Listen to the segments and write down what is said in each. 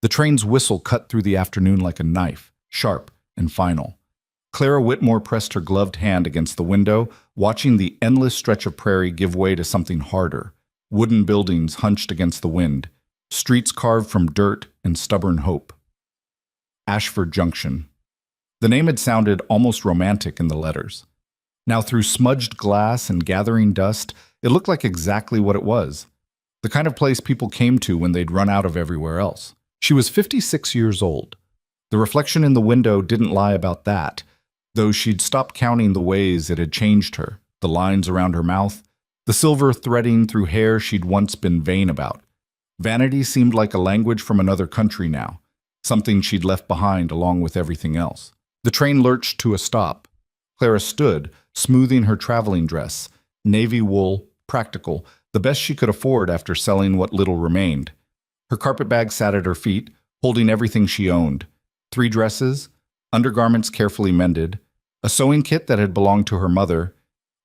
The train's whistle cut through the afternoon like a knife, sharp and final. Clara Whitmore pressed her gloved hand against the window, watching the endless stretch of prairie give way to something harder. Wooden buildings hunched against the wind, streets carved from dirt and stubborn hope. Ashford Junction. The name had sounded almost romantic in the letters. Now, through smudged glass and gathering dust, it looked like exactly what it was. The kind of place people came to when they'd run out of everywhere else. She was 56 years old. The reflection in the window didn't lie about that, though she'd stopped counting the ways it had changed her, the lines around her mouth, the silver threading through hair she'd once been vain about. Vanity seemed like a language from another country now, something she'd left behind along with everything else. The train lurched to a stop. Clara stood, smoothing her traveling dress, navy wool, practical, the best she could afford after selling what little remained. Her carpetbag sat at her feet, holding everything she owned. 3 dresses, undergarments carefully mended, a sewing kit that had belonged to her mother,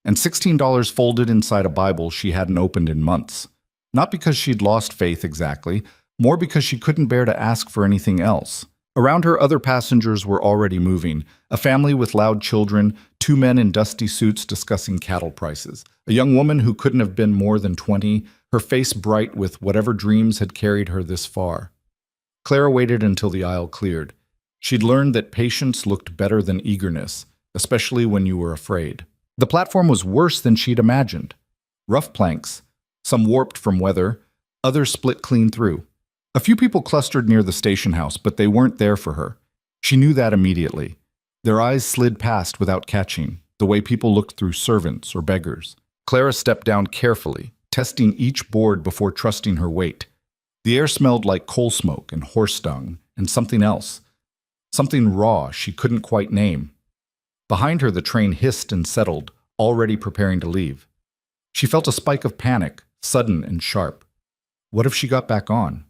and $16 folded inside a Bible she hadn't opened in months. Not because she'd lost faith exactly, more because she couldn't bear to ask for anything else. Around her, other passengers were already moving, a family with loud children, 2 men in dusty suits discussing cattle prices, a young woman who couldn't have been more than 20, her face bright with whatever dreams had carried her this far. Clara waited until the aisle cleared. She'd learned that patience looked better than eagerness, especially when you were afraid. The platform was worse than she'd imagined. Rough planks, some warped from weather, others split clean through. A few people clustered near the station house, but they weren't there for her. She knew that immediately. Their eyes slid past without catching, the way people looked through servants or beggars. Clara stepped down carefully, testing each board before trusting her weight. The air smelled like coal smoke and horse dung and something else. Something raw she couldn't quite name. Behind her, the train hissed and settled, already preparing to leave. She felt a spike of panic, sudden and sharp. What if she got back on?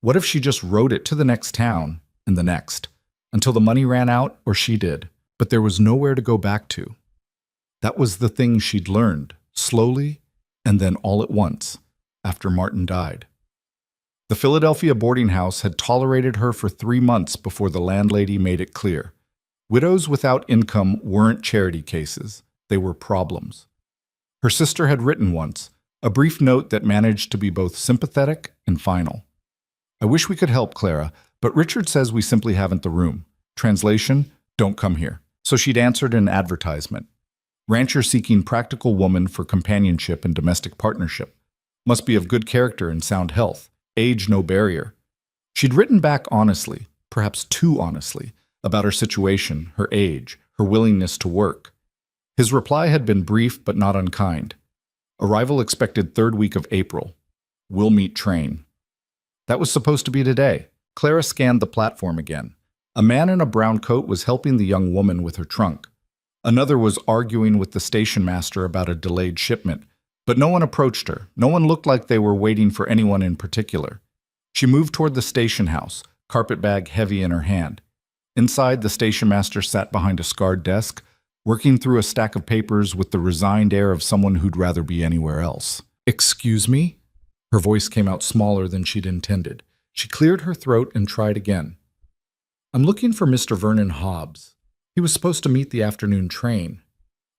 What if she just rode it to the next town and the next, until the money ran out or she did, but there was nowhere to go back to? That was the thing she'd learned, slowly and then all at once, after Martin died. The Philadelphia boarding house had tolerated her for 3 months before the landlady made it clear. Widows without income weren't charity cases, they were problems. Her sister had written once, a brief note that managed to be both sympathetic and final. I wish we could help, Clara, but Richard says we simply haven't the room. Translation, don't come here. So she'd answered an advertisement. Rancher seeking practical woman for companionship and domestic partnership. Must be of good character and sound health. Age no barrier. She'd written back honestly, perhaps too honestly, about her situation, her age, her willingness to work. His reply had been brief but not unkind. Arrival expected 3rd week of April. Will meet train. That was supposed to be today. Clara scanned the platform again. A man in a brown coat was helping the young woman with her trunk. Another was arguing with the station master about a delayed shipment, but no one approached her. No one looked like they were waiting for anyone in particular. She moved toward the station house, carpetbag heavy in her hand. Inside, the station master sat behind a scarred desk, working through a stack of papers with the resigned air of someone who'd rather be anywhere else. "Excuse me?" Her voice came out smaller than she'd intended. She cleared her throat and tried again. "I'm looking for Mr. Vernon Hobbs. He was supposed to meet the afternoon train."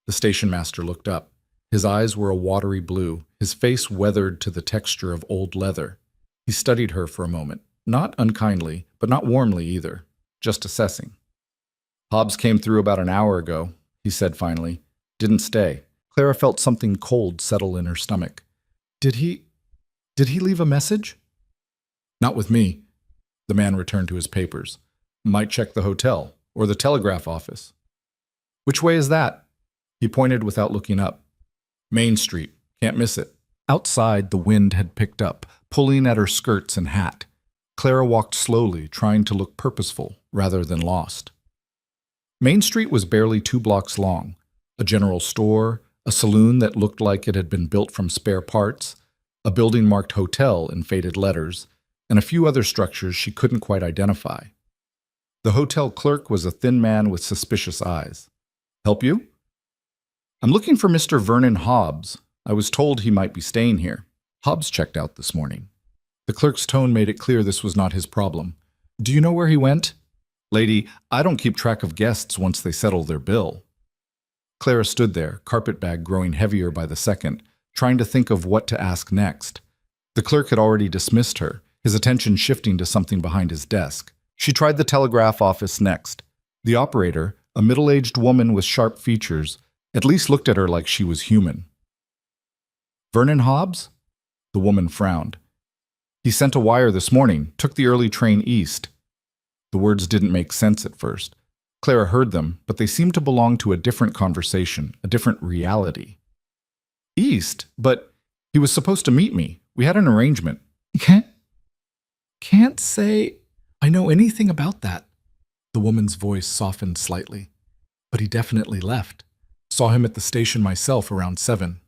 The station master looked up. His eyes were a watery blue, his face weathered to the texture of old leather. He studied her for a moment, not unkindly, but not warmly either, just assessing. "Hobbs came through about an hour ago," he said finally. "Didn't stay." Clara felt something cold settle in her stomach. Did he leave a message?" "Not with me." The man returned to his papers. "Might check the hotel, or the telegraph office." "Which way is that?" He pointed without looking up. "Main Street. Can't miss it." Outside, the wind had picked up, pulling at her skirts and hat. Clara walked slowly, trying to look purposeful rather than lost. Main Street was barely 2 blocks long. A general store, a saloon that looked like it had been built from spare parts, a building marked hotel in faded letters, and a few other structures she couldn't quite identify. The hotel clerk was a thin man with suspicious eyes. "Help you?" "I'm looking for Mr. Vernon Hobbs. I was told he might be staying here." "Hobbs checked out this morning." The clerk's tone made it clear this was not his problem. Do you know where he went? Lady, I don't keep track of guests once they settle their bill. Clara stood there, carpetbag growing heavier by the second, trying to think of what to ask next. The clerk had already dismissed her, his attention shifting to something behind his desk. She tried the telegraph office next. The operator, a middle-aged woman with sharp features, at least looked at her like she was human. Vernon Hobbs? The woman frowned. He sent a wire this morning, took the early train east. The words didn't make sense at first. Clara heard them, but they seemed to belong to a different conversation, a different reality. East? But he was supposed to meet me. We had an arrangement. Can't say I know anything about that. The woman's voice softened slightly. But he definitely left. Saw him at the station myself around 7.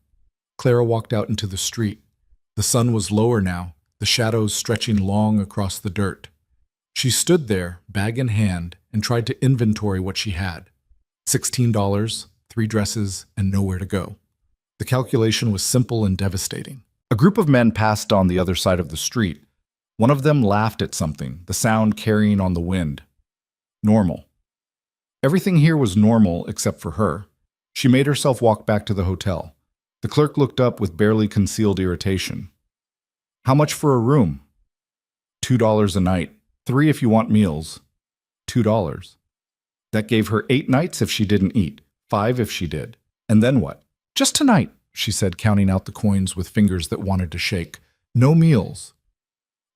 Clara walked out into the street. The sun was lower now, the shadows stretching long across the dirt. She stood there, bag in hand, and tried to inventory what she had. $16, 3 dresses, and nowhere to go. The calculation was simple and devastating. A group of men passed on the other side of the street. One of them laughed at something, the sound carrying on the wind. Normal. Everything here was normal except for her. She made herself walk back to the hotel. The clerk looked up with barely concealed irritation. How much for a room? $2 a night. 3 if you want meals. $2. That gave her 8 nights if she didn't eat, 5 if she did. And then what? Just tonight, she said, counting out the coins with fingers that wanted to shake. No meals.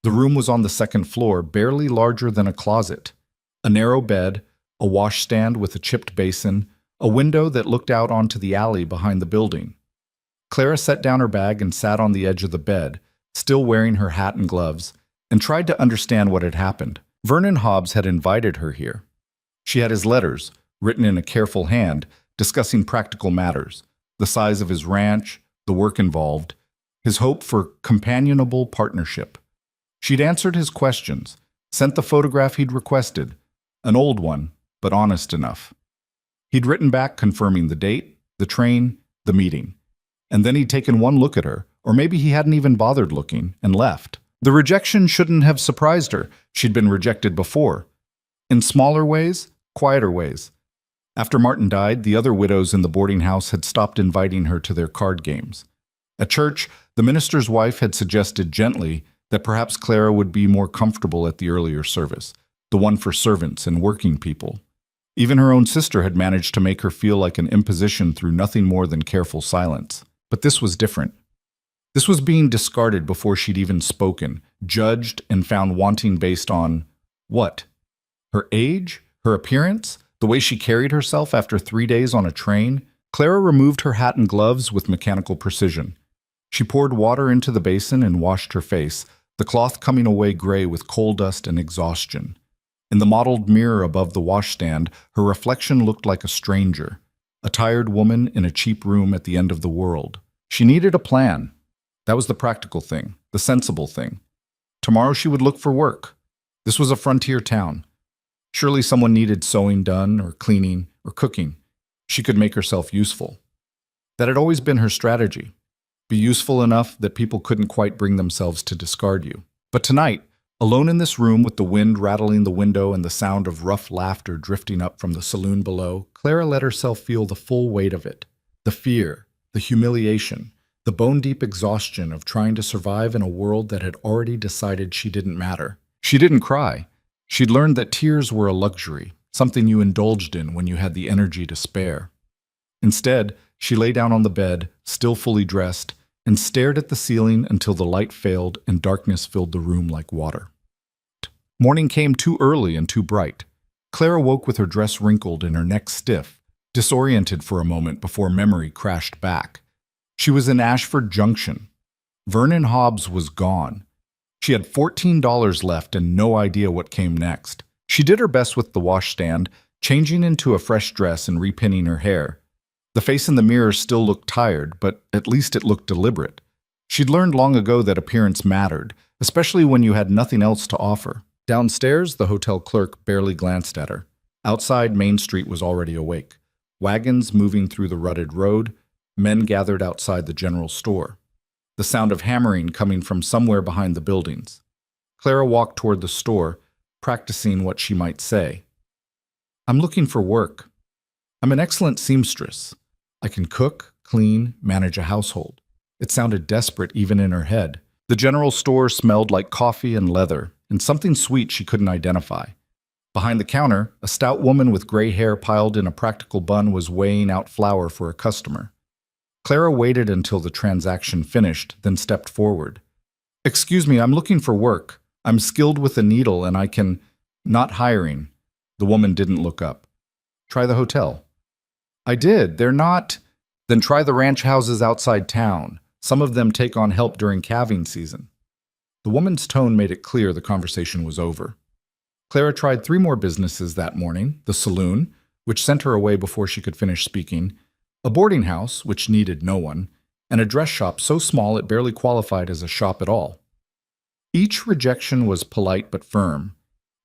The room was on the second floor, barely larger than a closet. A narrow bed, a washstand with a chipped basin, a window that looked out onto the alley behind the building. Clara set down her bag and sat on the edge of the bed, still wearing her hat and gloves, and tried to understand what had happened. Vernon Hobbs had invited her here. She had his letters, written in a careful hand, discussing practical matters, the size of his ranch, the work involved, his hope for companionable partnership. She'd answered his questions, sent the photograph he'd requested, an old one, but honest enough. He'd written back confirming the date, the train, the meeting. And then he'd taken one look at her, or maybe he hadn't even bothered looking, and left. The rejection shouldn't have surprised her. She'd been rejected before. In smaller ways, quieter ways. After Martin died, the other widows in the boarding house had stopped inviting her to their card games. At church, the minister's wife had suggested gently that perhaps Clara would be more comfortable at the earlier service, the one for servants and working people. Even her own sister had managed to make her feel like an imposition through nothing more than careful silence. But this was different. This was being discarded before she'd even spoken, judged and found wanting based on what? Her age? Her appearance? The way she carried herself after 3 days on a train? Clara removed her hat and gloves with mechanical precision. She poured water into the basin and washed her face, the cloth coming away gray with coal dust and exhaustion. In the mottled mirror above the washstand, her reflection looked like a stranger, a tired woman in a cheap room at the end of the world. She needed a plan. That was the practical thing, the sensible thing. Tomorrow she would look for work. This was a frontier town. Surely someone needed sewing done, or cleaning, or cooking. She could make herself useful. That had always been her strategy. Be useful enough that people couldn't quite bring themselves to discard you. But tonight, alone in this room with the wind rattling the window and the sound of rough laughter drifting up from the saloon below, Clara let herself feel the full weight of it. The fear, the humiliation, the bone-deep exhaustion of trying to survive in a world that had already decided she didn't matter. She didn't cry. She'd learned that tears were a luxury, something you indulged in when you had the energy to spare. Instead, she lay down on the bed, still fully dressed, and stared at the ceiling until the light failed and darkness filled the room like water. Morning came too early and too bright. Clara woke with her dress wrinkled and her neck stiff, disoriented for a moment before memory crashed back. She was in Ashford Junction. Vernon Hobbs was gone. She had $14 left and no idea what came next. She did her best with the washstand, changing into a fresh dress and repinning her hair. The face in the mirror still looked tired, but at least it looked deliberate. She'd learned long ago that appearance mattered, especially when you had nothing else to offer. Downstairs, the hotel clerk barely glanced at her. Outside, Main Street was already awake. Wagons moving through the rutted road, men gathered outside the general store. the sound of hammering coming from somewhere behind the buildings. Clara walked toward the store, practicing what she might say. "I'm looking for work. I'm an excellent seamstress. I can cook, clean, manage a household." It sounded desperate even in her head. The general store smelled like coffee and leather, and something sweet she couldn't identify. Behind the counter, a stout woman with gray hair piled in a practical bun was weighing out flour for a customer. Clara waited until the transaction finished, then stepped forward. "Excuse me, I'm looking for work. I'm skilled with a needle and I can—" "Not hiring." The woman didn't look up. "Try the hotel." "I did. They're not—" "Then try the ranch houses outside town. Some of them take on help during calving season." The woman's tone made it clear the conversation was over. Clara tried 3 more businesses that morning: the saloon, which sent her away before she could finish speaking, a boarding house, which needed no one, and a dress shop so small it barely qualified as a shop at all. Each rejection was polite but firm.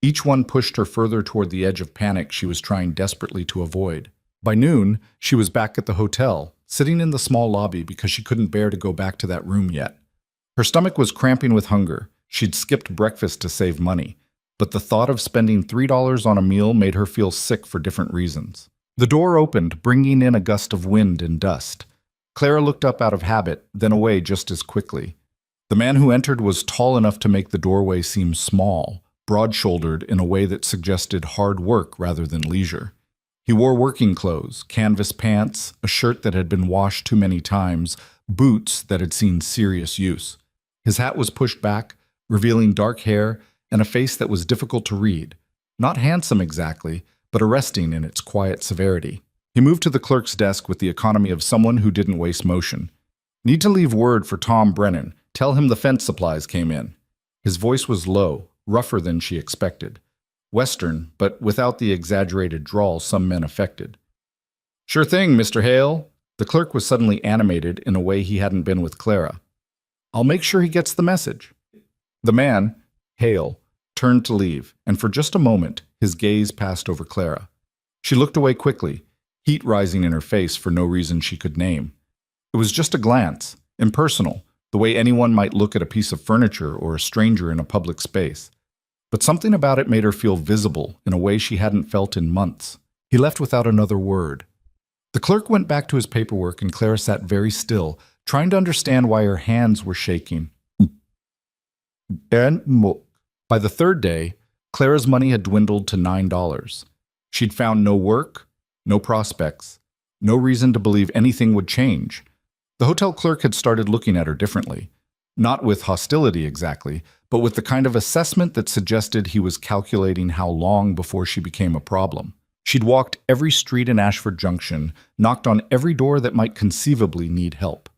Each one pushed her further toward the edge of panic she was trying desperately to avoid. By noon, she was back at the hotel, sitting in the small lobby because she couldn't bear to go back to that room yet. Her stomach was cramping with hunger. She'd skipped breakfast to save money, but the thought of spending $3 on a meal made her feel sick for different reasons. The door opened, bringing in a gust of wind and dust. Clara looked up out of habit, then away just as quickly. The man who entered was tall enough to make the doorway seem small, broad-shouldered in a way that suggested hard work rather than leisure. He wore working clothes, canvas pants, a shirt that had been washed too many times, boots that had seen serious use. His hat was pushed back, revealing dark hair and a face that was difficult to read. Not handsome exactly, but arresting in its quiet severity. He moved to the clerk's desk with the economy of someone who didn't waste motion. "Need to leave word for Tom Brennan. Tell him the fence supplies came in." His voice was low, rougher than she expected. Western, but without the exaggerated drawl some men affected. "Sure thing, Mr. Hale." The clerk was suddenly animated in a way he hadn't been with Clara. "I'll make sure he gets the message." The man, Hale, turned to leave, and for just a moment, his gaze passed over Clara. She looked away quickly, heat rising in her face for no reason she could name. It was just a glance, impersonal, the way anyone might look at a piece of furniture or a stranger in a public space. But something about it made her feel visible in a way she hadn't felt in months. He left without another word. The clerk went back to his paperwork and Clara sat very still, trying to understand why her hands were shaking. By the 3rd day, Clara's money had dwindled to $9. She'd found no work, no prospects, no reason to believe anything would change. The hotel clerk had started looking at her differently. Not with hostility exactly, but with the kind of assessment that suggested he was calculating how long before she became a problem. She'd walked every street in Ashford Junction, knocked on every door that might conceivably need help.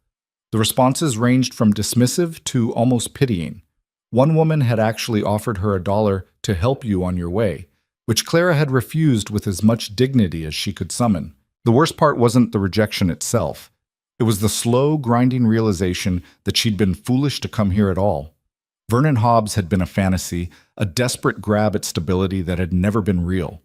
The responses ranged from dismissive to almost pitying. One woman had actually offered her $1 to help you on your way, which Clara had refused with as much dignity as she could summon. The worst part wasn't the rejection itself. It was the slow, grinding realization that she'd been foolish to come here at all. Vernon Hobbs had been a fantasy, a desperate grab at stability that had never been real.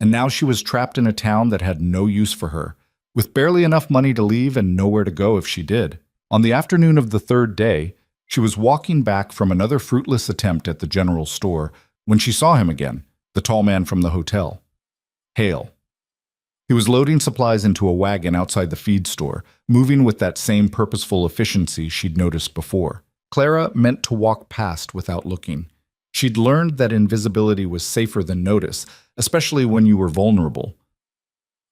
And now she was trapped in a town that had no use for her, with barely enough money to leave and nowhere to go if she did. On the afternoon of the 3rd day, she was walking back from another fruitless attempt at the general store when she saw him again, the tall man from the hotel. Hale. He was loading supplies into a wagon outside the feed store, moving with that same purposeful efficiency she'd noticed before. Clara meant to walk past without looking. She'd learned that invisibility was safer than notice, especially when you were vulnerable.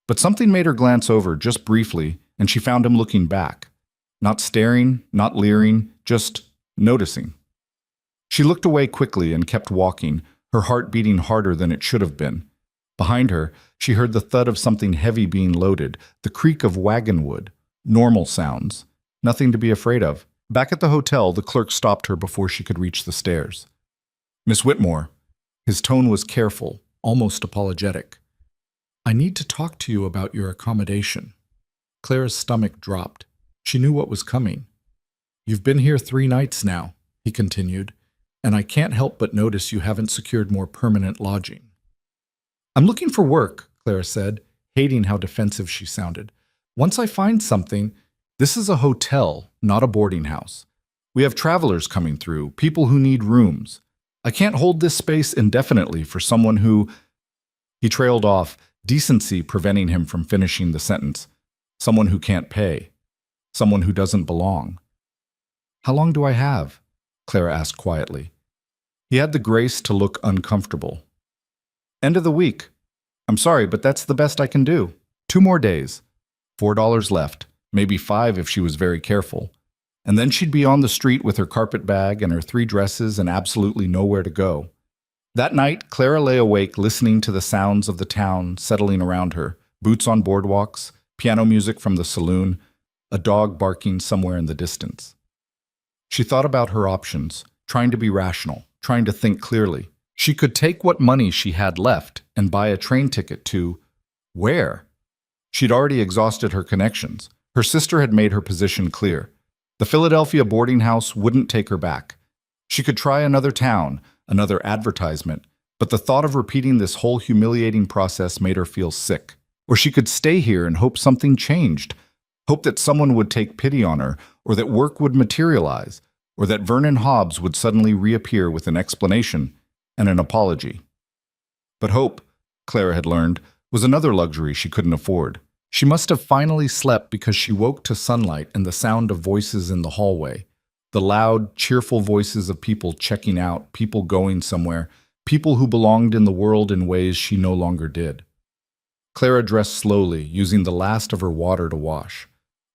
But something made her glance over just briefly, and she found him looking back. Not staring, not leering, just noticing. She looked away quickly and kept walking, her heart beating harder than it should have been. Behind her, she heard the thud of something heavy being loaded, the creak of wagon wood. Normal sounds. Nothing to be afraid of. Back at the hotel, the clerk stopped her before she could reach the stairs. "Miss Whitmore." His tone was careful, almost apologetic. "I need to talk to you about your accommodation." Clara's stomach dropped. She knew what was coming. "You've been here 3 nights now," he continued, "and I can't help but notice you haven't secured more permanent lodging." "I'm looking for work," Clara said, hating how defensive she sounded. "Once I find something—" "This is a hotel, not a boarding house. We have travelers coming through, people who need rooms. I can't hold this space indefinitely for someone who—" He trailed off, decency preventing him from finishing the sentence. Someone who can't pay. Someone who doesn't belong. "How long do I have?" Clara asked quietly. He had the grace to look uncomfortable. "End of the week. I'm sorry, but that's the best I can do. 2 more days. $4 left, maybe 5 if she was very careful. And then she'd be on the street with her carpet bag and her 3 dresses and absolutely nowhere to go." That night, Clara lay awake listening to the sounds of the town settling around her, boots on boardwalks, piano music from the saloon, a dog barking somewhere in the distance. She thought about her options, trying to be rational, trying to think clearly. She could take what money she had left and buy a train ticket to— where? She'd already exhausted her connections. Her sister had made her position clear. The Philadelphia boarding house wouldn't take her back. She could try another town, another advertisement, but the thought of repeating this whole humiliating process made her feel sick. Or she could stay here and hope something changed, hope that someone would take pity on her, or that work would materialize, or that Vernon Hobbs would suddenly reappear with an explanation and an apology. But hope, Clara had learned, was another luxury she couldn't afford. She must have finally slept because she woke to sunlight and the sound of voices in the hallway. The loud, cheerful voices of people checking out, people going somewhere, people who belonged in the world in ways she no longer did. Clara dressed slowly, using the last of her water to wash.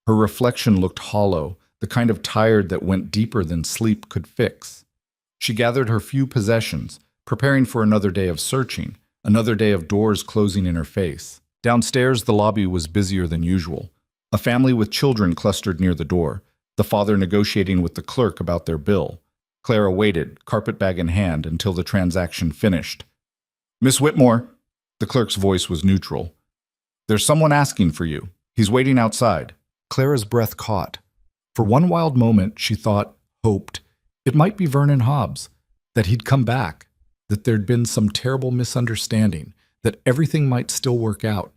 Her reflection looked hollow, the kind of tired that went deeper than sleep could fix. She gathered her few possessions, preparing for another day of searching, another day of doors closing in her face. Downstairs, the lobby was busier than usual. A family with children clustered near the door, the father negotiating with the clerk about their bill. Clara waited, carpetbag in hand, until the transaction finished. "Miss Whitmore," the clerk's voice was neutral. "There's someone asking for you. He's waiting outside." Clara's breath caught. For one wild moment, she thought, hoped, it might be Vernon Hobbs, that he'd come back, that there'd been some terrible misunderstanding, that everything might still work out.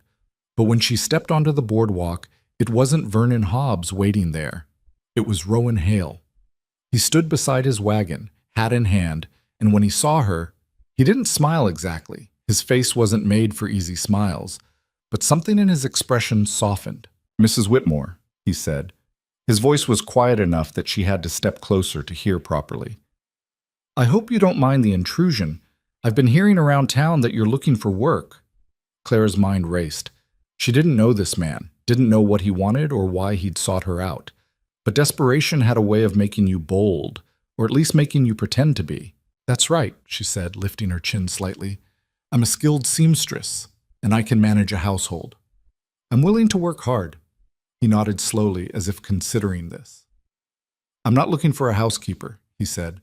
But when she stepped onto the boardwalk, it wasn't Vernon Hobbs waiting there. It was Rowan Hale. He stood beside his wagon, hat in hand, and when he saw her, he didn't smile exactly. His face wasn't made for easy smiles, but something in his expression softened. "Mrs. Whitmore," he said. His voice was quiet enough that she had to step closer to hear properly. "I hope you don't mind the intrusion. I've been hearing around town that you're looking for work." Clara's mind raced. She didn't know this man, didn't know what he wanted or why he'd sought her out. But desperation had a way of making you bold, or at least making you pretend to be. "That's right," she said, lifting her chin slightly. "I'm a skilled seamstress, and I can manage a household. I'm willing to work hard." He nodded slowly, as if considering this. "I'm not looking for a housekeeper," he said.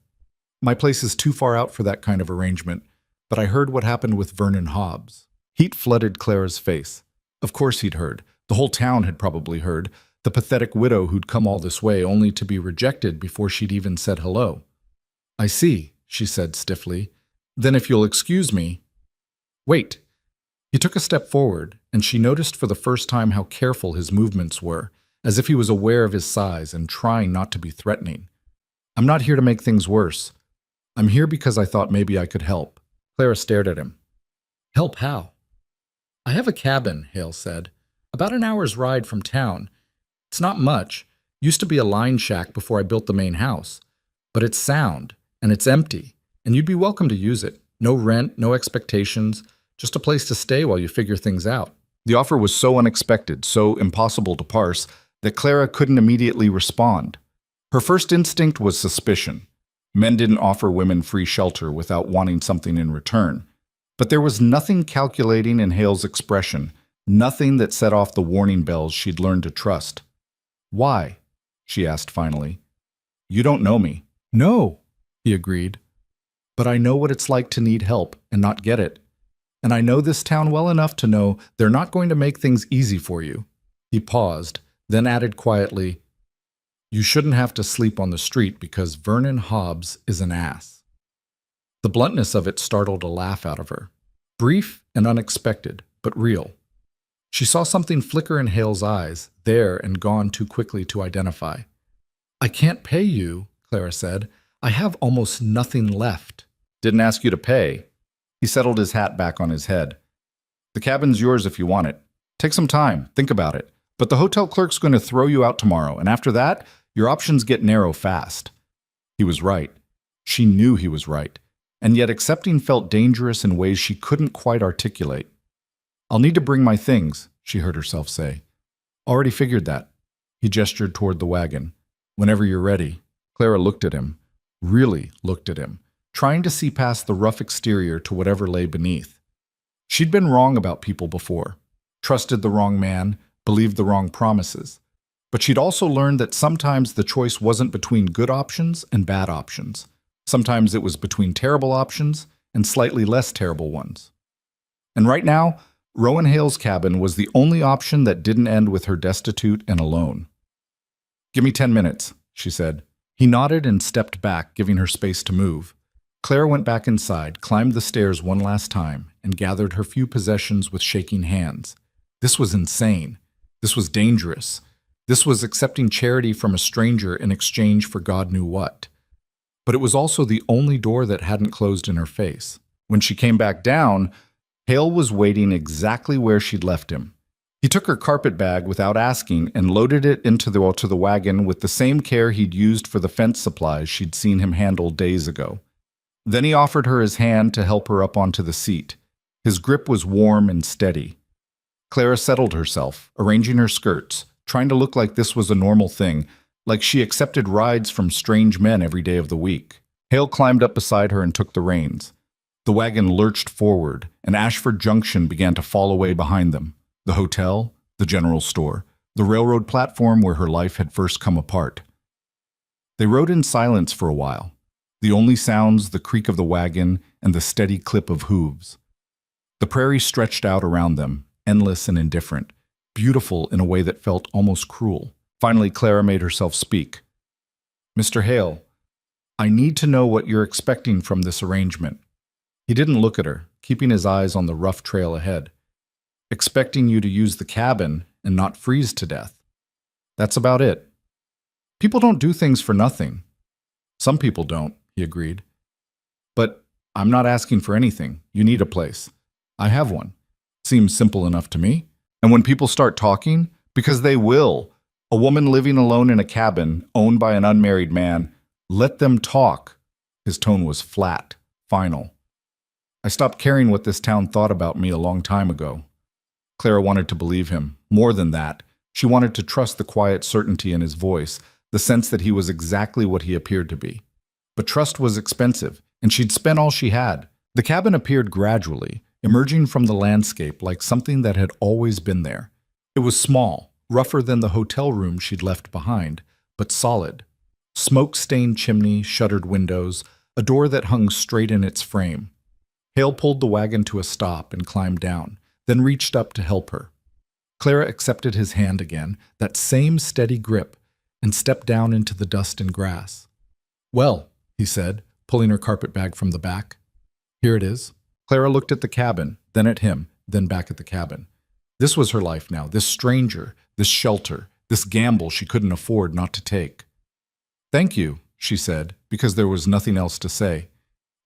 "My place is too far out for that kind of arrangement, but I heard what happened with Vernon Hobbs." Heat flooded Clara's face. Of course he'd heard. The whole town had probably heard. The pathetic widow who'd come all this way only to be rejected before she'd even said hello. "I see," she said stiffly. "Then if you'll excuse me—" "Wait." He took a step forward, and she noticed for the first time how careful his movements were, as if he was aware of his size and trying not to be threatening. "I'm not here to make things worse. I'm here because I thought maybe I could help." Clara stared at him. "Help how?" "I have a cabin," Hale said. "About an hour's ride from town. It's not much. Used to be a line shack before I built the main house. But it's sound, and it's empty, and you'd be welcome to use it. No rent, no expectations, just a place to stay while you figure things out." The offer was so unexpected, so impossible to parse, that Clara couldn't immediately respond. Her first instinct was suspicion. Men didn't offer women free shelter without wanting something in return. But there was nothing calculating in Hale's expression, nothing that set off the warning bells she'd learned to trust. "Why?" she asked finally. "You don't know me." "No," he agreed. "But I know what it's like to need help and not get it. And I know this town well enough to know they're not going to make things easy for you." He paused, then added quietly, "You shouldn't have to sleep on the street because Vernon Hobbs is an ass." The bluntness of it startled a laugh out of her. Brief and unexpected, but real. She saw something flicker in Hale's eyes, there and gone too quickly to identify. "I can't pay you," Clara said. I have almost nothing left. Didn't ask you to pay. He settled his hat back on his head. The cabin's yours if you want it. Take some time, think about it. But the hotel clerk's going to throw you out tomorrow, and after that, your options get narrow fast. He was right. She knew he was right. And yet accepting felt dangerous in ways she couldn't quite articulate. I'll need to bring my things, she heard herself say. Already figured that. He gestured toward the wagon. Whenever you're ready. Clara looked at him. Really looked at him, trying to see past the rough exterior to whatever lay beneath. She'd been wrong about people before. Trusted the wrong man, believed the wrong promises. But she'd also learned that sometimes the choice wasn't between good options and bad options. Sometimes it was between terrible options and slightly less terrible ones. And right now, Rowan Hale's cabin was the only option that didn't end with her destitute and alone. Give me 10 minutes, she said. He nodded and stepped back, giving her space to move. Clara went back inside, climbed the stairs one last time, and gathered her few possessions with shaking hands. This was insane. This was dangerous. This was accepting charity from a stranger in exchange for God knew what. But it was also the only door that hadn't closed in her face. When she came back down, Hale was waiting exactly where she'd left him. He took her carpet bag without asking and loaded it into the wagon with the same care he'd used for the fence supplies she'd seen him handle days ago. Then he offered her his hand to help her up onto the seat. His grip was warm and steady. Clara settled herself, arranging her skirts, trying to look like this was a normal thing, like she accepted rides from strange men every day of the week. Hale climbed up beside her and took the reins. The wagon lurched forward, and Ashford Junction began to fall away behind them. The hotel, the general store, the railroad platform where her life had first come apart. They rode in silence for a while, the only sounds the creak of the wagon and the steady clip of hooves. The prairie stretched out around them, endless and indifferent, beautiful in a way that felt almost cruel. Finally, Clara made herself speak. Mr. Hale, I need to know what you're expecting from this arrangement. He didn't look at her, keeping his eyes on the rough trail ahead. Expecting you to use the cabin and not freeze to death. That's about it. People don't do things for nothing. Some people don't, he agreed. But I'm not asking for anything. You need a place. I have one. Seems simple enough to me. And when people start talking, because they will, a woman living alone in a cabin owned by an unmarried man, let them talk. His tone was flat, final. I stopped caring what this town thought about me a long time ago. Clara wanted to believe him. More than that, she wanted to trust the quiet certainty in his voice, the sense that he was exactly what he appeared to be. But trust was expensive, and she'd spent all she had. The cabin appeared gradually, emerging from the landscape like something that had always been there. It was small, rougher than the hotel room she'd left behind, but solid. Smoke-stained chimney, shuttered windows, a door that hung straight in its frame. Hale pulled the wagon to a stop and climbed down, then reached up to help her. Clara accepted his hand again, that same steady grip, and stepped down into the dust and grass. Well, he said, pulling her carpet bag from the back. Here it is. Clara looked at the cabin, then at him, then back at the cabin. This was her life now, this stranger, this shelter, this gamble she couldn't afford not to take. Thank you, she said, because there was nothing else to say.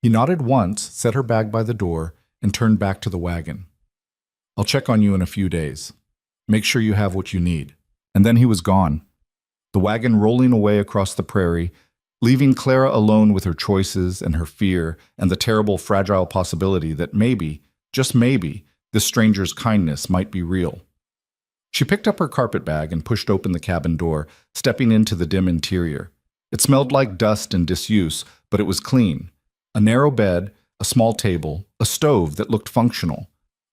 He nodded once, set her bag by the door, and turned back to the wagon. I'll check on you in a few days. Make sure you have what you need. And then he was gone. The wagon rolling away across the prairie, leaving Clara alone with her choices and her fear and the terrible, fragile possibility that maybe, just maybe, this stranger's kindness might be real. She picked up her carpet bag and pushed open the cabin door, stepping into the dim interior. It smelled like dust and disuse, but it was clean. A narrow bed, a small table, a stove that looked functional.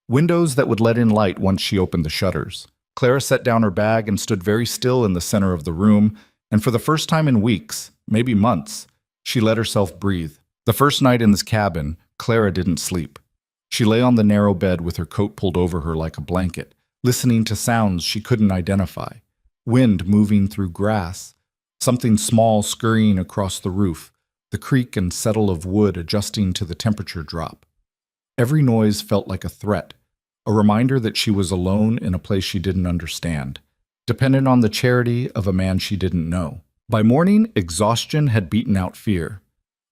Windows that would let in light once she opened the shutters. Clara set down her bag and stood very still in the center of the room, and for the first time in weeks, maybe months, she let herself breathe. The first night in this cabin, Clara didn't sleep. She lay on the narrow bed with her coat pulled over her like a blanket, listening to sounds she couldn't identify. Wind moving through grass, something small scurrying across the roof, the creak and settle of wood adjusting to the temperature drop. Every noise felt like a threat, a reminder that she was alone in a place she didn't understand, dependent on the charity of a man she didn't know. By morning, exhaustion had beaten out fear.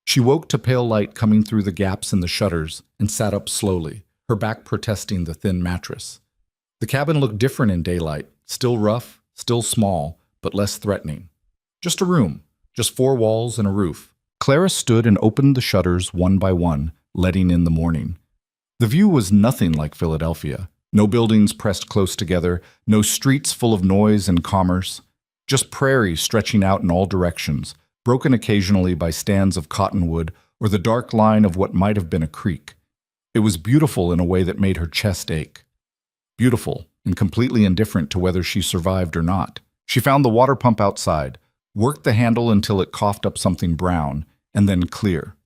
She woke to pale light coming through the gaps in the shutters and sat up slowly, her back protesting the thin mattress. The cabin looked different in daylight, still rough, still small, but less threatening. Just a room, just four walls and a roof. Clara stood and opened the shutters one by one, letting in the morning. The view was nothing like Philadelphia. No buildings pressed close together, no streets full of noise and commerce, just prairie stretching out in all directions, broken occasionally by stands of cottonwood or the dark line of what might have been a creek. It was beautiful in a way that made her chest ache. Beautiful and completely indifferent to whether she survived or not. She found the water pump outside, worked the handle until it coughed up something brown, and then clear.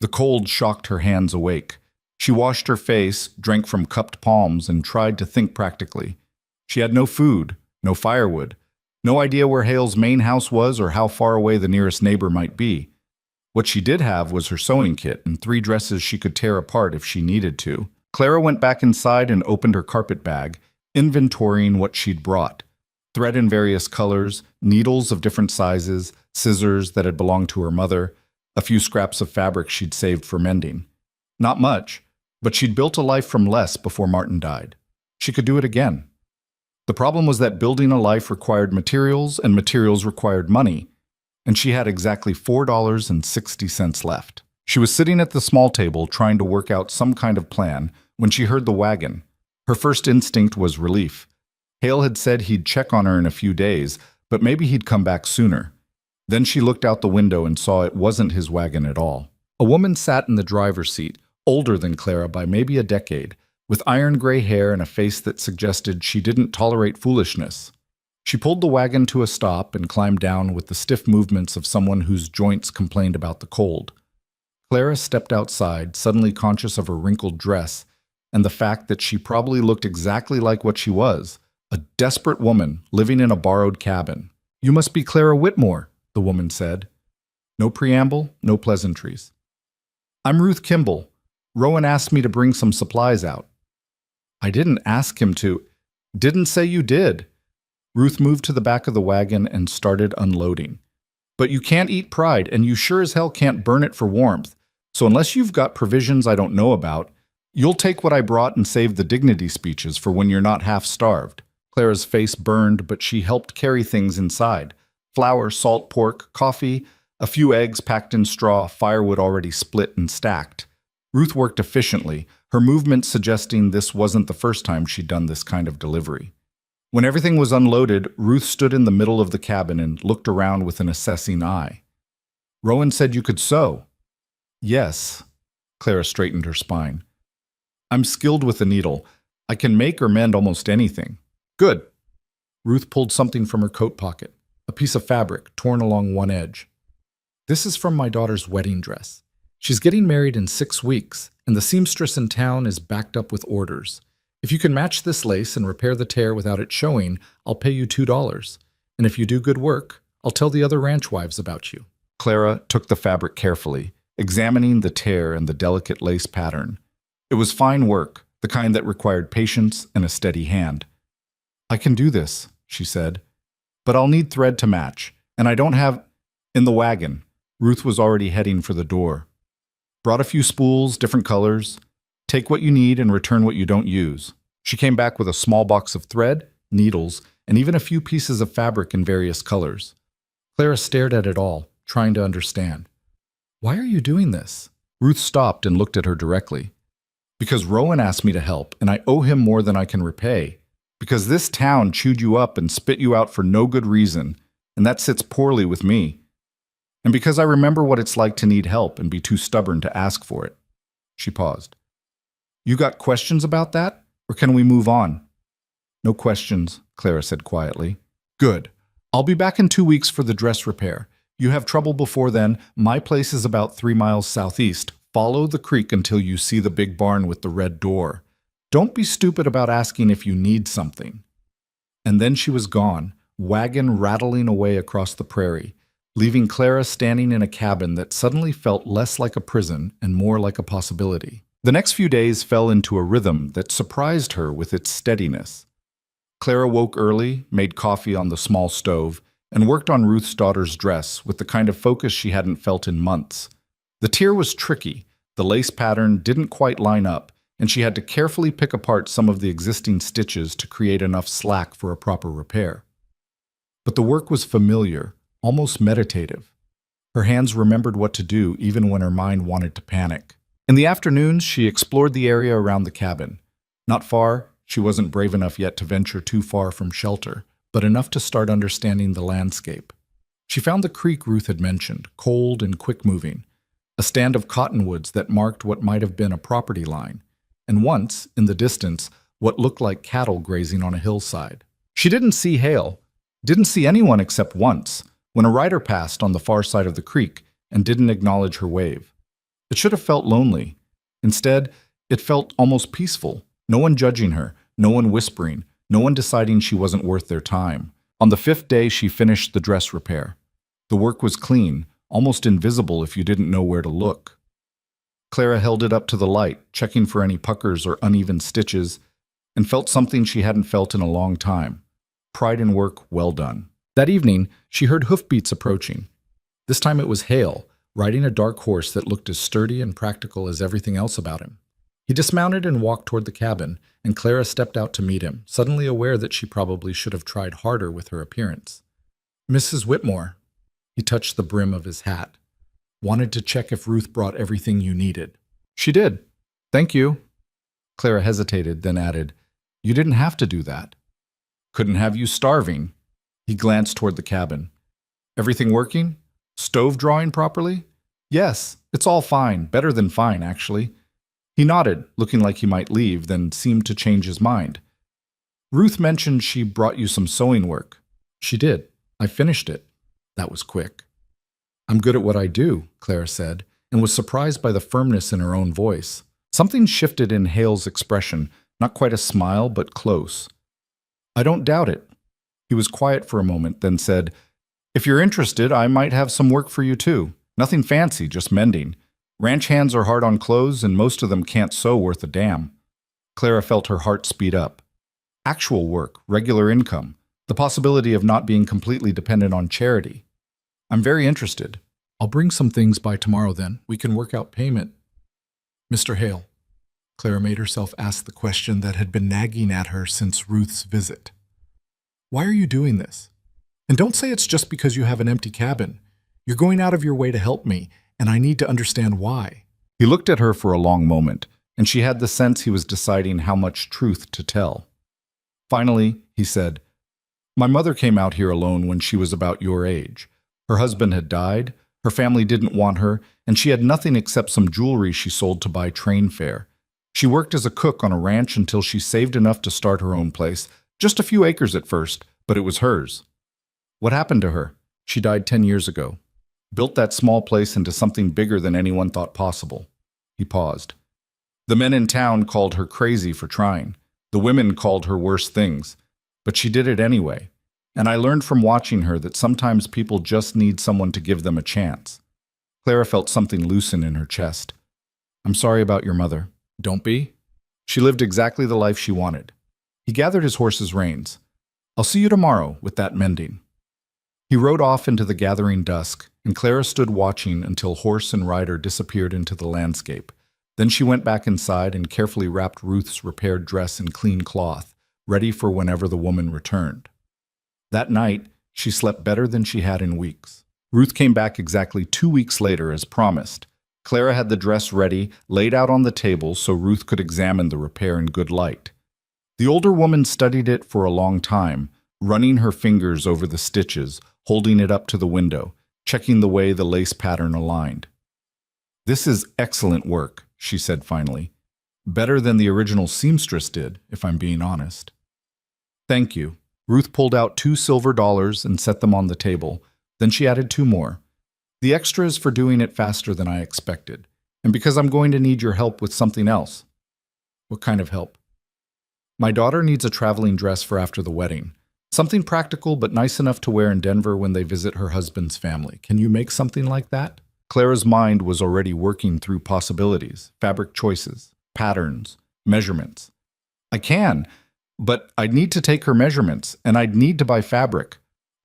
The cold shocked her hands awake. She washed her face, drank from cupped palms, and tried to think practically. She had no food, no firewood, no idea where Hale's main house was or how far away the nearest neighbor might be. What she did have was her sewing kit and 3 dresses she could tear apart if she needed to. Clara went back inside and opened her carpet bag, inventorying what she'd brought. Thread in various colors, needles of different sizes, scissors that had belonged to her mother, a few scraps of fabric she'd saved for mending. Not much, but she'd built a life from less before Martin died. She could do it again. The problem was that building a life required materials, and materials required money, and she had exactly $4.60 left. She was sitting at the small table trying to work out some kind of plan when she heard the wagon. Her first instinct was relief. Hale had said he'd check on her in a few days, but maybe he'd come back sooner. Then she looked out the window and saw it wasn't his wagon at all. A woman sat in the driver's seat, older than Clara by maybe a decade, with iron gray hair and a face that suggested she didn't tolerate foolishness. She pulled the wagon to a stop and climbed down with the stiff movements of someone whose joints complained about the cold. Clara stepped outside, suddenly conscious of her wrinkled dress and the fact that she probably looked exactly like what she was, a desperate woman living in a borrowed cabin. "You must be Clara Whitmore," the woman said. No preamble, no pleasantries. "I'm Ruth Kimball. Rowan asked me to bring some supplies out." "I didn't ask him to." "Didn't say you did." Ruth moved to the back of the wagon and started unloading. "But you can't eat pride, and you sure as hell can't burn it for warmth. So unless you've got provisions I don't know about, you'll take what I brought and save the dignity speeches for when you're not half-starved." Clara's face burned, but she helped carry things inside. Flour, salt pork, coffee, a few eggs packed in straw, firewood already split and stacked. Ruth worked efficiently, her movements suggesting this wasn't the first time she'd done this kind of delivery. When everything was unloaded, Ruth stood in the middle of the cabin and looked around with an assessing eye. "Rowan said you could sew." "Yes." Clara straightened her spine. "I'm skilled with the needle. I can make or mend almost anything." "Good." Ruth pulled something from her coat pocket, a piece of fabric torn along one edge. "This is from my daughter's wedding dress. She's getting married in 6 weeks, and the seamstress in town is backed up with orders. If you can match this lace and repair the tear without it showing, I'll pay you $2. And if you do good work, I'll tell the other ranch wives about you." Clara took the fabric carefully, examining the tear and the delicate lace pattern. It was fine work, the kind that required patience and a steady hand. "I can do this," she said, "but I'll need thread to match, and I don't have—" In the wagon, Ruth was already heading for the door. "Brought a few spools, different colors. Take what you need and return what you don't use." She came back with a small box of thread, needles, and even a few pieces of fabric in various colors. Clara stared at it all, trying to understand. "Why are you doing this?" Ruth stopped and looked at her directly. "Because Rowan asked me to help, and I owe him more than I can repay. Because this town chewed you up and spit you out for no good reason, and that sits poorly with me. And because I remember what it's like to need help and be too stubborn to ask for it." She paused. "You got questions about that, or can we move on?" "No questions," Clara said quietly. "Good. I'll be back in 2 weeks for the dress repair. You have trouble before then. My place is about 3 miles southeast. Follow the creek until you see the big barn with the red door. Don't be stupid about asking if you need something." And then she was gone, wagon rattling away across the prairie, leaving Clara standing in a cabin that suddenly felt less like a prison and more like a possibility. The next few days fell into a rhythm that surprised her with its steadiness. Clara woke early, made coffee on the small stove, and worked on Ruth's daughter's dress with the kind of focus she hadn't felt in months. The tier was tricky, the lace pattern didn't quite line up, and she had to carefully pick apart some of the existing stitches to create enough slack for a proper repair. But the work was familiar, almost meditative. Her hands remembered what to do even when her mind wanted to panic. In the afternoons, she explored the area around the cabin. Not far, she wasn't brave enough yet to venture too far from shelter, but enough to start understanding the landscape. She found the creek Ruth had mentioned, cold and quick-moving, a stand of cottonwoods that marked what might have been a property line, and once, in the distance, what looked like cattle grazing on a hillside. She didn't see Hale, didn't see anyone except once, when a rider passed on the far side of the creek and didn't acknowledge her wave. It should have felt lonely. Instead, it felt almost peaceful. No one judging her, no one whispering, no one deciding she wasn't worth their time. On the 5th day, she finished the dress repair. The work was clean, almost invisible if you didn't know where to look. Clara held it up to the light, checking for any puckers or uneven stitches, and felt something she hadn't felt in a long time. Pride in work well done. That evening, she heard hoofbeats approaching. This time it was Hale, riding a dark horse that looked as sturdy and practical as everything else about him. He dismounted and walked toward the cabin, and Clara stepped out to meet him, suddenly aware that she probably should have tried harder with her appearance. "Mrs. Whitmore." He touched the brim of his hat. "Wanted to check if Ruth brought everything you needed." "She did. Thank you." Clara hesitated, then added, "You didn't have to do that." "Couldn't have you starving." He glanced toward the cabin. "Everything working? Stove drawing properly?" "Yes, it's all fine. Better than fine, actually." He nodded, looking like he might leave, then seemed to change his mind. "Ruth mentioned she brought you some sewing work." "She did. I finished it." That was quick. "I'm good at what I do," Clara said, and was surprised by the firmness in her own voice. Something shifted in Hale's expression, not quite a smile, but close. "I don't doubt it." He was quiet for a moment, then said, "If you're interested, I might have some work for you too. Nothing fancy, just mending. Ranch hands are hard on clothes, and most of them can't sew worth a damn." Clara felt her heart speed up. Actual work, regular income, the possibility of not being completely dependent on charity. "I'm very interested." "I'll bring some things by tomorrow then. We can work out payment." "Mr. Hale." Clara made herself ask the question that had been nagging at her since Ruth's visit. "Why are you doing this? And don't say it's just because you have an empty cabin. You're going out of your way to help me, and I need to understand why." He looked at her for a long moment, and she had the sense he was deciding how much truth to tell. Finally, he said, "My mother came out here alone when she was about your age. Her husband had died, her family didn't want her, and she had nothing except some jewelry she sold to buy train fare. She worked as a cook on a ranch until she saved enough to start her own place, just a few acres at first, but it was hers. What happened to her? She died 10 years ago. Built that small place into something bigger than anyone thought possible." He paused. "The men in town called her crazy for trying. The women called her worse things. But she did it anyway. And I learned from watching her that sometimes people just need someone to give them a chance." Clara felt something loosen in her chest. "I'm sorry about your mother." "Don't be. She lived exactly the life she wanted." He gathered his horse's reins. "I'll see you tomorrow with that mending." He rode off into the gathering dusk, and Clara stood watching until horse and rider disappeared into the landscape. Then she went back inside and carefully wrapped Ruth's repaired dress in clean cloth, ready for whenever the woman returned. That night, she slept better than she had in weeks. Ruth came back exactly 2 weeks later as promised. Clara had the dress ready, laid out on the table so Ruth could examine the repair in good light. The older woman studied it for a long time, running her fingers over the stitches, holding it up to the window, checking the way the lace pattern aligned. "This is excellent work," she said finally. "Better than the original seamstress did, if I'm being honest." "Thank you." Ruth pulled out $2 silver and set them on the table. Then she added 2 more. "The extra is for doing it faster than I expected, and because I'm going to need your help with something else." "What kind of help?" "My daughter needs a traveling dress for after the wedding. Something practical but nice enough to wear in Denver when they visit her husband's family. Can you make something like that?" Clara's mind was already working through possibilities, fabric choices, patterns, measurements. "I can, but I'd need to take her measurements, and I'd need to buy fabric.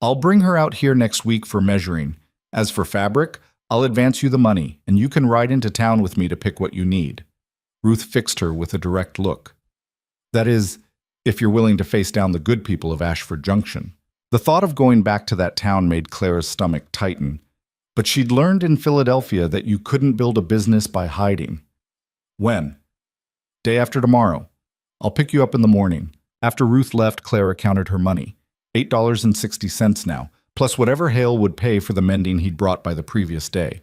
I'll bring her out here next week for measuring. As for fabric, I'll advance you the money, and you can ride into town with me to pick what you need." Ruth fixed her with a direct look. "That is, if you're willing to face down the good people of Ashford Junction." The thought of going back to that town made Clara's stomach tighten, but she'd learned in Philadelphia that you couldn't build a business by hiding. "When?" "Day after tomorrow. I'll pick you up in the morning." After Ruth left, Clara counted her money. $8.60 now, plus whatever Hale would pay for the mending he'd brought by the previous day.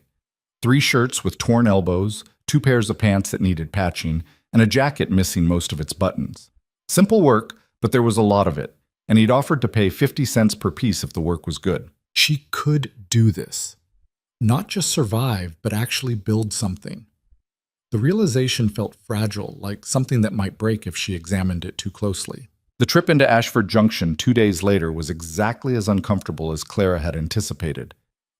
3 shirts with torn elbows, 2 pairs of pants that needed patching, and a jacket missing most of its buttons. Simple work, but there was a lot of it, and he'd offered to pay 50 cents per piece if the work was good. She could do this. Not just survive, but actually build something. The realization felt fragile, like something that might break if she examined it too closely. The trip into Ashford Junction 2 days later was exactly as uncomfortable as Clara had anticipated.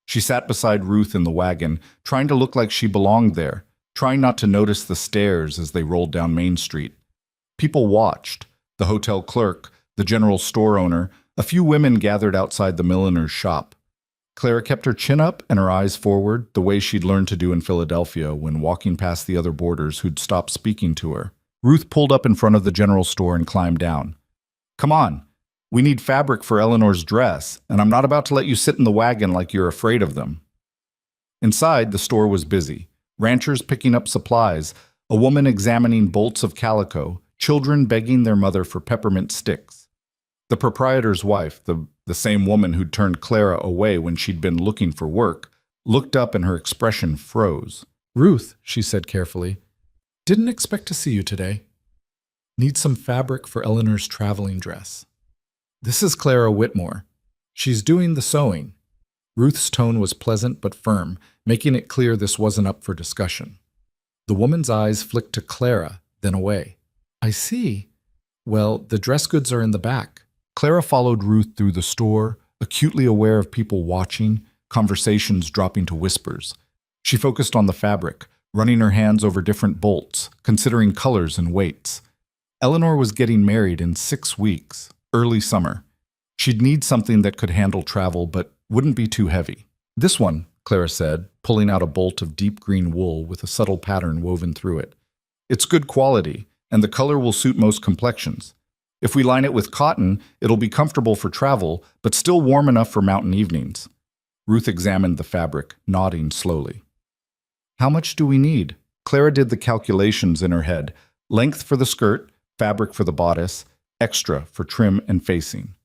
She sat beside Ruth in the wagon, trying to look like she belonged there, trying not to notice the stares as they rolled down Main Street. People watched. The hotel clerk, the general store owner, a few women gathered outside the milliner's shop. Clara kept her chin up and her eyes forward, the way she'd learned to do in Philadelphia when walking past the other boarders who'd stopped speaking to her. Ruth pulled up in front of the general store and climbed down. "Come on. We need fabric for Eleanor's dress, and I'm not about to let you sit in the wagon like you're afraid of them." Inside, the store was busy. Ranchers picking up supplies, a woman examining bolts of calico, children begging their mother for peppermint sticks. The proprietor's wife, the same woman who'd turned Clara away when she'd been looking for work, looked up and her expression froze. "Ruth," she said carefully, "didn't expect to see you today. Need some fabric for Eleanor's traveling dress." "This is Clara Whitmore. She's doing the sewing." Ruth's tone was pleasant but firm, making it clear this wasn't up for discussion. The woman's eyes flicked to Clara, then away. "I see. Well, the dress goods are in the back." Clara followed Ruth through the store, acutely aware of people watching, conversations dropping to whispers. She focused on the fabric, running her hands over different bolts, considering colors and weights. Eleanor was getting married in 6 weeks, early summer. She'd need something that could handle travel but wouldn't be too heavy. "This one," Clara said, pulling out a bolt of deep green wool with a subtle pattern woven through it. "It's good quality, and the color will suit most complexions. If we line it with cotton, it'll be comfortable for travel, but still warm enough for mountain evenings." Ruth examined the fabric, nodding slowly. "How much do we need?" Clara did the calculations in her head. Length for the skirt, fabric for the bodice, extra for trim and facing.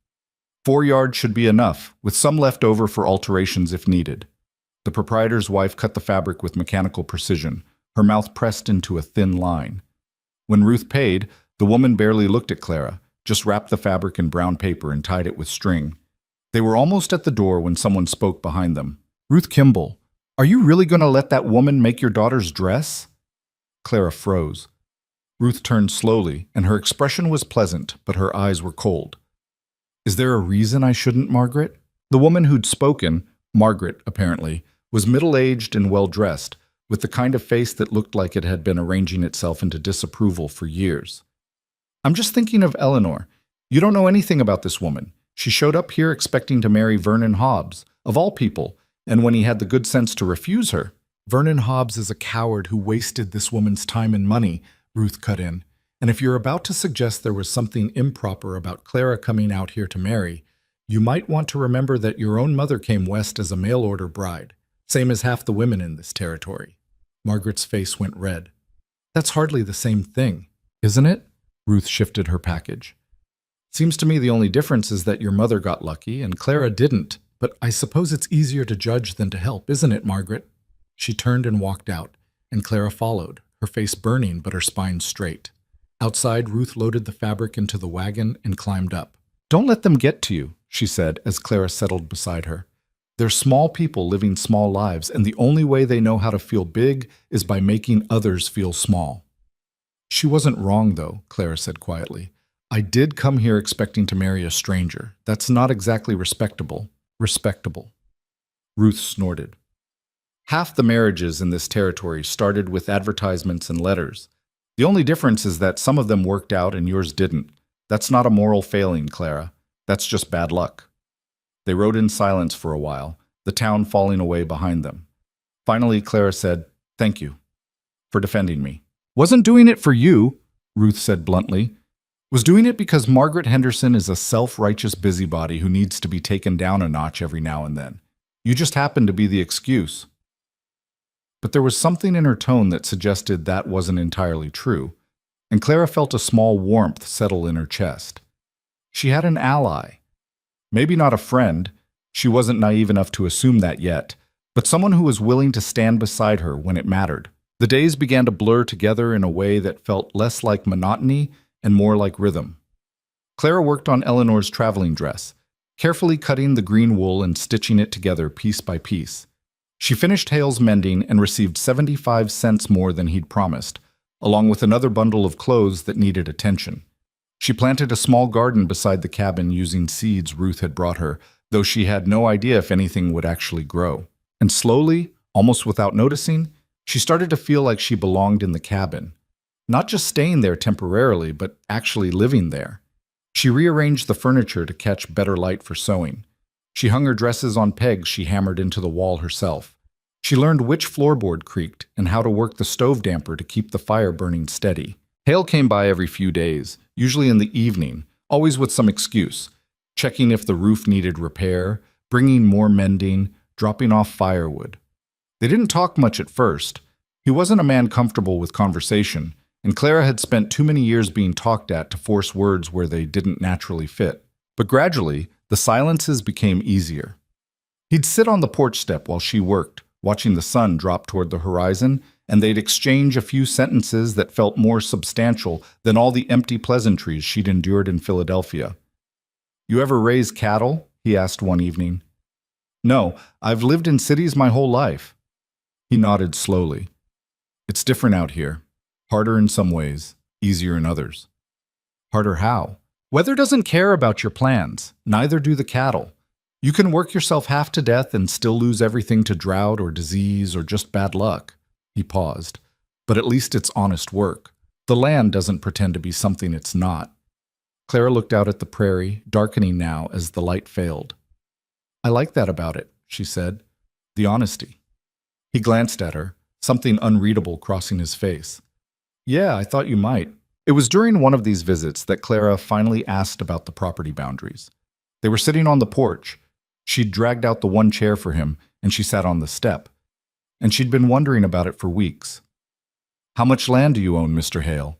4 yards should be enough, with some left over for alterations if needed. The proprietor's wife cut the fabric with mechanical precision, her mouth pressed into a thin line. When Ruth paid, the woman barely looked at Clara, just wrapped the fabric in brown paper and tied it with string. They were almost at the door when someone spoke behind them. "Ruth Kimball, are you really going to let that woman make your daughter's dress?" Clara froze. Ruth turned slowly, and her expression was pleasant, but her eyes were cold. "Is there a reason I shouldn't, Margaret?" The woman who'd spoken, Margaret apparently, was middle-aged and well-dressed, with the kind of face that looked like it had been arranging itself into disapproval for years. "I'm just thinking of Eleanor. You don't know anything about this woman. She showed up here expecting to marry Vernon Hobbs, of all people, and when he had the good sense to refuse her—" "Vernon Hobbs is a coward who wasted this woman's time and money," Ruth cut in. "And if you're about to suggest there was something improper about Clara coming out here to marry, you might want to remember that your own mother came west as a mail-order bride, same as half the women in this territory." Margaret's face went red. "That's hardly the same thing, isn't it?" Ruth shifted her package. "Seems to me the only difference is that your mother got lucky and Clara didn't, but I suppose it's easier to judge than to help, isn't it, Margaret?" She turned and walked out, and Clara followed, her face burning but her spine straight. Outside, Ruth loaded the fabric into the wagon and climbed up. "Don't let them get to you," she said as Clara settled beside her. "They're small people living small lives, and the only way they know how to feel big is by making others feel small." "She wasn't wrong, though," Clara said quietly. "I did come here expecting to marry a stranger. That's not exactly respectable." "Respectable." Ruth snorted. "Half the marriages in this territory started with advertisements and letters. The only difference is that some of them worked out and yours didn't. That's not a moral failing, Clara. That's just bad luck." They rode in silence for a while, the town falling away behind them. Finally, Clara said, "Thank you for defending me." "Wasn't doing it for you," Ruth said bluntly. "Was doing it because Margaret Henderson is a self-righteous busybody who needs to be taken down a notch every now and then. You just happened to be the excuse." But there was something in her tone that suggested that wasn't entirely true, and Clara felt a small warmth settle in her chest. She had an ally. Maybe not a friend, she wasn't naive enough to assume that yet, but someone who was willing to stand beside her when it mattered. The days began to blur together in a way that felt less like monotony and more like rhythm. Clara worked on Eleanor's traveling dress, carefully cutting the green wool and stitching it together piece by piece. She finished Hale's mending and received 75 cents more than he'd promised, along with another bundle of clothes that needed attention. She planted a small garden beside the cabin using seeds Ruth had brought her, though she had no idea if anything would actually grow. And slowly, almost without noticing, she started to feel like she belonged in the cabin. Not just staying there temporarily, but actually living there. She rearranged the furniture to catch better light for sewing. She hung her dresses on pegs she hammered into the wall herself. She learned which floorboard creaked and how to work the stove damper to keep the fire burning steady. Hale came by every few days, usually in the evening, always with some excuse, checking if the roof needed repair, bringing more mending, dropping off firewood. They didn't talk much at first. He wasn't a man comfortable with conversation, and Clara had spent too many years being talked at to force words where they didn't naturally fit. But gradually, the silences became easier. He'd sit on the porch step while she worked, watching the sun drop toward the horizon, and they'd exchange a few sentences that felt more substantial than all the empty pleasantries she'd endured in Philadelphia. "You ever raise cattle?" he asked one evening. "No, I've lived in cities my whole life." He nodded slowly. "It's different out here. Harder in some ways, easier in others." "Harder how?" "Weather doesn't care about your plans, neither do the cattle. You can work yourself half to death and still lose everything to drought or disease or just bad luck." He paused. "But at least it's honest work. The land doesn't pretend to be something it's not." Clara looked out at the prairie, darkening now as the light failed. "I like that about it," she said. "The honesty." He glanced at her, something unreadable crossing his face. "Yeah, I thought you might." It was during one of these visits that Clara finally asked about the property boundaries. They were sitting on the porch. She'd dragged out the one chair for him, and she sat on the step. And she'd been wondering about it for weeks. "How much land do you own, Mr. Hale?"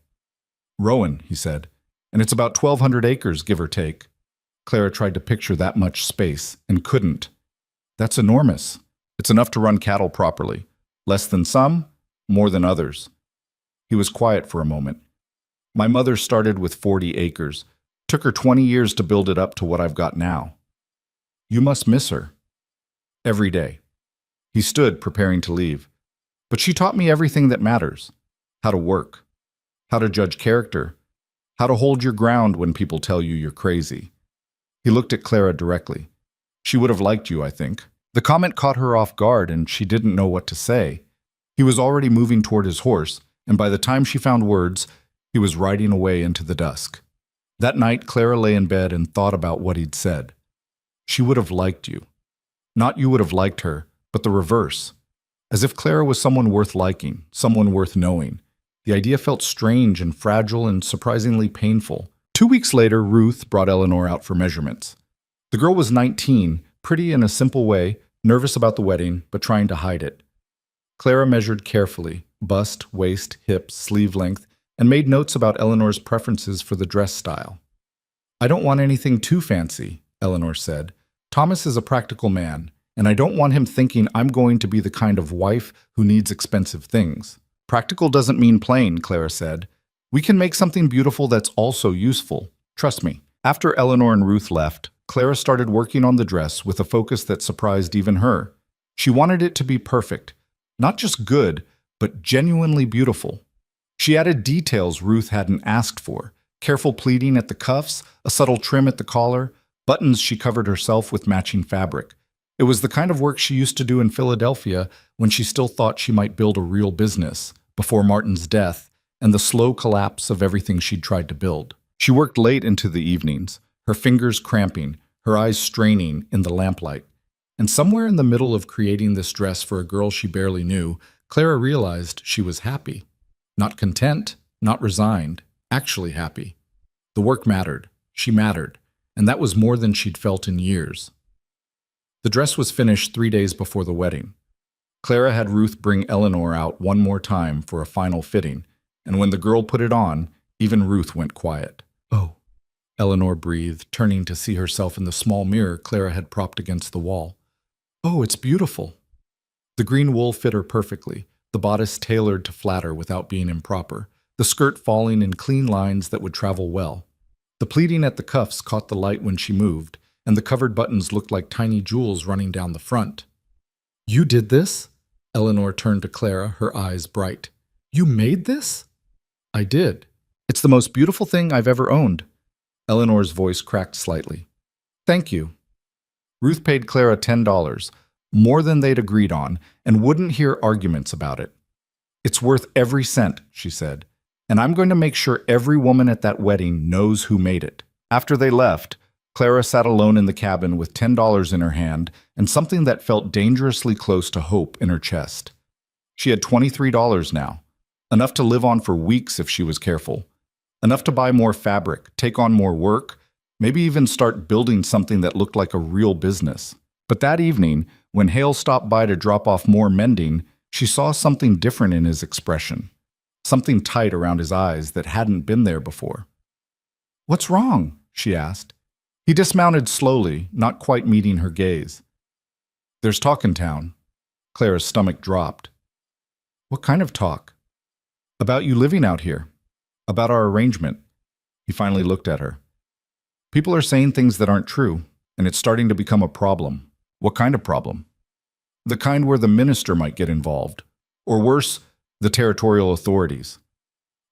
"Rowan," he said, "and it's about 1,200 acres, give or take." Clara tried to picture that much space, and couldn't. "That's enormous. It's enough to run cattle properly. Less than some, more than others." He was quiet for a moment. "My mother started with 40 acres. Took her 20 years to build it up to what I've got now." "You must miss her." "Every day." He stood, preparing to leave. "But she taught me everything that matters. How to work. How to judge character. How to hold your ground when people tell you you're crazy." He looked at Clara directly. "She would have liked you, I think." The comment caught her off guard, and she didn't know what to say. He was already moving toward his horse, and by the time she found words, he was riding away into the dusk. That night, Clara lay in bed and thought about what he'd said. She would have liked you. Not you would have liked her, but the reverse. As if Clara was someone worth liking, someone worth knowing. The idea felt strange and fragile and surprisingly painful. 2 weeks later, Ruth brought Eleanor out for measurements. The girl was 19, pretty in a simple way, nervous about the wedding, but trying to hide it. Clara measured carefully, bust, waist, hips, sleeve length, and made notes about Eleanor's preferences for the dress style. "I don't want anything too fancy," Eleanor said. "Thomas is a practical man, and I don't want him thinking I'm going to be the kind of wife who needs expensive things." "Practical doesn't mean plain," Clara said. "We can make something beautiful that's also useful. Trust me." After Eleanor and Ruth left, Clara started working on the dress with a focus that surprised even her. She wanted it to be perfect. Not just good, but genuinely beautiful. She added details Ruth hadn't asked for. Careful pleating at the cuffs, a subtle trim at the collar, buttons she covered herself with matching fabric. It was the kind of work she used to do in Philadelphia when she still thought she might build a real business, before Martin's death and the slow collapse of everything she'd tried to build. She worked late into the evenings, her fingers cramping, her eyes straining in the lamplight. And somewhere in the middle of creating this dress for a girl she barely knew, Clara realized she was happy. Not content, not resigned, actually happy. The work mattered, she mattered, and that was more than she'd felt in years. The dress was finished 3 days before the wedding. Clara had Ruth bring Eleanor out one more time for a final fitting, and when the girl put it on, even Ruth went quiet. "Oh," Eleanor breathed, turning to see herself in the small mirror Clara had propped against the wall. "Oh, it's beautiful." The green wool fit her perfectly, the bodice tailored to flatter without being improper, the skirt falling in clean lines that would travel well. The pleating at the cuffs caught the light when she moved, and the covered buttons looked like tiny jewels running down the front. "You did this?" Eleanor turned to Clara, her eyes bright. "You made this?" "I did. It's the most beautiful thing I've ever owned." Eleanor's voice cracked slightly. "Thank you." Ruth paid Clara $10, more than they'd agreed on, and wouldn't hear arguments about it. "It's worth every cent," she said, "and I'm going to make sure every woman at that wedding knows who made it." After they left, Clara sat alone in the cabin with $10 in her hand and something that felt dangerously close to hope in her chest. She had $23 now, enough to live on for weeks if she was careful, enough to buy more fabric, take on more work, maybe even start building something that looked like a real business. But that evening, when Hale stopped by to drop off more mending, she saw something different in his expression, something tight around his eyes that hadn't been there before. "What's wrong?" she asked. He dismounted slowly, not quite meeting her gaze. "There's talk in town." Clara's stomach dropped. "What kind of talk?" "About you living out here. About our arrangement." He finally looked at her. "People are saying things that aren't true, and it's starting to become a problem." "What kind of problem?" "The kind where the minister might get involved. Or worse, the territorial authorities."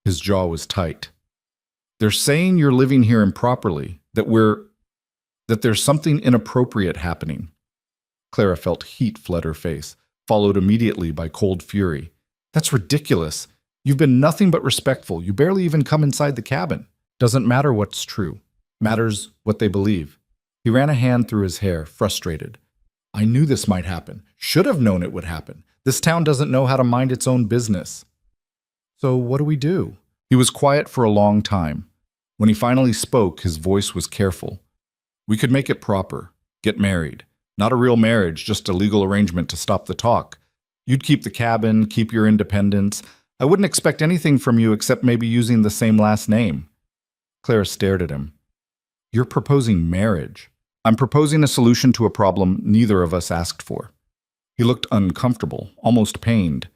His jaw was tight. "They're saying you're living here improperly, that there's something inappropriate happening." Clara felt heat flood her face, followed immediately by cold fury. "That's ridiculous. You've been nothing but respectful. You barely even come inside the cabin." "Doesn't matter what's true. Matters what they believe." He ran a hand through his hair, frustrated. "I knew this might happen. Should have known it would happen. This town doesn't know how to mind its own business." "So what do we do?" He was quiet for a long time. When he finally spoke, his voice was careful. "We could make it proper. Get married. Not a real marriage, just a legal arrangement to stop the talk. You'd keep the cabin, keep your independence. I wouldn't expect anything from you except maybe using the same last name." Clara stared at him. "You're proposing marriage." "I'm proposing a solution to a problem neither of us asked for." He looked uncomfortable, almost pained.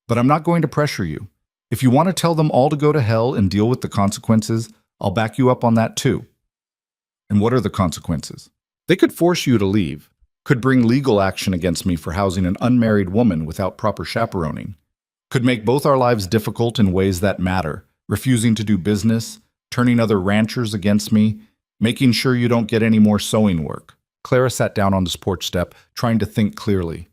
"But I'm not going to pressure you. If you want to tell them all to go to hell and deal with the consequences, I'll back you up on that too." "And what are the consequences?" "They could force you to leave, could bring legal action against me for housing an unmarried woman without proper chaperoning, could make both our lives difficult in ways that matter, refusing to do business, turning other ranchers against me, making sure you don't get any more sewing work." Clara sat down on the porch step, trying to think clearly.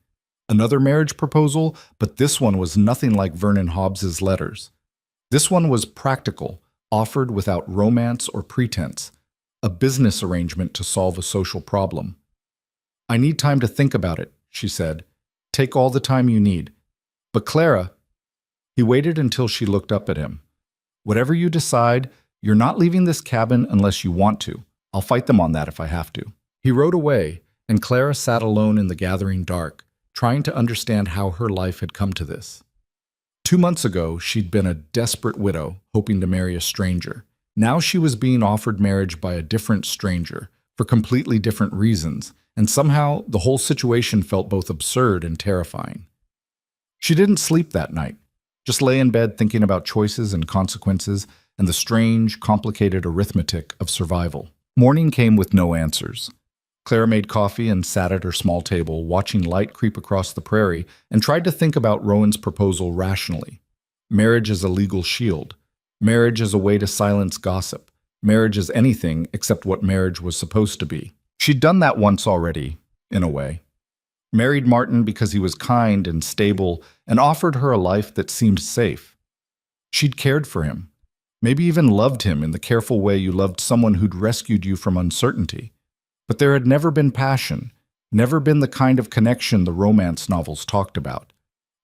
Another marriage proposal, but this one was nothing like Vernon Hobbs's letters. This one was practical, offered without romance or pretense, a business arrangement to solve a social problem. "I need time to think about it," she said. "Take all the time you need." "But Clara—" He waited until she looked up at him. "Whatever you decide, you're not leaving this cabin unless you want to. I'll fight them on that if I have to." He rode away, and Clara sat alone in the gathering dark, trying to understand how her life had come to this. 2 months ago, she'd been a desperate widow, hoping to marry a stranger. Now she was being offered marriage by a different stranger, for completely different reasons, and somehow the whole situation felt both absurd and terrifying. She didn't sleep that night, just lay in bed thinking about choices and consequences and the strange, complicated arithmetic of survival. Morning came with no answers. Clara made coffee and sat at her small table, watching light creep across the prairie, and tried to think about Rowan's proposal rationally. Marriage as a legal shield. Marriage as a way to silence gossip. Marriage as anything except what marriage was supposed to be. She'd done that once already, in a way. Married Martin because he was kind and stable and offered her a life that seemed safe. She'd cared for him, maybe even loved him in the careful way you loved someone who'd rescued you from uncertainty. But there had never been passion, never been the kind of connection the romance novels talked about.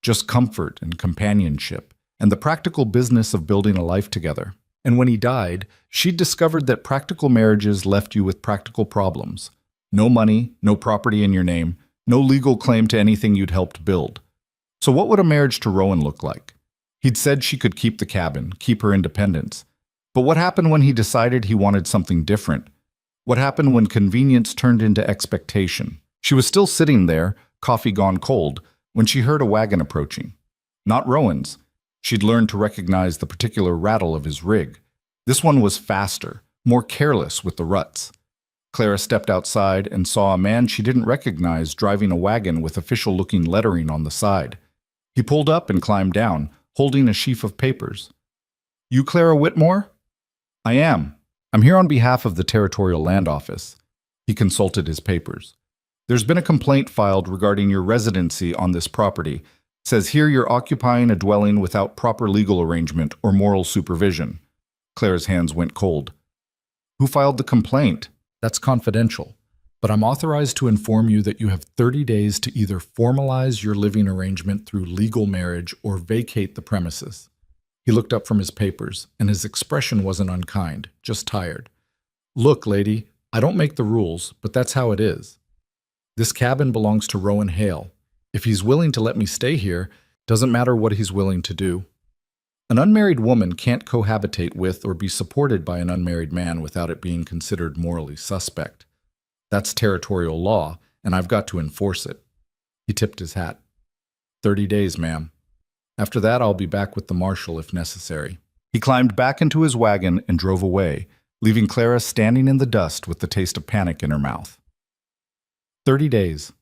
Just comfort and companionship, and the practical business of building a life together. And when he died, she'd discovered that practical marriages left you with practical problems. No money, no property in your name, no legal claim to anything you'd helped build. So what would a marriage to Rowan look like? He'd said she could keep the cabin, keep her independence. But what happened when he decided he wanted something different? What happened when convenience turned into expectation? She was still sitting there, coffee gone cold, when she heard a wagon approaching. Not Rowan's. She'd learned to recognize the particular rattle of his rig. This one was faster, more careless with the ruts. Clara stepped outside and saw a man she didn't recognize driving a wagon with official-looking lettering on the side. He pulled up and climbed down, holding a sheaf of papers. "You Clara Whitmore?" "I am. I'm here on behalf of the Territorial Land Office." He consulted his papers. "There's been a complaint filed regarding your residency on this property. Says here you're occupying a dwelling without proper legal arrangement or moral supervision." Clara's hands went cold. "Who filed the complaint?" "That's confidential, but I'm authorized to inform you that you have 30 days to either formalize your living arrangement through legal marriage or vacate the premises." He looked up from his papers, and his expression wasn't unkind, just tired. "Look, lady, I don't make the rules, but that's how it is. This cabin belongs to Rowan Hale. If he's willing to let me stay here, doesn't matter what he's willing to do. An unmarried woman can't cohabitate with or be supported by an unmarried man without it being considered morally suspect. That's territorial law, and I've got to enforce it." He tipped his hat. 30 days, ma'am. After that, I'll be back with the marshal if necessary." He climbed back into his wagon and drove away, leaving Clara standing in the dust with the taste of panic in her mouth. 30 days.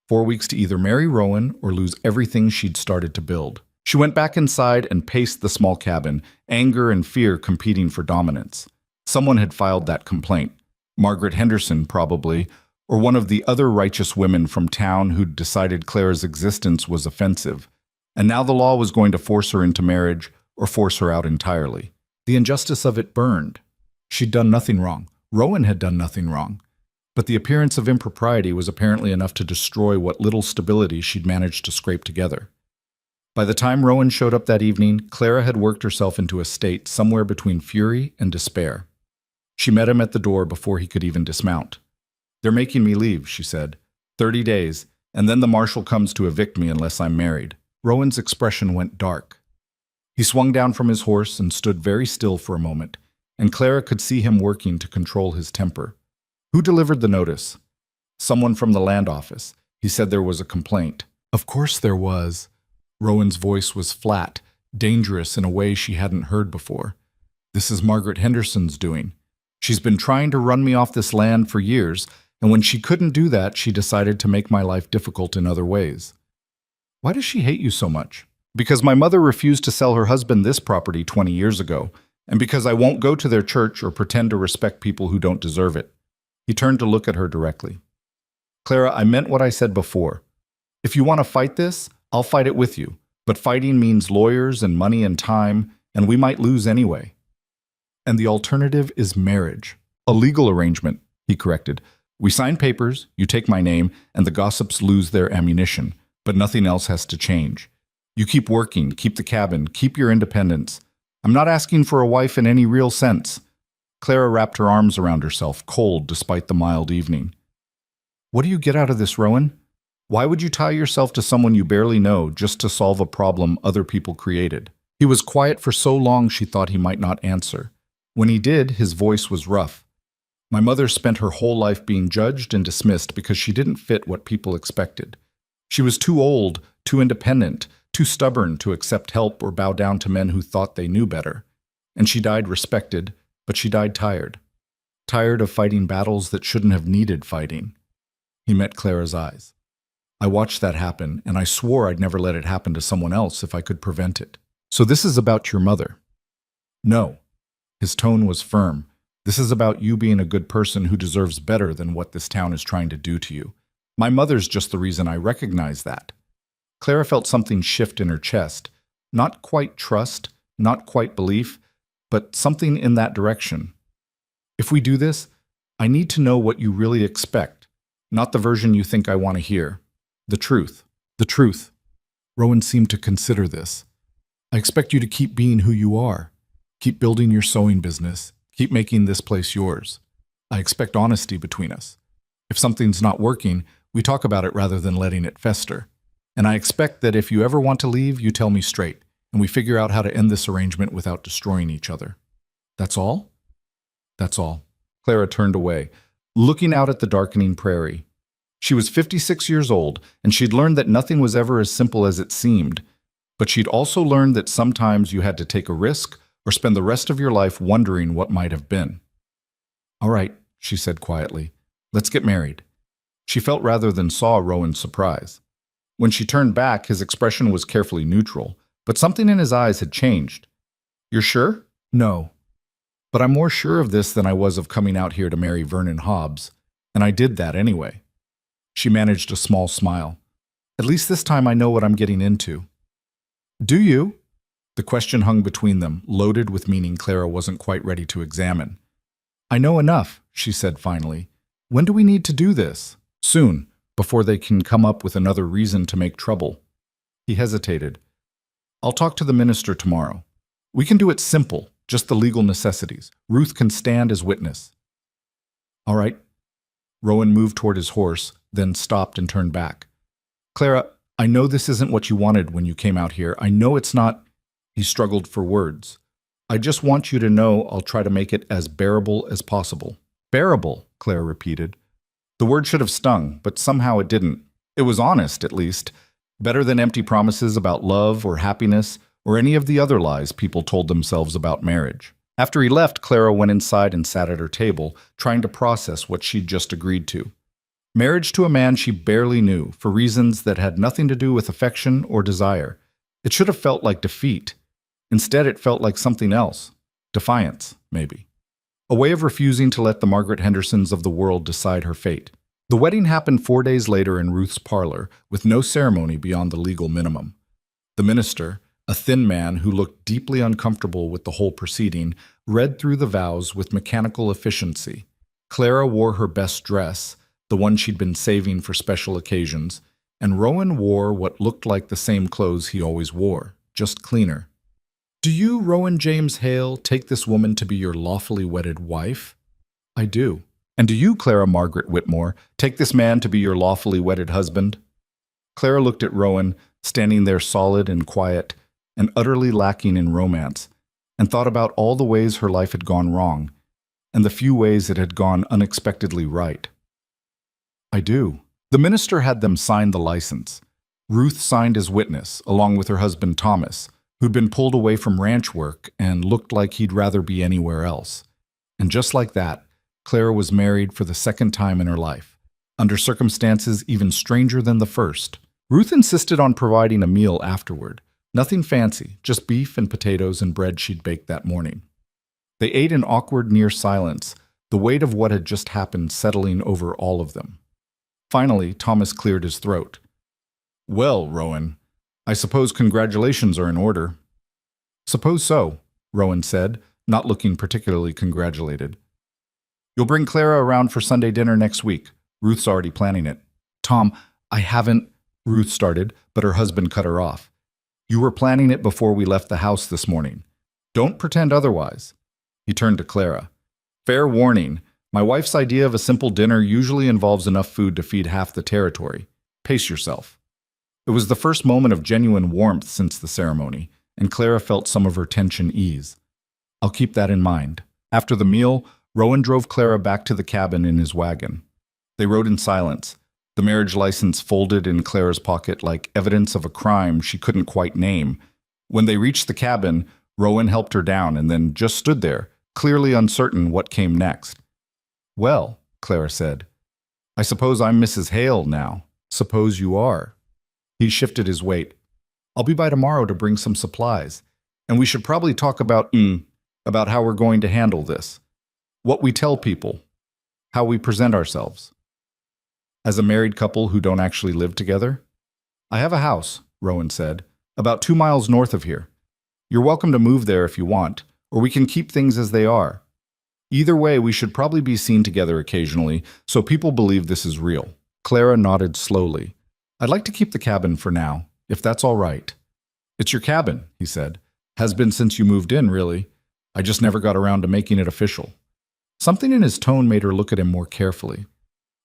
4 weeks to either marry Rowan or lose everything she'd started to build. She went back inside and paced the small cabin, anger and fear competing for dominance. Someone had filed that complaint. Margaret Henderson, probably, or one of the other righteous women from town who'd decided Clara's existence was offensive. And now the law was going to force her into marriage or force her out entirely. The injustice of it burned. She'd done nothing wrong. Rowan had done nothing wrong. But the appearance of impropriety was apparently enough to destroy what little stability she'd managed to scrape together. By the time Rowan showed up that evening, Clara had worked herself into a state somewhere between fury and despair. She met him at the door before he could even dismount. "They're making me leave," she said. 30 days, and then the marshal comes to evict me unless I'm married." Rowan's expression went dark. He swung down from his horse and stood very still for a moment, and Clara could see him working to control his temper. "Who delivered the notice?" "Someone from the land office. He said there was a complaint." "Of course there was." Rowan's voice was flat, dangerous in a way she hadn't heard before. "This is Margaret Henderson's doing. She's been trying to run me off this land for years, and when she couldn't do that, she decided to make my life difficult in other ways." "Why does she hate you so much?" "Because my mother refused to sell her husband this property 20 years ago, and because I won't go to their church or pretend to respect people who don't deserve it." He turned to look at her directly. "Clara, I meant what I said before. If you want to fight this, I'll fight it with you, but fighting means lawyers and money and time, and we might lose anyway. And the alternative is marriage. A legal arrangement," he corrected. "We sign papers, you take my name, and the gossips lose their ammunition. But nothing else has to change. You keep working, keep the cabin, keep your independence. I'm not asking for a wife in any real sense." Clara wrapped her arms around herself, cold despite the mild evening. "What do you get out of this, Rowan? Why would you tie yourself to someone you barely know just to solve a problem other people created?" He was quiet for so long she thought he might not answer. When he did, his voice was rough. "My mother spent her whole life being judged and dismissed because she didn't fit what people expected. She was too old, too independent, too stubborn to accept help or bow down to men who thought they knew better. And she died respected, but she died tired. Tired of fighting battles that shouldn't have needed fighting." He met Clara's eyes. "I watched that happen, and I swore I'd never let it happen to someone else if I could prevent it. So this is about your mother?" "No." His tone was firm. "This is about you being a good person who deserves better than what this town is trying to do to you. My mother's just the reason I recognize that." Clara felt something shift in her chest. Not quite trust, not quite belief, but something in that direction. "If we do this, I need to know what you really expect, not the version you think I want to hear. The truth. The truth. Rowan seemed to consider this. I expect you to keep being who you are. Keep building your sewing business. Keep making this place yours. I expect honesty between us. If something's not working, we talk about it rather than letting it fester. And I expect that if you ever want to leave, you tell me straight, and we figure out how to end this arrangement without destroying each other. That's all? That's all. Clara turned away, looking out at the darkening prairie. She was 56 years old, and she'd learned that nothing was ever as simple as it seemed. But she'd also learned that sometimes you had to take a risk or spend the rest of your life wondering what might have been. All right, she said quietly. Let's get married. She felt rather than saw Rowan's surprise. When she turned back, his expression was carefully neutral, but something in his eyes had changed. You're sure? No. But I'm more sure of this than I was of coming out here to marry Vernon Hobbs, and I did that anyway. She managed a small smile. At least this time I know what I'm getting into. Do you? The question hung between them, loaded with meaning Clara wasn't quite ready to examine. I know enough, she said finally. When do we need to do this? Soon, before they can come up with another reason to make trouble. He hesitated. I'll talk to the minister tomorrow. We can do it simple, just the legal necessities. Ruth can stand as witness. All right. Rowan moved toward his horse, then stopped and turned back. Clara, I know this isn't what you wanted when you came out here. I know it's not. He struggled for words. I just want you to know I'll try to make it as bearable as possible. Bearable, Clara repeated. The word should have stung, but somehow it didn't. It was honest, at least. Better than empty promises about love or happiness or any of the other lies people told themselves about marriage. After he left, Clara went inside and sat at her table, trying to process what she'd just agreed to. Marriage to a man she barely knew, for reasons that had nothing to do with affection or desire. It should have felt like defeat. Instead, it felt like something else. Defiance, maybe. A way of refusing to let the Margaret Hendersons of the world decide her fate. The wedding happened 4 days later in Ruth's parlor, with no ceremony beyond the legal minimum. The minister, a thin man who looked deeply uncomfortable with the whole proceeding, read through the vows with mechanical efficiency. Clara wore her best dress, the one she'd been saving for special occasions, and Rowan wore what looked like the same clothes he always wore, just cleaner. Do you, Rowan James Hale, take this woman to be your lawfully wedded wife? I do. And do you, Clara Margaret Whitmore, take this man to be your lawfully wedded husband? Clara looked at Rowan, standing there solid and quiet, and utterly lacking in romance, and thought about all the ways her life had gone wrong, and the few ways it had gone unexpectedly right. I do. The minister had them sign the license. Ruth signed as witness, along with her husband Thomas, who'd been pulled away from ranch work and looked like he'd rather be anywhere else. And just like that, Clara was married for the second time in her life, under circumstances even stranger than the first. Ruth insisted on providing a meal afterward. Nothing fancy, just beef and potatoes and bread she'd baked that morning. They ate in awkward near silence, the weight of what had just happened settling over all of them. Finally, Thomas cleared his throat. Well, Rowan, I suppose congratulations are in order. Suppose so, Rowan said, not looking particularly congratulated. You'll bring Clara around for Sunday dinner next week. Ruth's already planning it. Tom, I haven't, Ruth started, but her husband cut her off. You were planning it before we left the house this morning. Don't pretend otherwise. He turned to Clara. Fair warning, my wife's idea of a simple dinner usually involves enough food to feed half the territory. Pace yourself. It was the first moment of genuine warmth since the ceremony, and Clara felt some of her tension ease. I'll keep that in mind. After the meal, Rowan drove Clara back to the cabin in his wagon. They rode in silence, the marriage license folded in Clara's pocket like evidence of a crime she couldn't quite name. When they reached the cabin, Rowan helped her down and then just stood there, clearly uncertain what came next. Well, Clara said, I suppose I'm Mrs. Hale now. Suppose you are. He shifted his weight. I'll be by tomorrow to bring some supplies, and we should probably talk about how we're going to handle this. What we tell people. How we present ourselves. As a married couple who don't actually live together? I have a house, Rowan said, about 2 miles north of here. You're welcome to move there if you want, or we can keep things as they are. Either way, we should probably be seen together occasionally, so people believe this is real. Clara nodded slowly. I'd like to keep the cabin for now, if that's all right. It's your cabin, he said. Has been since you moved in, really. I just never got around to making it official. Something in his tone made her look at him more carefully.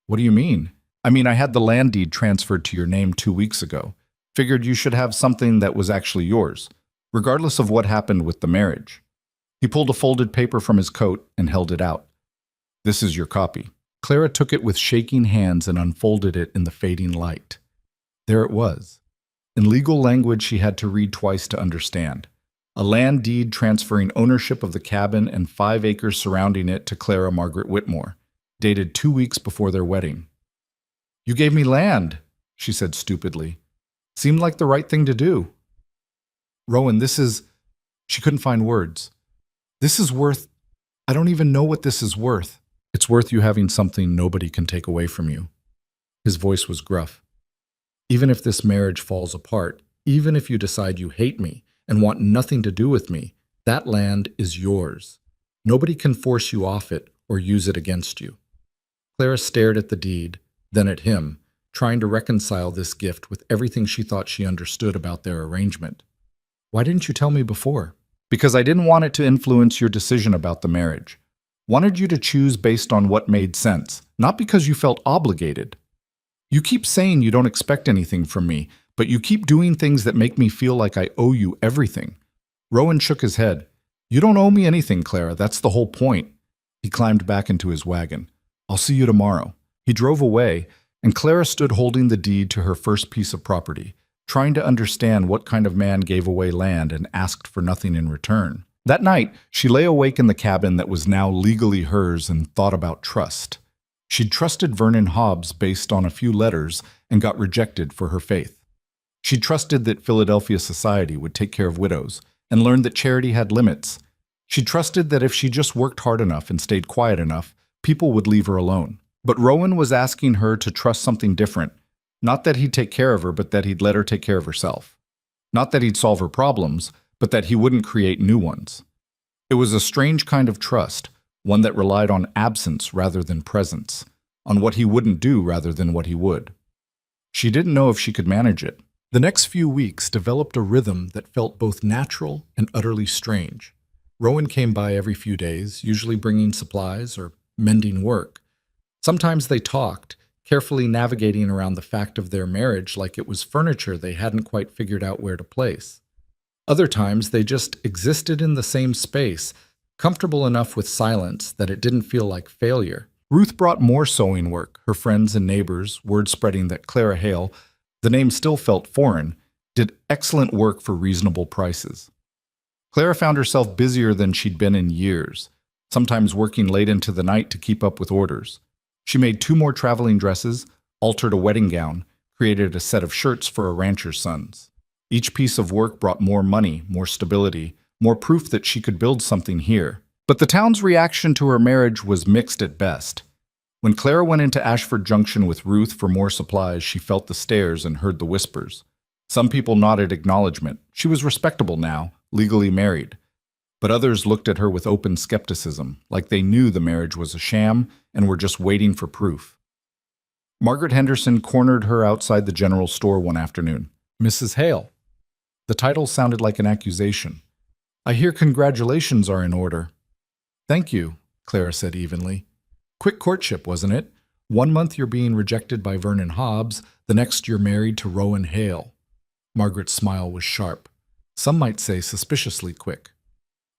What do you mean? I mean, I had the land deed transferred to your name 2 weeks ago. Figured you should have something that was actually yours, regardless of what happened with the marriage. He pulled a folded paper from his coat and held it out. This is your copy. Clara took it with shaking hands and unfolded it in the fading light. There it was. In legal language she had to read twice to understand. A land deed transferring ownership of the cabin and 5 acres surrounding it to Clara Margaret Whitmore, dated 2 weeks before their wedding. You gave me land, she said stupidly. Seemed like the right thing to do. Rowan, this is... She couldn't find words. This is worth... I don't even know what this is worth. It's worth you having something nobody can take away from you. His voice was gruff. Even if this marriage falls apart, even if you decide you hate me and want nothing to do with me, that land is yours. Nobody can force you off it or use it against you. Clara stared at the deed, then at him, trying to reconcile this gift with everything she thought she understood about their arrangement. Why didn't you tell me before? Because I didn't want it to influence your decision about the marriage. Wanted you to choose based on what made sense, not because you felt obligated. You keep saying you don't expect anything from me, but you keep doing things that make me feel like I owe you everything. Rowan shook his head. You don't owe me anything, Clara. That's the whole point. He climbed back into his wagon. I'll see you tomorrow. He drove away, and Clara stood holding the deed to her first piece of property, trying to understand what kind of man gave away land and asked for nothing in return. That night, she lay awake in the cabin that was now legally hers and thought about trust. She'd trusted Vernon Hobbs based on a few letters and got rejected for her faith. She trusted that Philadelphia society would take care of widows and learned that charity had limits. She trusted that if she just worked hard enough and stayed quiet enough, people would leave her alone. But Rowan was asking her to trust something different. Not that he'd take care of her, but that he'd let her take care of herself. Not that he'd solve her problems, but that he wouldn't create new ones. It was a strange kind of trust, one that relied on absence rather than presence, on what he wouldn't do rather than what he would. She didn't know if she could manage it. The next few weeks developed a rhythm that felt both natural and utterly strange. Rowan came by every few days, usually bringing supplies or mending work. Sometimes they talked, carefully navigating around the fact of their marriage like it was furniture they hadn't quite figured out where to place. Other times they just existed in the same space, comfortable enough with silence that it didn't feel like failure. Ruth brought more sewing work, her friends and neighbors, word spreading that Clara Hale, the name still felt foreign, did excellent work for reasonable prices. Clara found herself busier than she'd been in years, sometimes working late into the night to keep up with orders. She made 2 more traveling dresses, altered a wedding gown, created a set of shirts for a rancher's sons. Each piece of work brought more money, more stability, more proof that she could build something here. But the town's reaction to her marriage was mixed at best. When Clara went into Ashford Junction with Ruth for more supplies, she felt the stares and heard the whispers. Some people nodded acknowledgement. She was respectable now, legally married. But others looked at her with open skepticism, like they knew the marriage was a sham and were just waiting for proof. Margaret Henderson cornered her outside the general store one afternoon. Mrs. Hale. The title sounded like an accusation. I hear congratulations are in order. Thank you, Clara said evenly. Quick courtship, wasn't it? 1 month you're being rejected by Vernon Hobbs, the next you're married to Rowan Hale. Margaret's smile was sharp. Some might say suspiciously quick.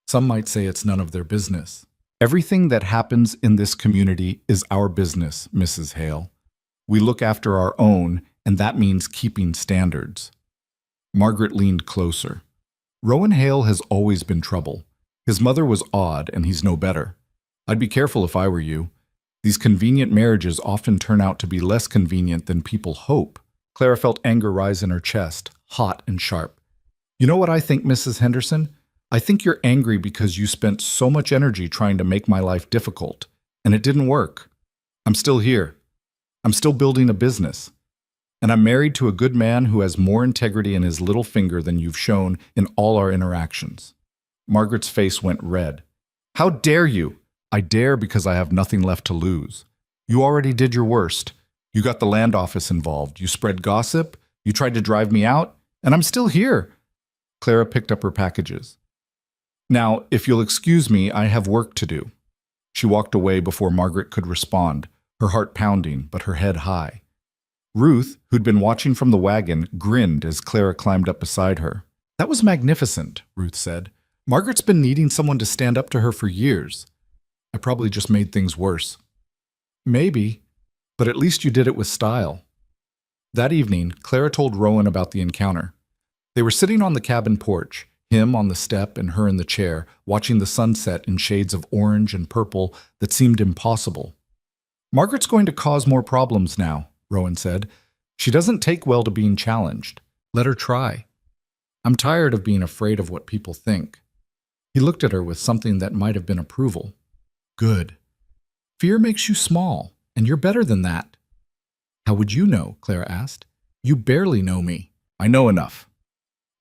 Some might say it's none of their business. Everything that happens in this community is our business, Mrs. Hale. We look after our own, and that means keeping standards. Margaret leaned closer. Rowan Hale has always been trouble. His mother was odd, and he's no better. I'd be careful if I were you. These convenient marriages often turn out to be less convenient than people hope. Clara felt anger rise in her chest, hot and sharp. You know what I think, Mrs. Henderson? I think you're angry because you spent so much energy trying to make my life difficult, and it didn't work. I'm still here. I'm still building a business. And I'm married to a good man who has more integrity in his little finger than you've shown in all our interactions. Margaret's face went red. How dare you? I dare because I have nothing left to lose. You already did your worst. You got the land office involved. You spread gossip. You tried to drive me out. And I'm still here. Clara picked up her packages. Now, if you'll excuse me, I have work to do. She walked away before Margaret could respond, her heart pounding, but her head high. Ruth, who'd been watching from the wagon, grinned as Clara climbed up beside her. That was magnificent, Ruth said. Margaret's been needing someone to stand up to her for years. I probably just made things worse. Maybe, but at least you did it with style. That evening, Clara told Rowan about the encounter. They were sitting on the cabin porch, him on the step and her in the chair, watching the sunset in shades of orange and purple that seemed impossible. Margaret's going to cause more problems now, Rowan said. She doesn't take well to being challenged. Let her try. I'm tired of being afraid of what people think. He looked at her with something that might have been approval. Good. Fear makes you small, and you're better than that. How would you know? Clara asked. You barely know me. I know enough.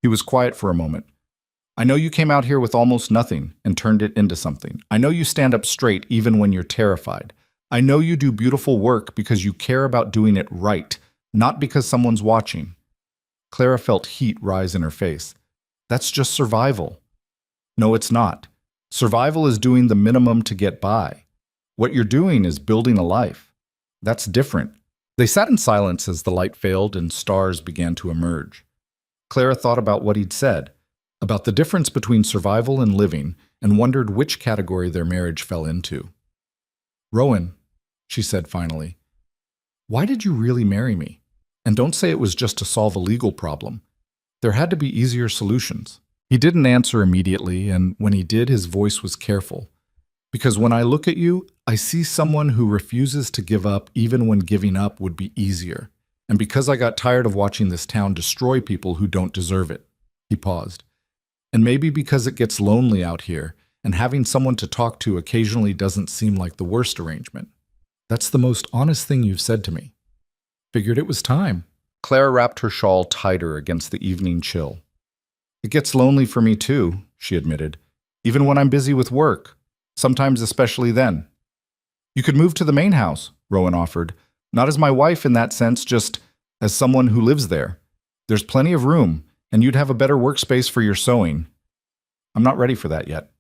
He was quiet for a moment. I know you came out here with almost nothing and turned it into something. I know you stand up straight even when you're terrified. I know you do beautiful work because you care about doing it right, not because someone's watching. Clara felt heat rise in her face. That's just survival. No, it's not. Survival is doing the minimum to get by. What you're doing is building a life. That's different. They sat in silence as the light failed and stars began to emerge. Clara thought about what he'd said, about the difference between survival and living, and wondered which category their marriage fell into. Rowan, she said finally, why did you really marry me? And don't say it was just to solve a legal problem. There had to be easier solutions. He didn't answer immediately, and when he did, his voice was careful. Because when I look at you, I see someone who refuses to give up even when giving up would be easier. And because I got tired of watching this town destroy people who don't deserve it. He paused. And maybe because it gets lonely out here, and having someone to talk to occasionally doesn't seem like the worst arrangement. That's the most honest thing you've said to me. Figured it was time. Clara wrapped her shawl tighter against the evening chill. It gets lonely for me too, she admitted, even when I'm busy with work, sometimes especially then. You could move to the main house, Rowan offered, not as my wife in that sense, just as someone who lives there. There's plenty of room, and you'd have a better workspace for your sewing. I'm not ready for that yet.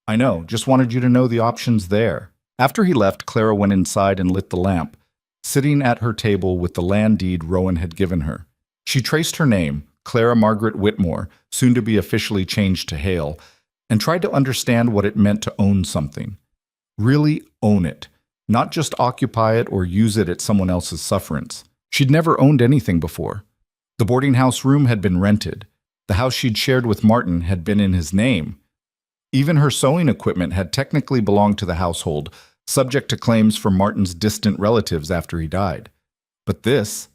I know, just wanted you to know the options there. After he left, Clara went inside and lit the lamp, sitting at her table with the land deed Rowan had given her. She traced her name, Clara Margaret Whitmore, soon to be officially changed to Hale, and tried to understand what it meant to own something. Really own it, not just occupy it or use it at someone else's sufferance. She'd never owned anything before. The boarding house room had been rented. The house she'd shared with Martin had been in his name. Even her sewing equipment had technically belonged to the household, subject to claims from Martin's distant relatives after he died. But this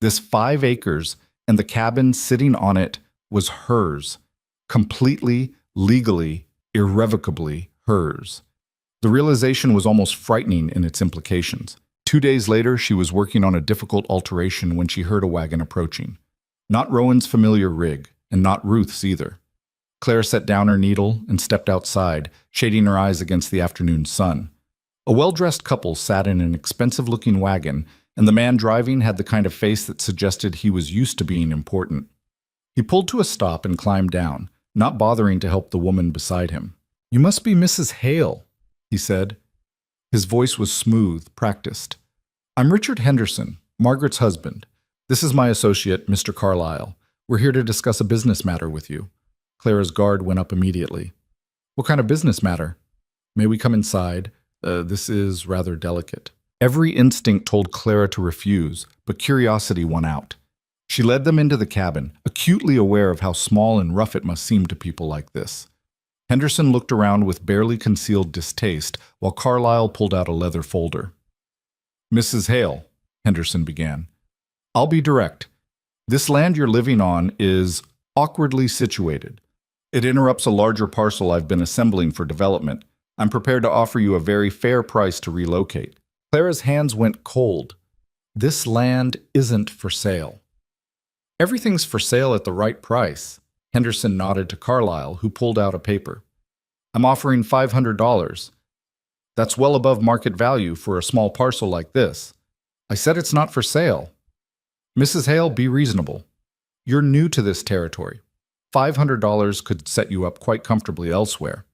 5 acres and the cabin sitting on it was hers, completely, legally, irrevocably hers. The realization was almost frightening in its implications. 2 days later, she was working on a difficult alteration when she heard a wagon approaching. Not Rowan's familiar rig, and not Ruth's either. Claire set down her needle and stepped outside, shading her eyes against the afternoon sun. A well-dressed couple sat in an expensive-looking wagon, and the man driving had the kind of face that suggested he was used to being important. He pulled to a stop and climbed down, not bothering to help the woman beside him. "You must be Mrs. Hale," he said. His voice was smooth, practiced. "I'm Richard Henderson, Margaret's husband. This is my associate, Mr. Carlyle. We're here to discuss a business matter with you." Clara's guard went up immediately. "What kind of business matter? May we come inside? This is rather delicate." Every instinct told Clara to refuse, but curiosity won out. She led them into the cabin, acutely aware of how small and rough it must seem to people like this. Henderson looked around with barely concealed distaste, while Carlyle pulled out a leather folder. "Mrs. Hale," Henderson began, "I'll be direct. This land you're living on is awkwardly situated. It interrupts a larger parcel I've been assembling for development. I'm prepared to offer you a very fair price to relocate." Clara's hands went cold. "This land isn't for sale." "Everything's for sale at the right price." Henderson nodded to Carlyle, who pulled out a paper. "I'm offering $500. That's well above market value for a small parcel like this. I said it's not for sale. Mrs. Hale, be reasonable. You're new to this territory. $500 could set you up quite comfortably elsewhere.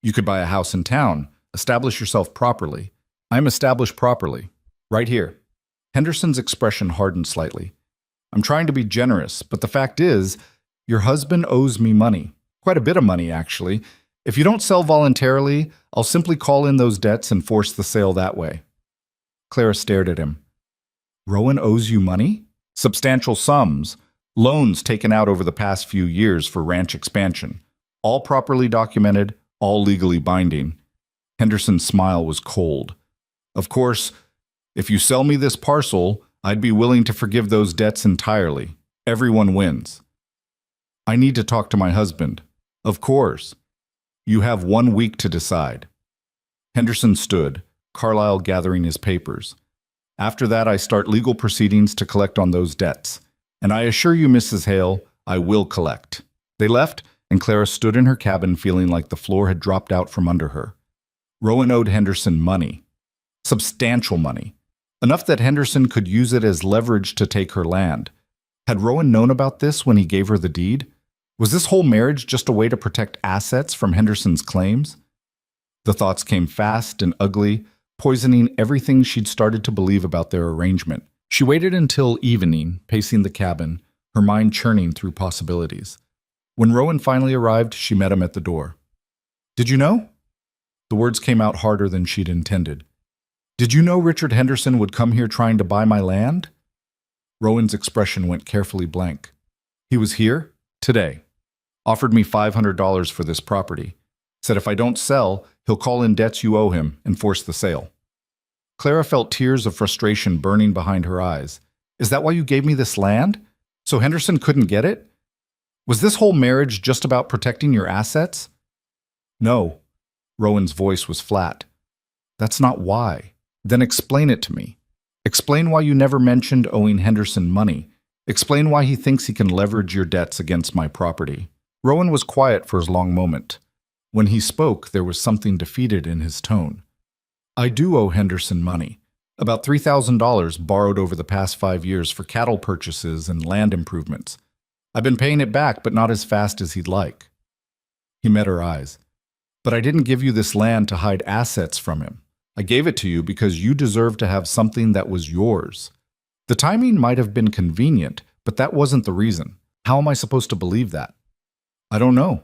You could buy a house in town, establish yourself properly. I'm established properly. Right here. Henderson's expression hardened slightly. I'm trying to be generous, but the fact is, your husband owes me money. Quite a bit of money, actually. If you don't sell voluntarily, I'll simply call in those debts and force the sale that way. Clara stared at him. Rowan owes you money? Substantial sums. Loans taken out over the past few years for ranch expansion. All properly documented, all legally binding. Henderson's smile was cold. Of course, if you sell me this parcel, I'd be willing to forgive those debts entirely. Everyone wins. I need to talk to my husband. Of course. You have 1 week to decide. Henderson stood, Carlyle gathering his papers. After that, I start legal proceedings to collect on those debts. And I assure you, Mrs. Hale, I will collect. They left, and Clara stood in her cabin feeling like the floor had dropped out from under her. Rowan owed Henderson money. Substantial money. Enough that Henderson could use it as leverage to take her land. Had Rowan known about this when he gave her the deed? Was this whole marriage just a way to protect assets from Henderson's claims? The thoughts came fast and ugly, poisoning everything she'd started to believe about their arrangement. She waited until evening, pacing the cabin, her mind churning through possibilities. When Rowan finally arrived, she met him at the door. Did you know? The words came out harder than she'd intended. Did you know Richard Henderson would come here trying to buy my land? Rowan's expression went carefully blank. He was here, today. Offered me $500 for this property. Said if I don't sell, he'll call in debts you owe him and force the sale. Clara felt tears of frustration burning behind her eyes. Is that why you gave me this land? So Henderson couldn't get it? Was this whole marriage just about protecting your assets? No. Rowan's voice was flat. That's not why. Then explain it to me. Explain why you never mentioned owing Henderson money. Explain why he thinks he can leverage your debts against my property. Rowan was quiet for a long moment. When he spoke, there was something defeated in his tone. I do owe Henderson money. About $3,000 borrowed over the past 5 years for cattle purchases and land improvements. I've been paying it back, but not as fast as he'd like. He met her eyes. But I didn't give you this land to hide assets from him. I gave it to you because you deserve to have something that was yours. The timing might have been convenient, but that wasn't the reason. How am I supposed to believe that? I don't know.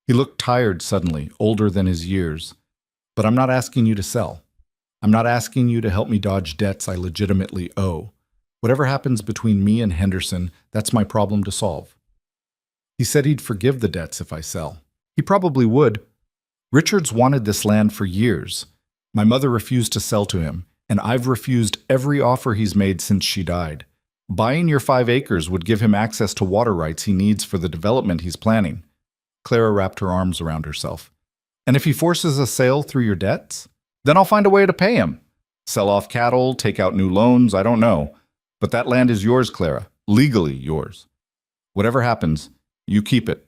He looked tired suddenly, older than his years. But I'm not asking you to sell. I'm not asking you to help me dodge debts I legitimately owe. Whatever happens between me and Henderson, that's my problem to solve. He said he'd forgive the debts if I sell. He probably would. Richards wanted this land for years. My mother refused to sell to him, and I've refused every offer he's made since she died. Buying your 5 acres would give him access to water rights he needs for the development he's planning. Clara wrapped her arms around herself. And if he forces a sale through your debts? Then I'll find a way to pay him. Sell off cattle, take out new loans, I don't know. But that land is yours, Clara. Legally yours. Whatever happens, you keep it.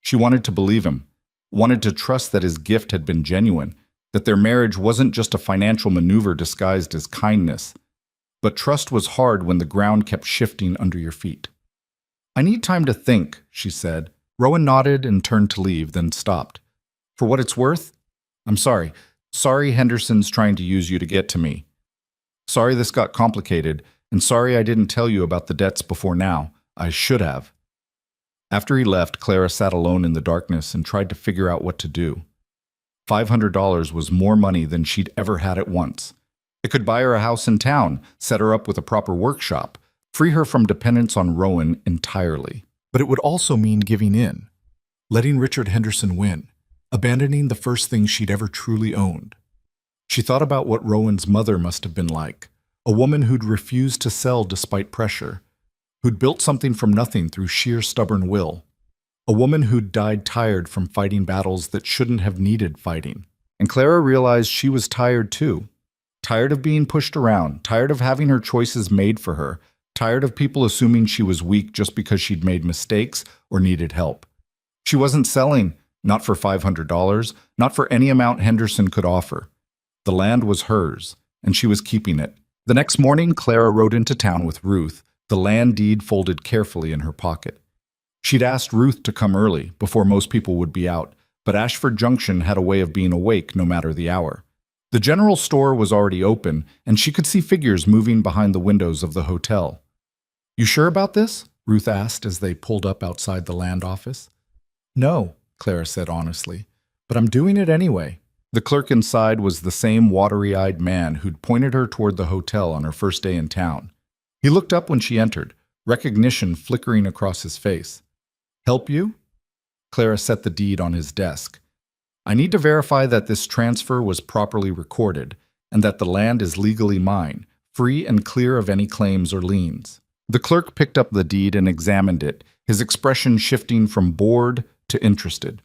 She wanted to believe him, wanted to trust that his gift had been genuine, that their marriage wasn't just a financial maneuver disguised as kindness. But trust was hard when the ground kept shifting under your feet. I need time to think, she said. Rowan nodded and turned to leave, then stopped. For what it's worth, I'm sorry. Sorry Henderson's trying to use you to get to me. Sorry this got complicated, and sorry I didn't tell you about the debts before now. I should have. After he left, Clara sat alone in the darkness and tried to figure out what to do. $500 was more money than she'd ever had at once. It could buy her a house in town, set her up with a proper workshop, free her from dependence on Rowan entirely. But it would also mean giving in, letting Richard Henderson win, abandoning the first thing she'd ever truly owned. She thought about what Rowan's mother must have been like, a woman who'd refused to sell despite pressure, who'd built something from nothing through sheer stubborn will, a woman who'd died tired from fighting battles that shouldn't have needed fighting. And Clara realized she was tired too, tired of being pushed around, tired of having her choices made for her, tired of people assuming she was weak just because she'd made mistakes or needed help. She wasn't selling, not for $500, not for any amount Henderson could offer. The land was hers, and she was keeping it. The next morning, Clara rode into town with Ruth, the land deed folded carefully in her pocket. She'd asked Ruth to come early, before most people would be out, but Ashford Junction had a way of being awake no matter the hour. The general store was already open, and she could see figures moving behind the windows of the hotel. "You sure about this?" Ruth asked as they pulled up outside the land office. "No," Clara said honestly, "but I'm doing it anyway." The clerk inside was the same watery-eyed man who'd pointed her toward the hotel on her first day in town. He looked up when she entered, recognition flickering across his face. "Help you?" Clara set the deed on his desk. "I need to verify that this transfer was properly recorded and that the land is legally mine, free and clear of any claims or liens." The clerk picked up the deed and examined it, his expression shifting from bored to interested.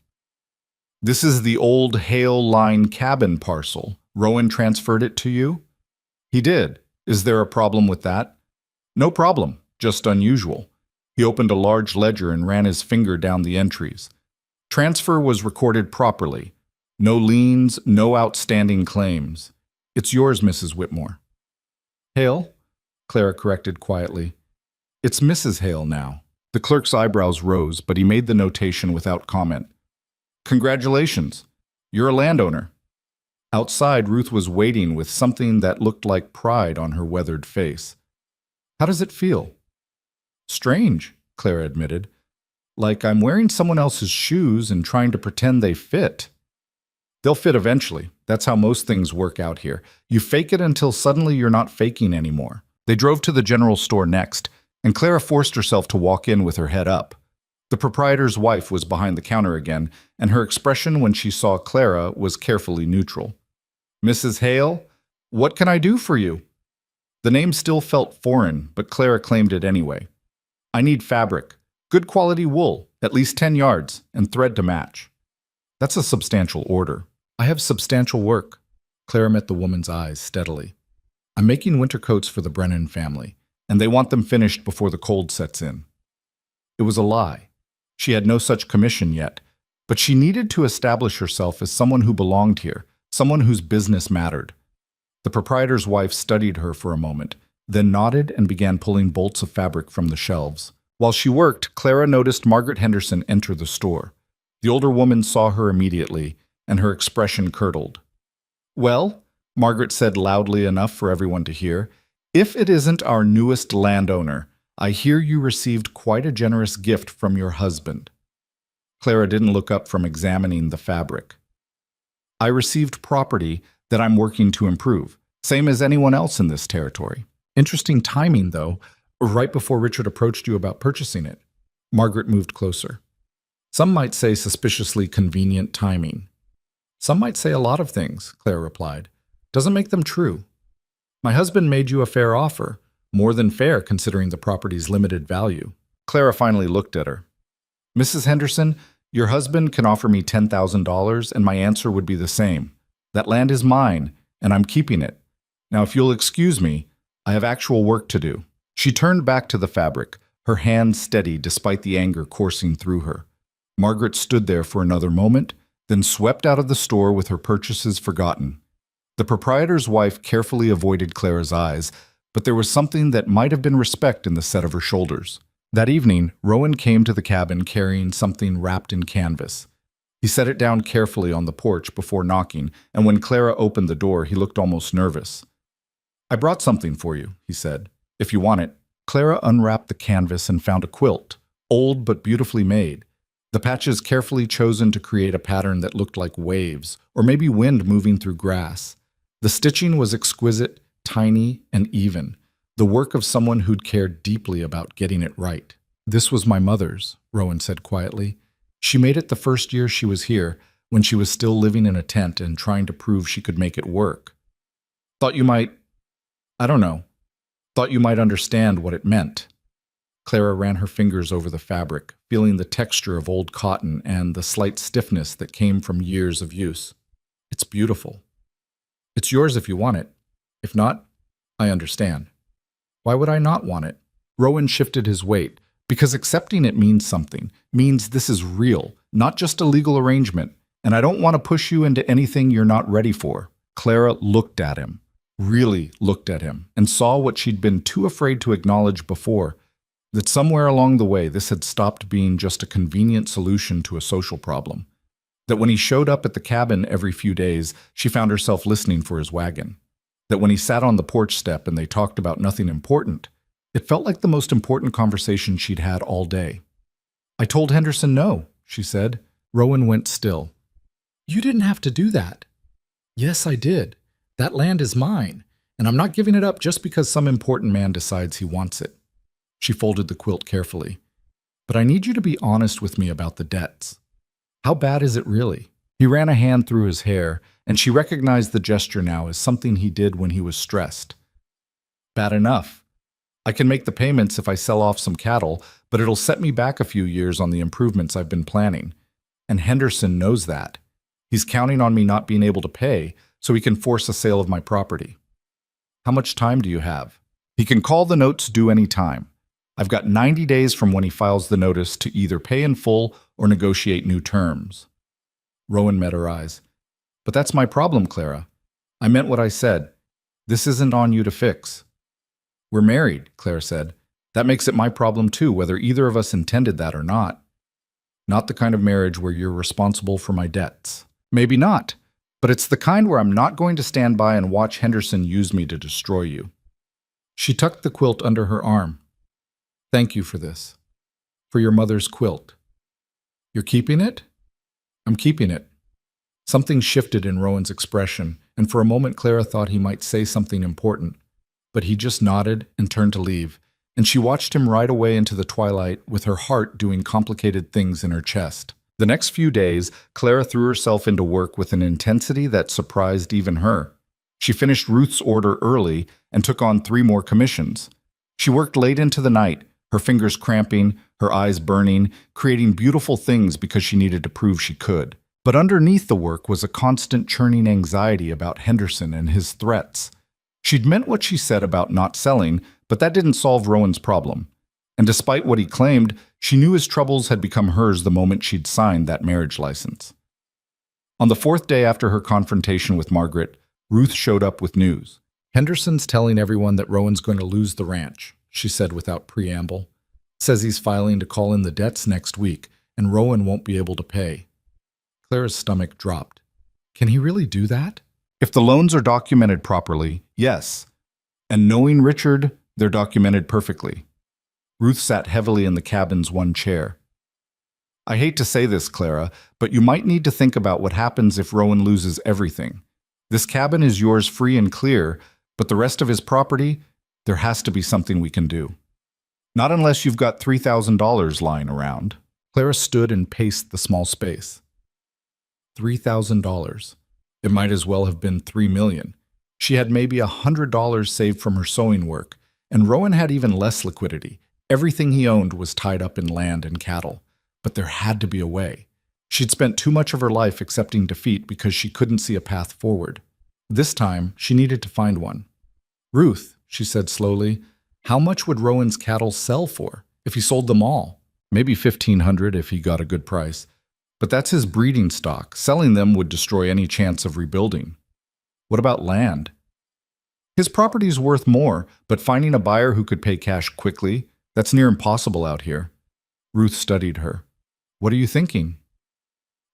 "This is the old Hale Line cabin parcel. Rowan transferred it to you?" "He did. Is there a problem with that?" "No problem, just unusual." He opened a large ledger and ran his finger down the entries. "Transfer was recorded properly. No liens, no outstanding claims. It's yours, Mrs. Whitmore." "Hale?" Clara corrected quietly. "It's Mrs. Hale now." The clerk's eyebrows rose, but he made the notation without comment. "Congratulations. You're a landowner." Outside, Ruth was waiting with something that looked like pride on her weathered face. "How does it feel?" "Strange," Clara admitted. "Like I'm wearing someone else's shoes and trying to pretend they fit." "They'll fit eventually. That's how most things work out here. You fake it until suddenly you're not faking anymore." They drove to the general store next, and Clara forced herself to walk in with her head up. The proprietor's wife was behind the counter again, and her expression when she saw Clara was carefully neutral. "Mrs. Hale, what can I do for you?" The name still felt foreign, but Clara claimed it anyway. "I need fabric. Good quality wool, at least 10 yards, and thread to match." "That's a substantial order." "I have substantial work." Clara met the woman's eyes steadily. "I'm making winter coats for the Brennan family, and they want them finished before the cold sets in." It was a lie. She had no such commission yet, but she needed to establish herself as someone who belonged here, someone whose business mattered. The proprietor's wife studied her for a moment, then nodded and began pulling bolts of fabric from the shelves. While she worked, Clara noticed Margaret Henderson enter the store. The older woman saw her immediately, and her expression curdled. "Well," Margaret said loudly enough for everyone to hear, "if it isn't our newest landowner, I hear you received quite a generous gift from your husband." Clara didn't look up from examining the fabric. "I received property that I'm working to improve, same as anyone else in this territory." "Interesting timing, though, right before Richard approached you about purchasing it." Margaret moved closer. "Some might say suspiciously convenient timing." "Some might say a lot of things," Clara replied. "Doesn't make them true. My husband made you a fair offer, more than fair considering the property's limited value." Clara finally looked at her. "Mrs. Henderson, your husband can offer me $10,000 and my answer would be the same. That land is mine, and I'm keeping it. Now, if you'll excuse me, I have actual work to do." She turned back to the fabric, her hand steady despite the anger coursing through her. Margaret stood there for another moment, then swept out of the store with her purchases forgotten. The proprietor's wife carefully avoided Clara's eyes, but there was something that might have been respect in the set of her shoulders. That evening, Rowan came to the cabin carrying something wrapped in canvas. He set it down carefully on the porch before knocking, and when Clara opened the door, he looked almost nervous. "I brought something for you," he said, "if you want it." Clara unwrapped the canvas and found a quilt, old but beautifully made. The patches carefully chosen to create a pattern that looked like waves, or maybe wind moving through grass. The stitching was exquisite, tiny, and even, the work of someone who'd cared deeply about getting it right. "This was my mother's," Rowan said quietly. "She made it the first year she was here, when she was still living in a tent and trying to prove she could make it work. Thought you might, I don't know, thought you might understand what it meant." Clara ran her fingers over the fabric, feeling the texture of old cotton and the slight stiffness that came from years of use. "It's beautiful. It's yours if you want it. If not, I understand." "Why would I not want it?" Rowan shifted his weight, because accepting it means something, means this is real, not just a legal arrangement, and I don't want to push you into anything you're not ready for. Clara looked at him, really looked at him, and saw what she'd been too afraid to acknowledge before, that somewhere along the way this had stopped being just a convenient solution to a social problem. That when he showed up at the cabin every few days, she found herself listening for his wagon. That when he sat on the porch step and they talked about nothing important, it felt like the most important conversation she'd had all day. "I told Henderson no," she said. Rowan went still. "You didn't have to do that." "Yes, I did. That land is mine, and I'm not giving it up just because some important man decides he wants it." She folded the quilt carefully. "But I need you to be honest with me about the debts. How bad is it really?" He ran a hand through his hair, and she recognized the gesture now as something he did when he was stressed. "Bad enough. I can make the payments if I sell off some cattle, but it'll set me back a few years on the improvements I've been planning. And Henderson knows that. He's counting on me not being able to pay, so he can force a sale of my property." "How much time do you have?" "He can call the notes due any time. I've got 90 days from when he files the notice to either pay in full or negotiate new terms." Rowan met her eyes. "But that's my problem, Clara. I meant what I said. This isn't on you to fix." "We're married," Clara said. "That makes it my problem too, whether either of us intended that or not." "Not the kind of marriage where you're responsible for my debts." "Maybe not, but it's the kind where I'm not going to stand by and watch Henderson use me to destroy you." She tucked the quilt under her arm. "Thank you for this. For your mother's quilt." "You're keeping it?" "I'm keeping it." Something shifted in Rowan's expression, and for a moment Clara thought he might say something important. But he just nodded and turned to leave, and she watched him ride away into the twilight with her heart doing complicated things in her chest. The next few days, Clara threw herself into work with an intensity that surprised even her. She finished Ruth's order early and took on 3 more commissions. She worked late into the night, her fingers cramping, her eyes burning, creating beautiful things because she needed to prove she could. But underneath the work was a constant churning anxiety about Henderson and his threats. She'd meant what she said about not selling, but that didn't solve Rowan's problem. And despite what he claimed, she knew his troubles had become hers the moment she'd signed that marriage license. On the 4th day after her confrontation with Margaret, Ruth showed up with news. "Henderson's telling everyone that Rowan's going to lose the ranch," she said without preamble. "Says he's filing to call in the debts next week, and Rowan won't be able to pay." Clara's stomach dropped. "Can he really do that?" "If the loans are documented properly, yes. And knowing Richard, they're documented perfectly." Ruth sat heavily in the cabin's one chair. "I hate to say this, Clara, but you might need to think about what happens if Rowan loses everything. This cabin is yours free and clear, but the rest of his property, there has to be something we can do. Not unless you've got $3,000 lying around." Clara stood and paced the small space. $3,000. It might as well have been $3 million. She had maybe $100 saved from her sewing work, and Rowan had even less liquidity. Everything he owned was tied up in land and cattle. But there had to be a way. She'd spent too much of her life accepting defeat because she couldn't see a path forward. This time, she needed to find one. "Ruth," she said slowly, "how much would Rowan's cattle sell for if he sold them all?" "Maybe $1,500 if he got a good price. But that's his breeding stock. Selling them would destroy any chance of rebuilding." "What about land?" "His property's worth more, but finding a buyer who could pay cash quickly, that's near impossible out here." Ruth studied her. "What are you thinking?"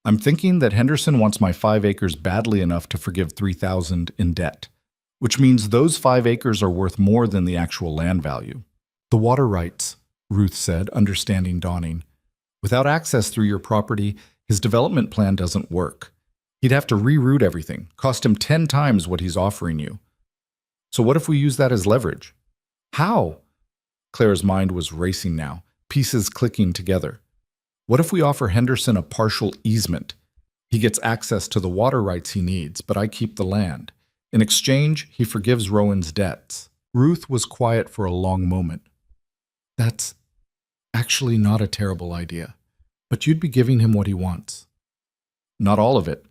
"I'm thinking that Henderson wants my 5 acres badly enough to forgive $3,000 in debt, which means those 5 acres are worth more than the actual land value." "The water rights," Ruth said, understanding dawning. "Without access through your property, his development plan doesn't work. He'd have to reroute everything, cost him 10 times what he's offering you. So what if we use that as leverage?" "How?" Clara's mind was racing now, pieces clicking together. "What if we offer Henderson a partial easement? He gets access to the water rights he needs, but I keep the land. In exchange, he forgives Rowan's debts." Ruth was quiet for a long moment. "That's actually not a terrible idea. But you'd be giving him what he wants." "Not all of it.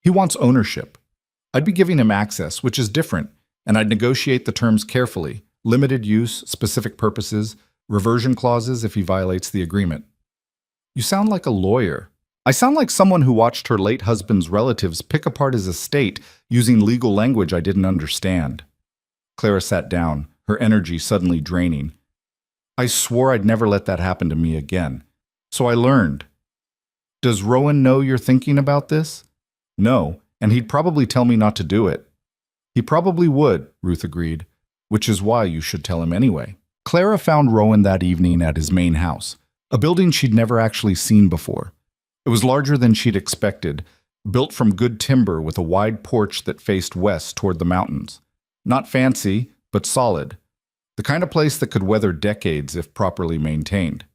He wants ownership. I'd be giving him access, which is different, and I'd negotiate the terms carefully. Limited use, specific purposes, reversion clauses if he violates the agreement." "You sound like a lawyer." I sound like someone who watched her late husband's relatives pick apart his estate using legal language I didn't understand. Clara sat down, her energy suddenly draining. I swore I'd never let that happen to me again. So I learned. Does Rowan know you're thinking about this? No, and he'd probably tell me not to do it. He probably would, Ruth agreed, which is why you should tell him anyway. Clara found Rowan that evening at his main house, a building she'd never actually seen before. It was larger than she'd expected, built from good timber with a wide porch that faced west toward the mountains. Not fancy, but solid. The kind of place that could weather decades if properly maintained.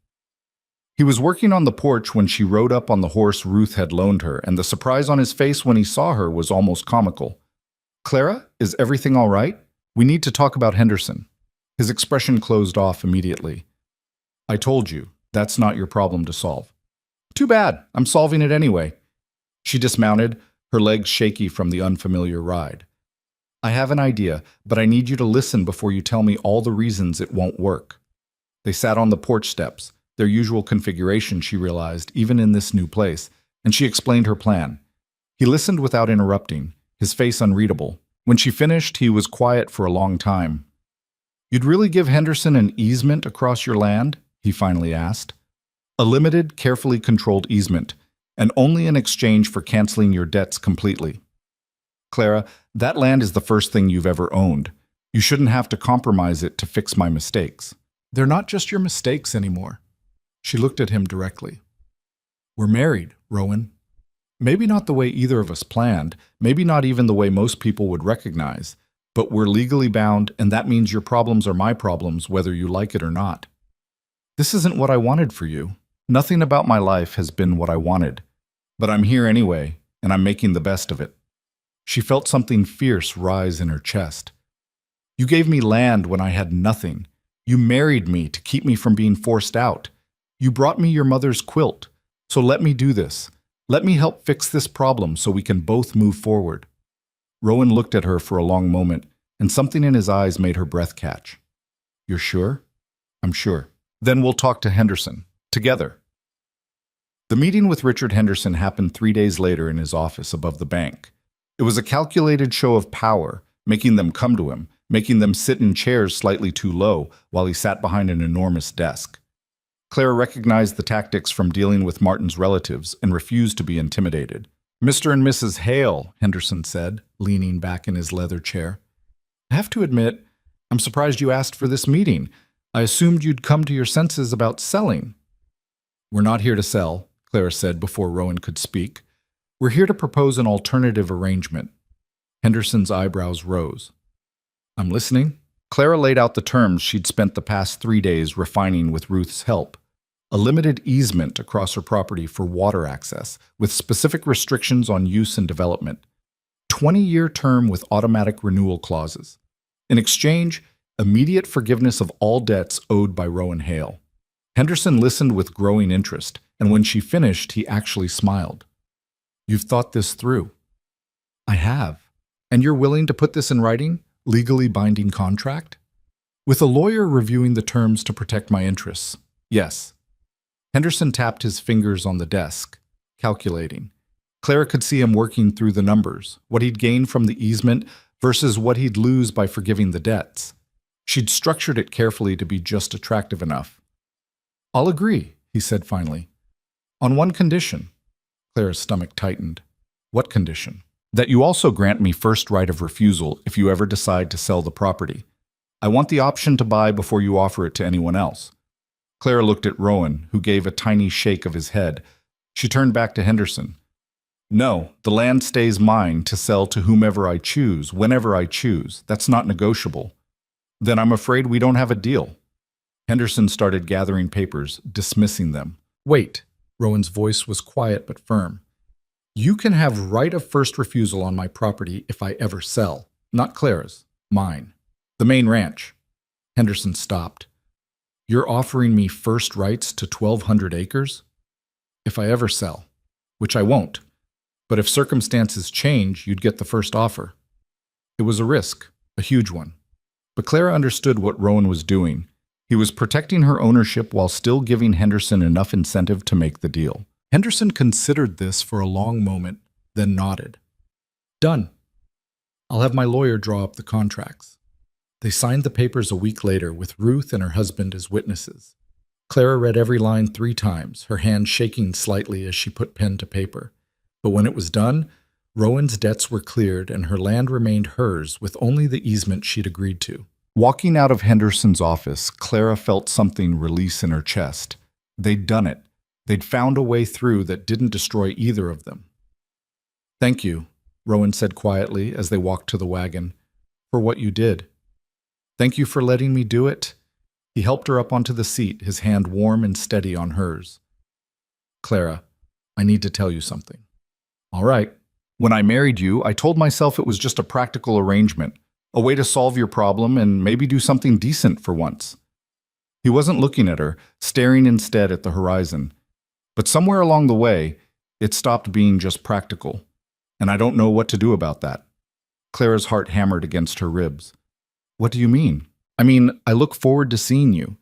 He was working on the porch when she rode up on the horse Ruth had loaned her, and the surprise on his face when he saw her was almost comical. "Clara, is everything all right? We need to talk about Henderson." His expression closed off immediately. "I told you, that's not your problem to solve." "Too bad, I'm solving it anyway." She dismounted, her legs shaky from the unfamiliar ride. "I have an idea, but I need you to listen before you tell me all the reasons it won't work." They sat on the porch steps, their usual configuration, she realized, even in this new place, and she explained her plan. He listened without interrupting, his face unreadable. When she finished, he was quiet for a long time. "You'd really give Henderson an easement across your land?" he finally asked. "A limited, carefully controlled easement, and only in exchange for canceling your debts completely. Clara, that land is the first thing you've ever owned. You shouldn't have to compromise it to fix my mistakes." "They're not just your mistakes anymore." She looked at him directly. "We're married, Rowan. Maybe not the way either of us planned, maybe not even the way most people would recognize, but we're legally bound, and that means your problems are my problems, whether you like it or not. This isn't what I wanted for you. Nothing about my life has been what I wanted. But I'm here anyway, and I'm making the best of it." She felt something fierce rise in her chest. "You gave me land when I had nothing. You married me to keep me from being forced out. You brought me your mother's quilt. So let me do this. Let me help fix this problem so we can both move forward." Rowan looked at her for a long moment, and something in his eyes made her breath catch. "You're sure?" "I'm sure." "Then we'll talk to Henderson. Together." The meeting with Richard Henderson happened 3 days later in his office above the bank. It was a calculated show of power, making them come to him, making them sit in chairs slightly too low while he sat behind an enormous desk. Clara recognized the tactics from dealing with Martin's relatives and refused to be intimidated. "Mr. and Mrs. Hale," Henderson said, leaning back in his leather chair. "I have to admit, I'm surprised you asked for this meeting. I assumed you'd come to your senses about selling." "We're not here to sell," Clara said before Rowan could speak. "We're here to propose an alternative arrangement." Henderson's eyebrows rose. "I'm listening." Clara laid out the terms she'd spent the past 3 days refining with Ruth's help. A limited easement across her property for water access, with specific restrictions on use and development. 20-year term with automatic renewal clauses. In exchange, immediate forgiveness of all debts owed by Rowan Hale. Henderson listened with growing interest, and when she finished, he actually smiled. "You've thought this through." "I have. And you're willing to put this in writing? Legally binding contract?" "With a lawyer reviewing the terms to protect my interests. Yes." Henderson tapped his fingers on the desk, calculating. Clara could see him working through the numbers, what he'd gain from the easement versus what he'd lose by forgiving the debts. She'd structured it carefully to be just attractive enough. "I'll agree," he said finally. "On one condition." Clara's stomach tightened. "What condition?" "That you also grant me first right of refusal if you ever decide to sell the property. I want the option to buy before you offer it to anyone else." Clara looked at Rowan, who gave a tiny shake of his head. She turned back to Henderson. "No, the land stays mine to sell to whomever I choose, whenever I choose. That's not negotiable." "Then I'm afraid we don't have a deal." Henderson started gathering papers, dismissing them. "Wait." Rowan's voice was quiet but firm. "You can have right of first refusal on my property if I ever sell. Not Clara's, mine. The main ranch." Henderson stopped. "You're offering me first rights to 1,200 acres? If I ever sell, which I won't. But if circumstances change, you'd get the first offer." It was a risk, a huge one. But Clara understood what Rowan was doing. He was protecting her ownership while still giving Henderson enough incentive to make the deal. Henderson considered this for a long moment, then nodded. Done. I'll have my lawyer draw up the contracts. They signed the papers a week later with Ruth and her husband as witnesses. Clara read every line 3 times, her hand shaking slightly as she put pen to paper. But when it was done, Rowan's debts were cleared and her land remained hers with only the easement she'd agreed to. Walking out of Henderson's office, Clara felt something release in her chest. They'd done it. They'd found a way through that didn't destroy either of them. Thank you, Rowan said quietly as they walked to the wagon, for what you did. Thank you for letting me do it. He helped her up onto the seat, his hand warm and steady on hers. Clara, I need to tell you something. All right. When I married you, I told myself it was just a practical arrangement, a way to solve your problem and maybe do something decent for once. He wasn't looking at her, staring instead at the horizon. But somewhere along the way, it stopped being just practical. And I don't know what to do about that. Clara's heart hammered against her ribs. What do you mean? I mean, I look forward to seeing you.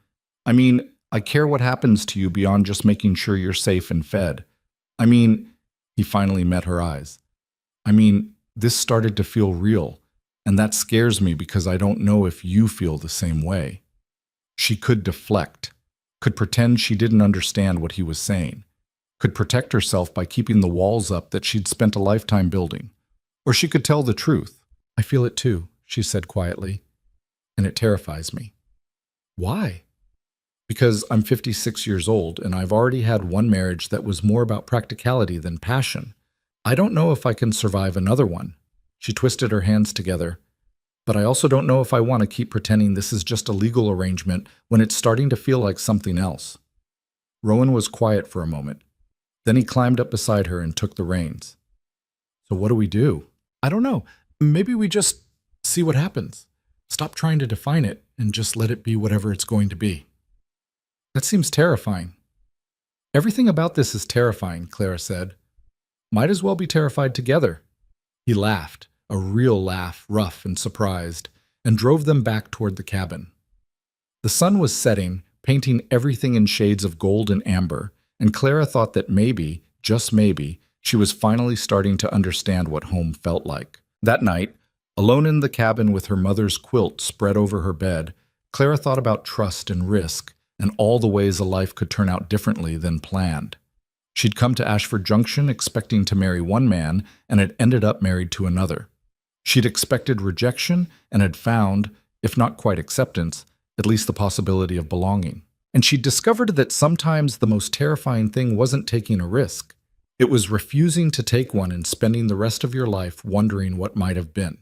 I mean, I care what happens to you beyond just making sure you're safe and fed. I mean, he finally met her eyes. I mean, this started to feel real, and that scares me because I don't know if you feel the same way. She could deflect, could pretend she didn't understand what he was saying, could protect herself by keeping the walls up that she'd spent a lifetime building. Or she could tell the truth. I feel it too, she said quietly, and it terrifies me. Why? Because I'm 56 years old and I've already had one marriage that was more about practicality than passion. I don't know if I can survive another one. She twisted her hands together. But I also don't know if I want to keep pretending this is just a legal arrangement when it's starting to feel like something else. Rowan was quiet for a moment. Then he climbed up beside her and took the reins. So what do we do? I don't know. Maybe we just see what happens. Stop trying to define it and just let it be whatever it's going to be. That seems terrifying. Everything about this is terrifying, Clara said. Might as well be terrified together. He laughed, a real laugh, rough and surprised, and drove them back toward the cabin. The sun was setting, painting everything in shades of gold and amber, and Clara thought that maybe, just maybe, she was finally starting to understand what home felt like. That night, alone in the cabin with her mother's quilt spread over her bed, Clara thought about trust and risk and all the ways a life could turn out differently than planned. She'd come to Ashford Junction expecting to marry one man and had ended up married to another. She'd expected rejection and had found, if not quite acceptance, at least the possibility of belonging. And she'd discovered that sometimes the most terrifying thing wasn't taking a risk. It was refusing to take one and spending the rest of your life wondering what might have been.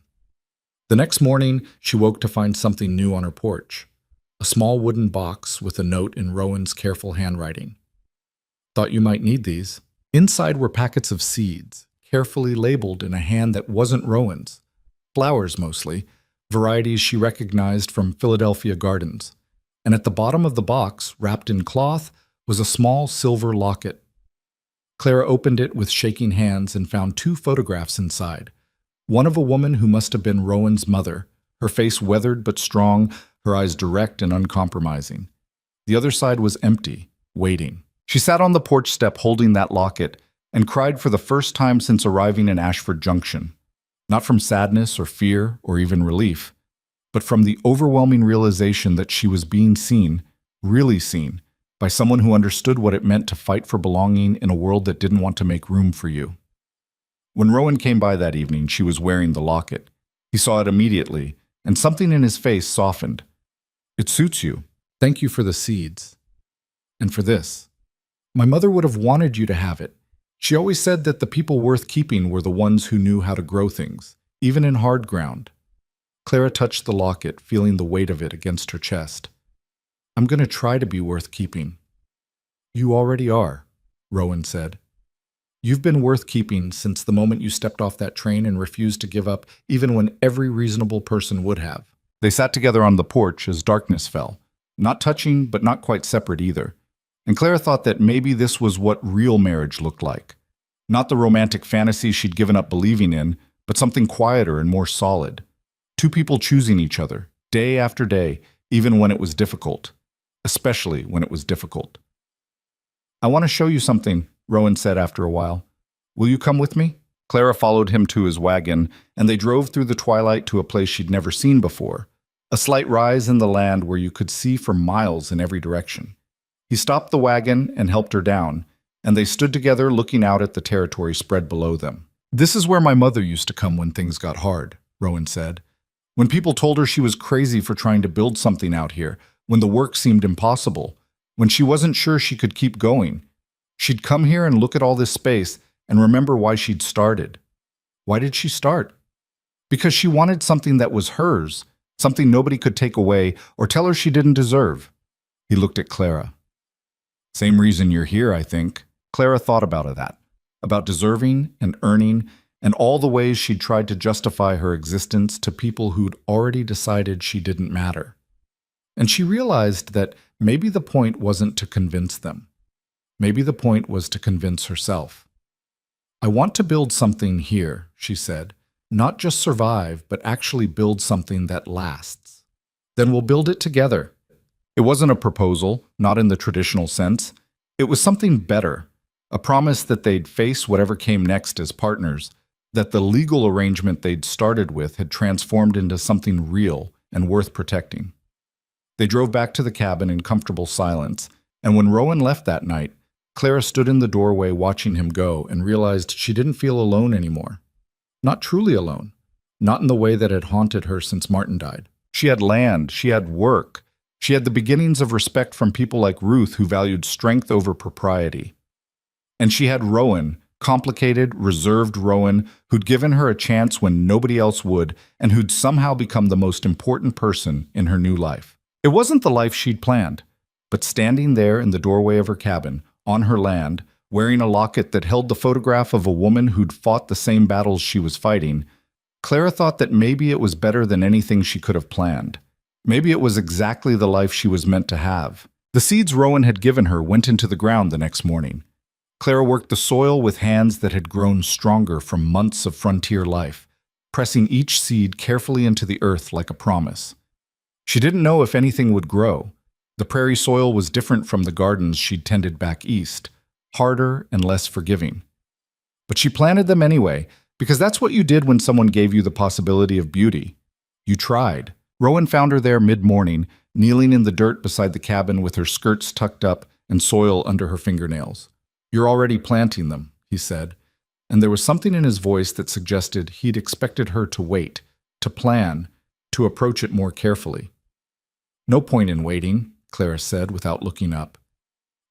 The next morning, she woke to find something new on her porch. A small wooden box with a note in Rowan's careful handwriting. Thought you might need these. Inside were packets of seeds, carefully labeled in a hand that wasn't Rowan's. Flowers mostly, varieties she recognized from Philadelphia gardens. And at the bottom of the box, wrapped in cloth, was a small silver locket. Clara opened it with shaking hands and found 2 photographs inside. One of a woman who must have been Rowan's mother, her face weathered but strong, her eyes direct and uncompromising. The other side was empty, waiting. She sat on the porch step holding that locket and cried for the first time since arriving in Ashford Junction. Not from sadness or fear or even relief, but from the overwhelming realization that she was being seen, really seen, by someone who understood what it meant to fight for belonging in a world that didn't want to make room for you. When Rowan came by that evening, she was wearing the locket. He saw it immediately, and something in his face softened. It suits you. Thank you for the seeds. And for this. My mother would have wanted you to have it. She always said that the people worth keeping were the ones who knew how to grow things, even in hard ground. Clara touched the locket, feeling the weight of it against her chest. I'm going to try to be worth keeping. You already are, Rowan said. You've been worth keeping since the moment you stepped off that train and refused to give up, even when every reasonable person would have. They sat together on the porch as darkness fell, not touching but not quite separate either. And Clara thought that maybe this was what real marriage looked like. Not the romantic fantasy she'd given up believing in, but something quieter and more solid. 2 people choosing each other, day after day, even when it was difficult. Especially when it was difficult. I want to show you something, Rowan said after a while. Will you come with me? Clara followed him to his wagon, and they drove through the twilight to a place she'd never seen before, a slight rise in the land where you could see for miles in every direction. He stopped the wagon and helped her down, and they stood together looking out at the territory spread below them. This is where my mother used to come when things got hard, Rowan said. When people told her she was crazy for trying to build something out here, when the work seemed impossible, when she wasn't sure she could keep going, she'd come here and look at all this space and remember why she'd started. Why did she start? Because she wanted something that was hers, something nobody could take away or tell her she didn't deserve. He looked at Clara. Same reason you're here, I think. Clara thought about that, about deserving and earning, and all the ways she'd tried to justify her existence to people who'd already decided she didn't matter. And she realized that maybe the point wasn't to convince them. Maybe the point was to convince herself. I want to build something here, she said. Not just survive, but actually build something that lasts. Then we'll build it together. It wasn't a proposal, not in the traditional sense. It was something better, a promise that they'd face whatever came next as partners, that the legal arrangement they'd started with had transformed into something real and worth protecting. They drove back to the cabin in comfortable silence, and when Rowan left that night, Clara stood in the doorway watching him go and realized she didn't feel alone anymore. Not truly alone. Not in the way that had haunted her since Martin died. She had land, she had work, she had the beginnings of respect from people like Ruth who valued strength over propriety. And she had Rowan, complicated, reserved Rowan, who'd given her a chance when nobody else would, and who'd somehow become the most important person in her new life. It wasn't the life she'd planned, but standing there in the doorway of her cabin, on her land, wearing a locket that held the photograph of a woman who'd fought the same battles she was fighting, Clara thought that maybe it was better than anything she could have planned. Maybe it was exactly the life she was meant to have. The seeds Rowan had given her went into the ground the next morning. Clara worked the soil with hands that had grown stronger from months of frontier life, pressing each seed carefully into the earth like a promise. She didn't know if anything would grow. The prairie soil was different from the gardens she'd tended back east, harder and less forgiving. But she planted them anyway, because that's what you did when someone gave you the possibility of beauty. You tried. Rowan found her there mid-morning, kneeling in the dirt beside the cabin with her skirts tucked up and soil under her fingernails. You're already planting them, he said, and there was something in his voice that suggested he'd expected her to wait, to plan, to approach it more carefully. No point in waiting, Clara said without looking up.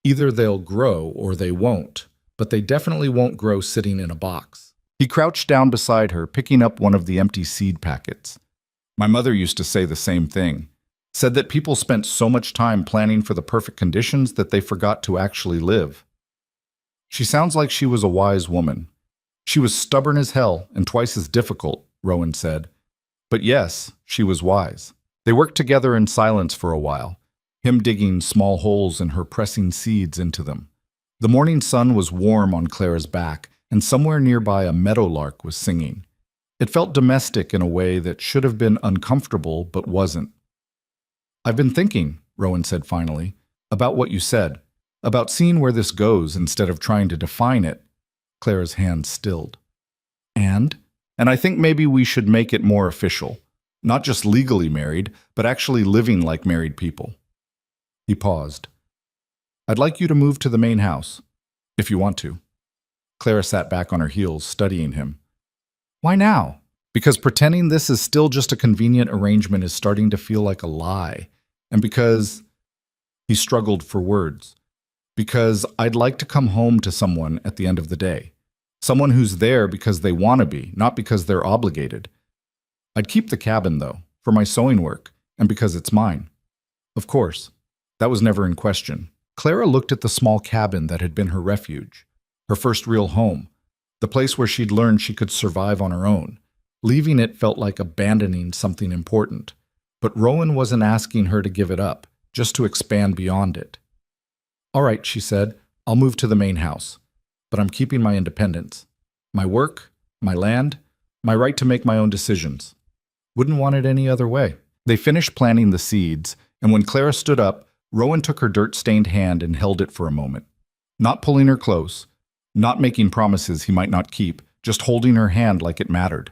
Either they'll grow or they won't, but they definitely won't grow sitting in a box. He crouched down beside her, picking up one of the empty seed packets. My mother used to say the same thing, said that people spent so much time planning for the perfect conditions that they forgot to actually live. She sounds like she was a wise woman. She was stubborn as hell and twice as difficult, Rowan said. But yes, she was wise. They worked together in silence for a while, him digging small holes and her pressing seeds into them. The morning sun was warm on Clara's back, and somewhere nearby a meadowlark was singing. It felt domestic in a way that should have been uncomfortable but wasn't. I've been thinking, Rowan said finally, about what you said, about seeing where this goes instead of trying to define it. Clara's hand stilled. And I think maybe we should make it more official. Not just legally married, but actually living like married people. He paused. I'd like you to move to the main house, if you want to. Clara sat back on her heels, studying him. Why now? Because pretending this is still just a convenient arrangement is starting to feel like a lie. And because he struggled for words. Because I'd like to come home to someone at the end of the day. Someone who's there because they want to be, not because they're obligated. I'd keep the cabin, though, for my sewing work, and because it's mine. Of course, that was never in question. Clara looked at the small cabin that had been her refuge, her first real home, the place where she'd learned she could survive on her own. Leaving it felt like abandoning something important. But Rowan wasn't asking her to give it up, just to expand beyond it. All right, she said, I'll move to the main house. But I'm keeping my independence. My work, my land, my right to make my own decisions. Wouldn't want it any other way. They finished planting the seeds, and when Clara stood up, Rowan took her dirt-stained hand and held it for a moment. Not pulling her close, not making promises he might not keep, just holding her hand like it mattered.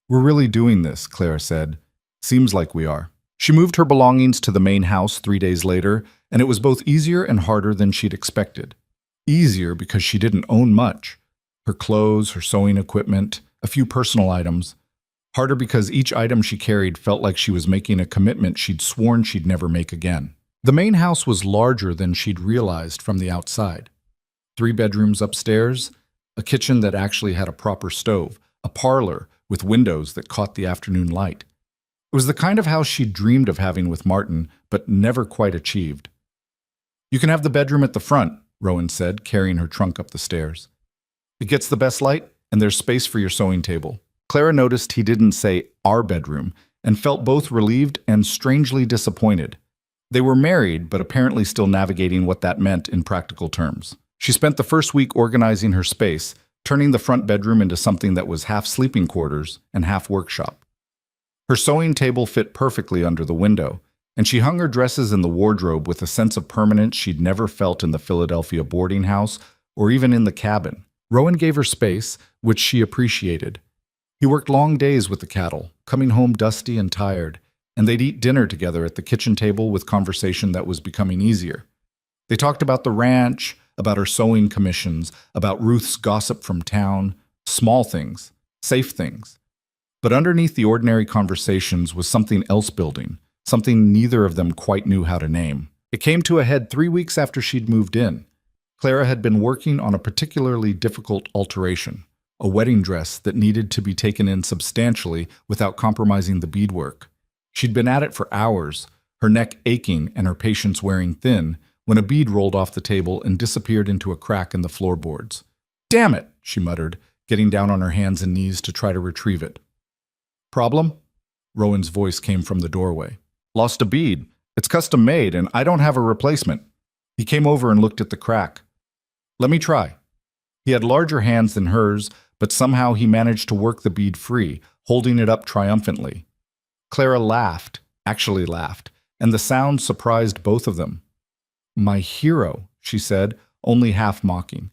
"We're really doing this," Clara said. "Seems like we are." She moved her belongings to the main house 3 days later, and it was both easier and harder than she'd expected. Easier because she didn't own much. Her clothes, her sewing equipment, a few personal items. Harder because each item she carried felt like she was making a commitment she'd sworn she'd never make again. The main house was larger than she'd realized from the outside. 3 bedrooms upstairs, a kitchen that actually had a proper stove, a parlor with windows that caught the afternoon light. It was the kind of house she'd dreamed of having with Martin, but never quite achieved. "You can have the bedroom at the front," Rowan said, carrying her trunk up the stairs. "It gets the best light, and there's space for your sewing table." Clara noticed he didn't say "our bedroom," and felt both relieved and strangely disappointed. They were married, but apparently still navigating what that meant in practical terms. She spent the first week organizing her space, turning the front bedroom into something that was half sleeping quarters and half workshop. Her sewing table fit perfectly under the window, and she hung her dresses in the wardrobe with a sense of permanence she'd never felt in the Philadelphia boarding house or even in the cabin. Rowan gave her space, which she appreciated. He worked long days with the cattle, coming home dusty and tired, and they'd eat dinner together at the kitchen table with conversation that was becoming easier. They talked about the ranch, about her sewing commissions, about Ruth's gossip from town, small things, safe things. But underneath the ordinary conversations was something else building, something neither of them quite knew how to name. It came to a head 3 weeks after she'd moved in. Clara had been working on a particularly difficult alteration, a wedding dress that needed to be taken in substantially without compromising the beadwork. She'd been at it for hours, her neck aching and her patience wearing thin, when a bead rolled off the table and disappeared into a crack in the floorboards. "Damn it," she muttered, getting down on her hands and knees to try to retrieve it. "Problem?" Rowan's voice came from the doorway. "Lost a bead. It's custom made, and I don't have a replacement." He came over and looked at the crack. "Let me try." He had larger hands than hers, but somehow he managed to work the bead free, holding it up triumphantly. Clara laughed, actually laughed, and the sound surprised both of them. "My hero," she said, only half mocking.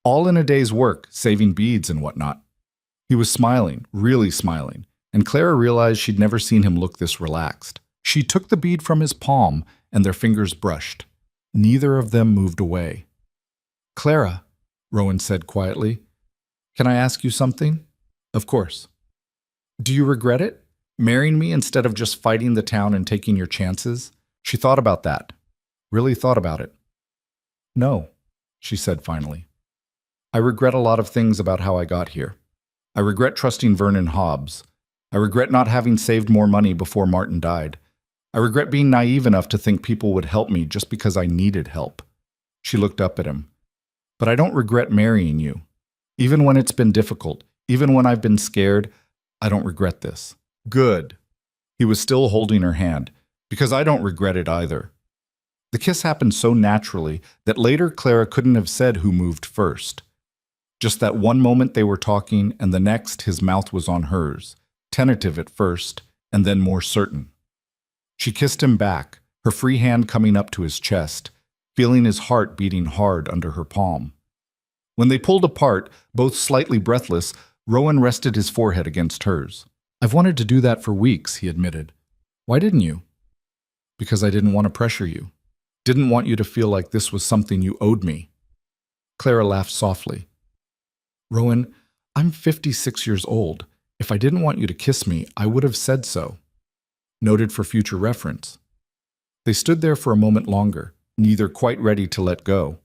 "All in a day's work, saving beads and whatnot." He was smiling, really smiling, and Clara realized she'd never seen him look this relaxed. She took the bead from his palm, and their fingers brushed. Neither of them moved away. "Clara," Rowan said quietly, "can I ask you something?" "Of course." "Do you regret it? Marrying me instead of just fighting the town and taking your chances?" She thought about that. Really thought about it. "No," she said finally. "I regret a lot of things about how I got here. I regret trusting Vernon Hobbs. I regret not having saved more money before Martin died. I regret being naive enough to think people would help me just because I needed help." She looked up at him. "But I don't regret marrying you. Even when it's been difficult, even when I've been scared, I don't regret this." "Good." He was still holding her hand, "because I don't regret it either." The kiss happened so naturally that later Clara couldn't have said who moved first. Just that one moment they were talking, and the next his mouth was on hers, tentative at first, and then more certain. She kissed him back, her free hand coming up to his chest, feeling his heart beating hard under her palm. When they pulled apart, both slightly breathless, Rowan rested his forehead against hers. "I've wanted to do that for weeks," he admitted. "Why didn't you?" "Because I didn't want to pressure you. Didn't want you to feel like this was something you owed me." Clara laughed softly. "Rowan, I'm 56 years old. If I didn't want you to kiss me, I would have said so." Noted for future reference. They stood there for a moment longer, neither quite ready to let go.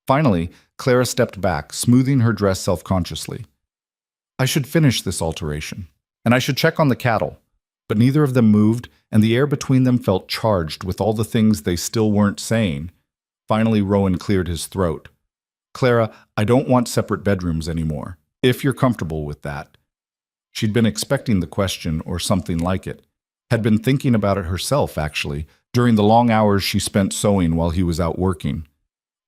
Finally, Clara stepped back, smoothing her dress self-consciously. "I should finish this alteration, and I should check on the cattle." But neither of them moved, and the air between them felt charged with all the things they still weren't saying. Finally, Rowan cleared his throat. "Clara, I don't want separate bedrooms anymore, if you're comfortable with that." She'd been expecting the question or something like it. Had been thinking about it herself, actually, during the long hours she spent sewing while he was out working.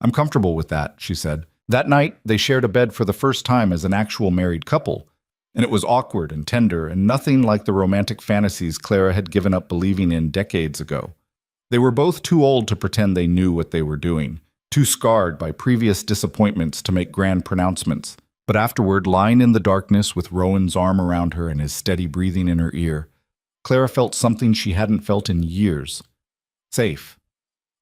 "I'm comfortable with that," she said. That night, they shared a bed for the first time as an actual married couple, and it was awkward and tender and nothing like the romantic fantasies Clara had given up believing in decades ago. They were both too old to pretend they knew what they were doing, too scarred by previous disappointments to make grand pronouncements. But afterward, lying in the darkness with Rowan's arm around her and his steady breathing in her ear, Clara felt something she hadn't felt in years. Safe.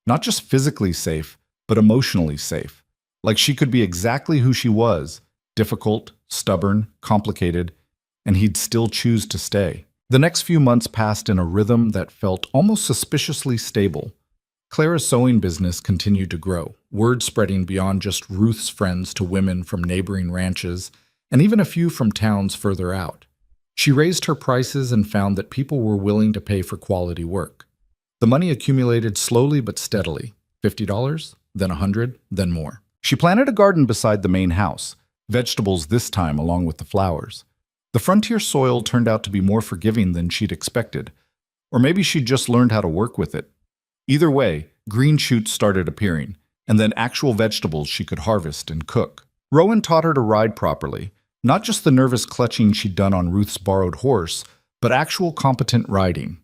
Not just physically safe, but emotionally safe. Like she could be exactly who she was, difficult, stubborn, complicated, and he'd still choose to stay. The next few months passed in a rhythm that felt almost suspiciously stable. Clara's sewing business continued to grow, word spreading beyond just Ruth's friends to women from neighboring ranches, and even a few from towns further out. She raised her prices and found that people were willing to pay for quality work. The money accumulated slowly but steadily, $50, then $100, then more. She planted a garden beside the main house, vegetables this time along with the flowers. The frontier soil turned out to be more forgiving than she'd expected, or maybe she'd just learned how to work with it. Either way, green shoots started appearing, and then actual vegetables she could harvest and cook. Rowan taught her to ride properly, not just the nervous clutching she'd done on Ruth's borrowed horse, but actual competent riding.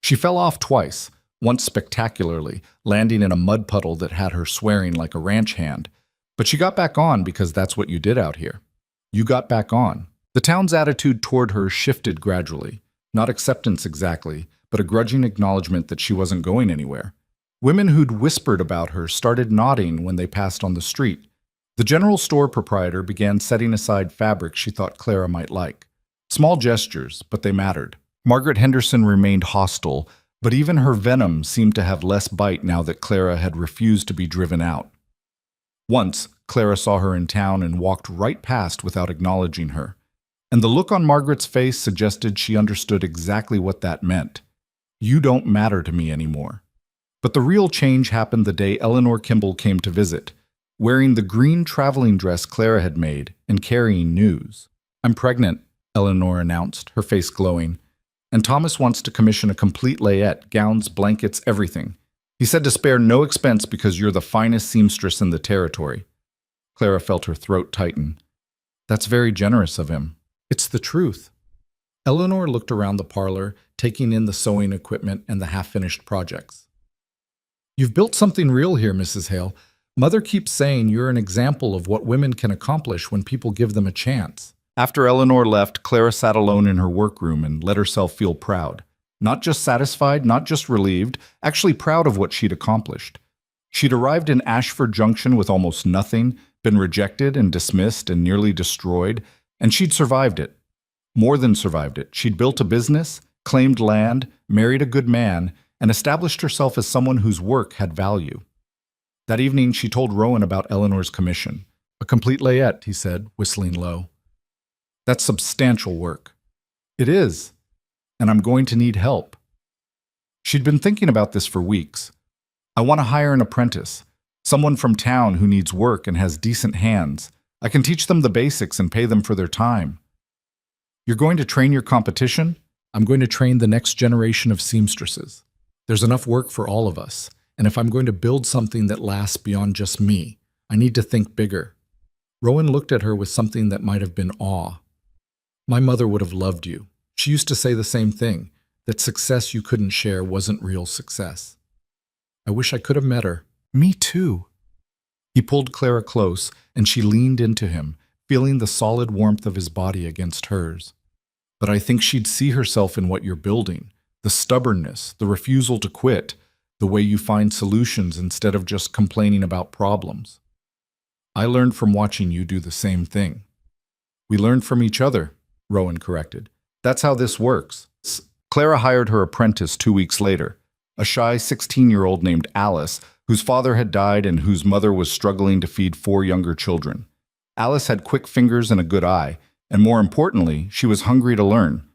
She fell off twice, once spectacularly, landing in a mud puddle that had her swearing like a ranch hand. But she got back on because that's what you did out here. You got back on. The town's attitude toward her shifted gradually, not acceptance exactly, but a grudging acknowledgement that she wasn't going anywhere. Women who'd whispered about her started nodding when they passed on the street. The general store proprietor began setting aside fabric she thought Clara might like. Small gestures, but they mattered. Margaret Henderson remained hostile, but even her venom seemed to have less bite now that Clara had refused to be driven out. Once, Clara saw her in town and walked right past without acknowledging her. And the look on Margaret's face suggested she understood exactly what that meant. You don't matter to me anymore. But the real change happened the day Eleanor Kimball came to visit, wearing the green traveling dress Clara had made and carrying news. I'm pregnant, Eleanor announced, her face glowing. And Thomas wants to commission a complete layette, gowns, blankets, everything. He said to spare no expense because you're the finest seamstress in the territory. Clara felt her throat tighten. That's very generous of him. It's the truth. Eleanor looked around the parlor, taking in the sewing equipment and the half-finished projects. You've built something real here, Mrs. Hale. Mother keeps saying you're an example of what women can accomplish when people give them a chance. After Eleanor left, Clara sat alone in her workroom and let herself feel proud. Not just satisfied, not just relieved, actually proud of what she'd accomplished. She'd arrived in Ashford Junction with almost nothing, been rejected and dismissed and nearly destroyed, and she'd survived it. More than survived it. She'd built a business, claimed land, married a good man, and established herself as someone whose work had value. That evening, she told Rowan about Eleanor's commission. A complete layette, he said, whistling low. That's substantial work. It is, and I'm going to need help. She'd been thinking about this for weeks. I want to hire an apprentice, someone from town who needs work and has decent hands. I can teach them the basics and pay them for their time. You're going to train your competition? I'm going to train the next generation of seamstresses. There's enough work for all of us, and if I'm going to build something that lasts beyond just me, I need to think bigger. Rowan looked at her with something that might have been awe. My mother would have loved you. She used to say the same thing, that success you couldn't share wasn't real success. I wish I could have met her. Me too. He pulled Clara close, and she leaned into him, feeling the solid warmth of his body against hers. But I think she'd see herself in what you're building, the stubbornness, the refusal to quit, the way you find solutions instead of just complaining about problems. I learned from watching you do the same thing. We learned from each other, Rowan corrected. That's how this works. Clara hired her apprentice 2 weeks later, a shy 16-year-old named Alice, whose father had died and whose mother was struggling to feed 4 younger children. Alice had quick fingers and a good eye, and more importantly, she was hungry to learn.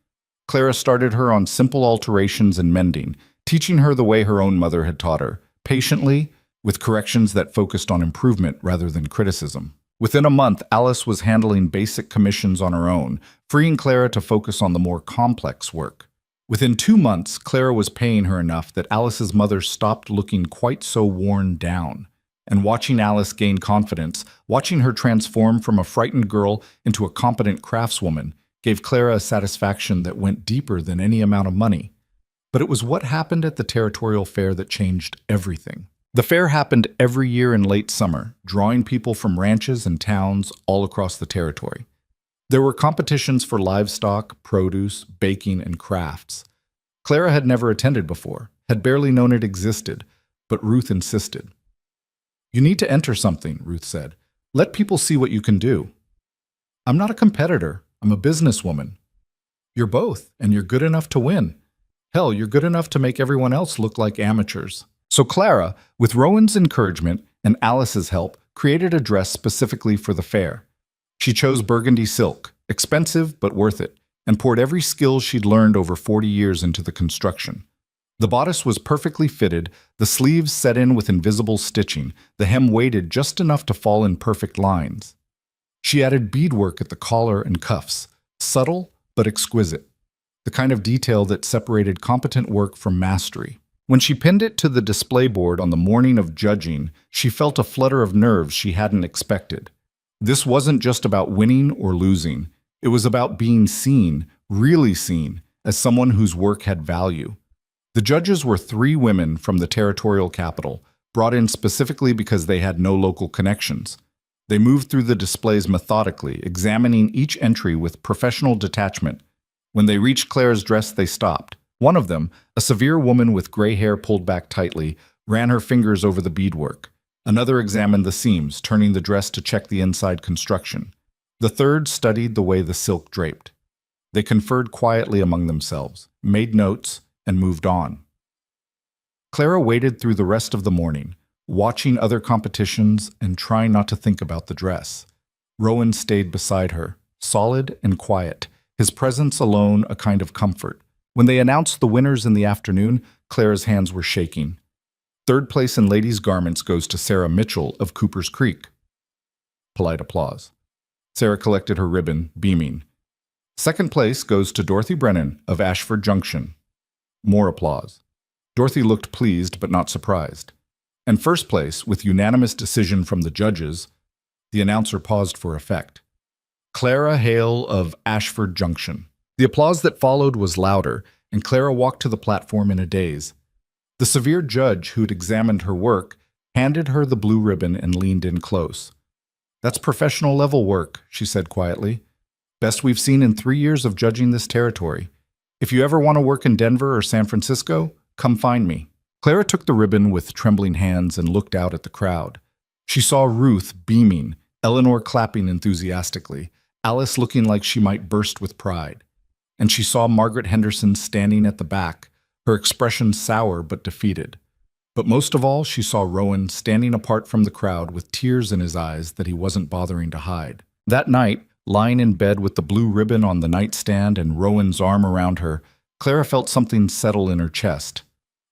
Clara started her on simple alterations and mending, teaching her the way her own mother had taught her, patiently, with corrections that focused on improvement rather than criticism. Within a month, Alice was handling basic commissions on her own, freeing Clara to focus on the more complex work. Within 2 months, Clara was paying her enough that Alice's mother stopped looking quite so worn down. And watching Alice gain confidence, watching her transform from a frightened girl into a competent craftswoman, gave Clara a satisfaction that went deeper than any amount of money. But it was what happened at the territorial fair that changed everything. The fair happened every year in late summer, drawing people from ranches and towns all across the territory. There were competitions for livestock, produce, baking, and crafts. Clara had never attended before, had barely known it existed, but Ruth insisted. "You need to enter something," Ruth said. "Let people see what you can do." "I'm not a competitor. I'm a businesswoman." "You're both, and you're good enough to win. Hell, you're good enough to make everyone else look like amateurs." So Clara, with Rowan's encouragement and Alice's help, created a dress specifically for the fair. She chose burgundy silk, expensive but worth it, and poured every skill she'd learned over 40 years into the construction. The bodice was perfectly fitted, the sleeves set in with invisible stitching, the hem weighted just enough to fall in perfect lines. She added beadwork at the collar and cuffs, subtle but exquisite, the kind of detail that separated competent work from mastery. When she pinned it to the display board on the morning of judging, she felt a flutter of nerves she hadn't expected. This wasn't just about winning or losing. It was about being seen, really seen, as someone whose work had value. The judges were 3 women from the territorial capital, brought in specifically because they had no local connections. They moved through the displays methodically, examining each entry with professional detachment. When they reached Clara's dress, they stopped. One of them, a severe woman with gray hair pulled back tightly, ran her fingers over the beadwork. Another examined the seams, turning the dress to check the inside construction. The third studied the way the silk draped. They conferred quietly among themselves, made notes, and moved on. Clara waited through the rest of the morning, watching other competitions and trying not to think about the dress. Rowan stayed beside her, solid and quiet, his presence alone a kind of comfort. When they announced the winners in the afternoon, Clara's hands were shaking. Third place in ladies' garments goes to Sarah Mitchell of Cooper's Creek. Polite applause. Sarah collected her ribbon, beaming. Second place goes to Dorothy Brennan of Ashford Junction. More applause. Dorothy looked pleased but not surprised. And first place, with unanimous decision from the judges, the announcer paused for effect. Clara Hale of Ashford Junction. The applause that followed was louder, and Clara walked to the platform in a daze. The severe judge who'd examined her work handed her the blue ribbon and leaned in close. "That's professional level work," she said quietly. "Best we've seen in 3 years of judging this territory. If you ever want to work in Denver or San Francisco, come find me." Clara took the ribbon with trembling hands and looked out at the crowd. She saw Ruth beaming, Eleanor clapping enthusiastically, Alice looking like she might burst with pride. And she saw Margaret Henderson standing at the back, her expression sour but defeated. But most of all, she saw Rowan standing apart from the crowd with tears in his eyes that he wasn't bothering to hide. That night, lying in bed with the blue ribbon on the nightstand and Rowan's arm around her, Clara felt something settle in her chest.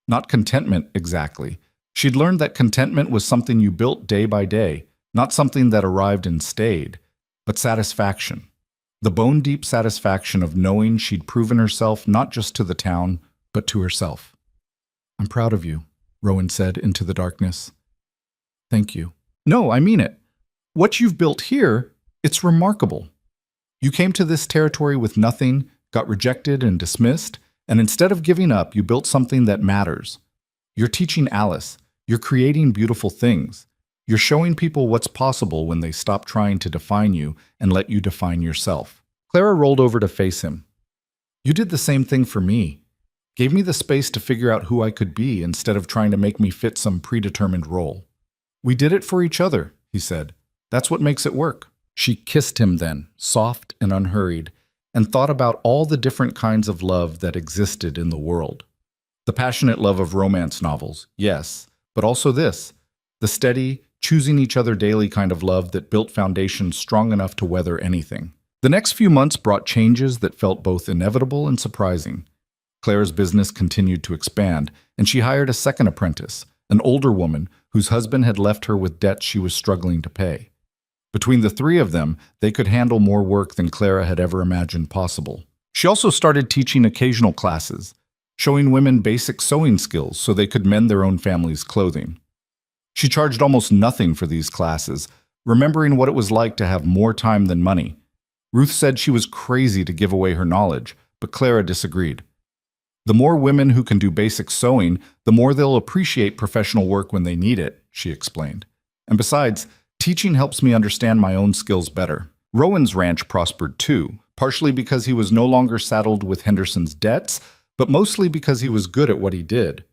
Not contentment, exactly. She'd learned that contentment was something you built day by day, not something that arrived and stayed, but satisfaction. The bone-deep satisfaction of knowing she'd proven herself not just to the town, but to herself. "I'm proud of you," Rowan said into the darkness. "Thank you." "No, I mean it. What you've built here, it's remarkable. You came to this territory with nothing, got rejected and dismissed, and instead of giving up, you built something that matters. You're teaching Alice. You're creating beautiful things. You're showing people what's possible when they stop trying to define you and let you define yourself." Clara rolled over to face him. "You did the same thing for me. Gave me the space to figure out who I could be instead of trying to make me fit some predetermined role. We did it for each other," he said. "That's what makes it work." She kissed him then, soft and unhurried, and thought about all the different kinds of love that existed in the world. The passionate love of romance novels, yes, but also this, the steady, choosing each other daily kind of love that built foundations strong enough to weather anything. The next few months brought changes that felt both inevitable and surprising. Clara's business continued to expand, and she hired a second apprentice, an older woman whose husband had left her with debts she was struggling to pay. Between the 3 of them, they could handle more work than Clara had ever imagined possible. She also started teaching occasional classes, showing women basic sewing skills so they could mend their own family's clothing. She charged almost nothing for these classes, remembering what it was like to have more time than money. Ruth said she was crazy to give away her knowledge, but Clara disagreed. The more women who can do basic sewing, the more they'll appreciate professional work when they need it, she explained. And besides, teaching helps me understand my own skills better. Rowan's ranch prospered too, partially because he was no longer saddled with Henderson's debts, but mostly because he was good at what he did.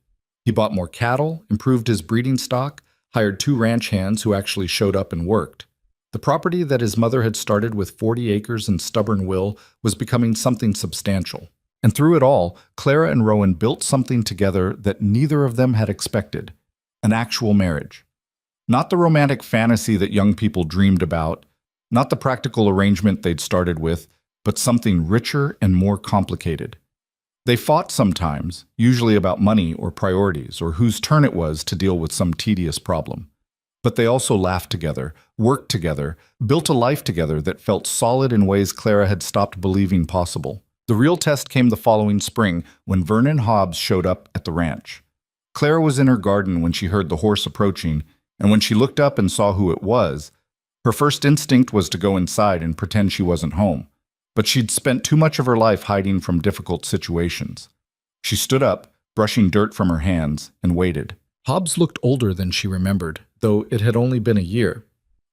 He bought more cattle, improved his breeding stock, hired 2 ranch hands who actually showed up and worked. The property that his mother had started with 40 acres and stubborn will was becoming something substantial. And through it all, Clara and Rowan built something together that neither of them had expected, an actual marriage. Not the romantic fantasy that young people dreamed about, not the practical arrangement they'd started with, but something richer and more complicated. They fought sometimes, usually about money or priorities or whose turn it was to deal with some tedious problem. But they also laughed together, worked together, built a life together that felt solid in ways Clara had stopped believing possible. The real test came the following spring when Vernon Hobbs showed up at the ranch. Clara was in her garden when she heard the horse approaching, and when she looked up and saw who it was, her first instinct was to go inside and pretend she wasn't home. But she'd spent too much of her life hiding from difficult situations. She stood up, brushing dirt from her hands, and waited. Hobbs looked older than she remembered, though it had only been a year.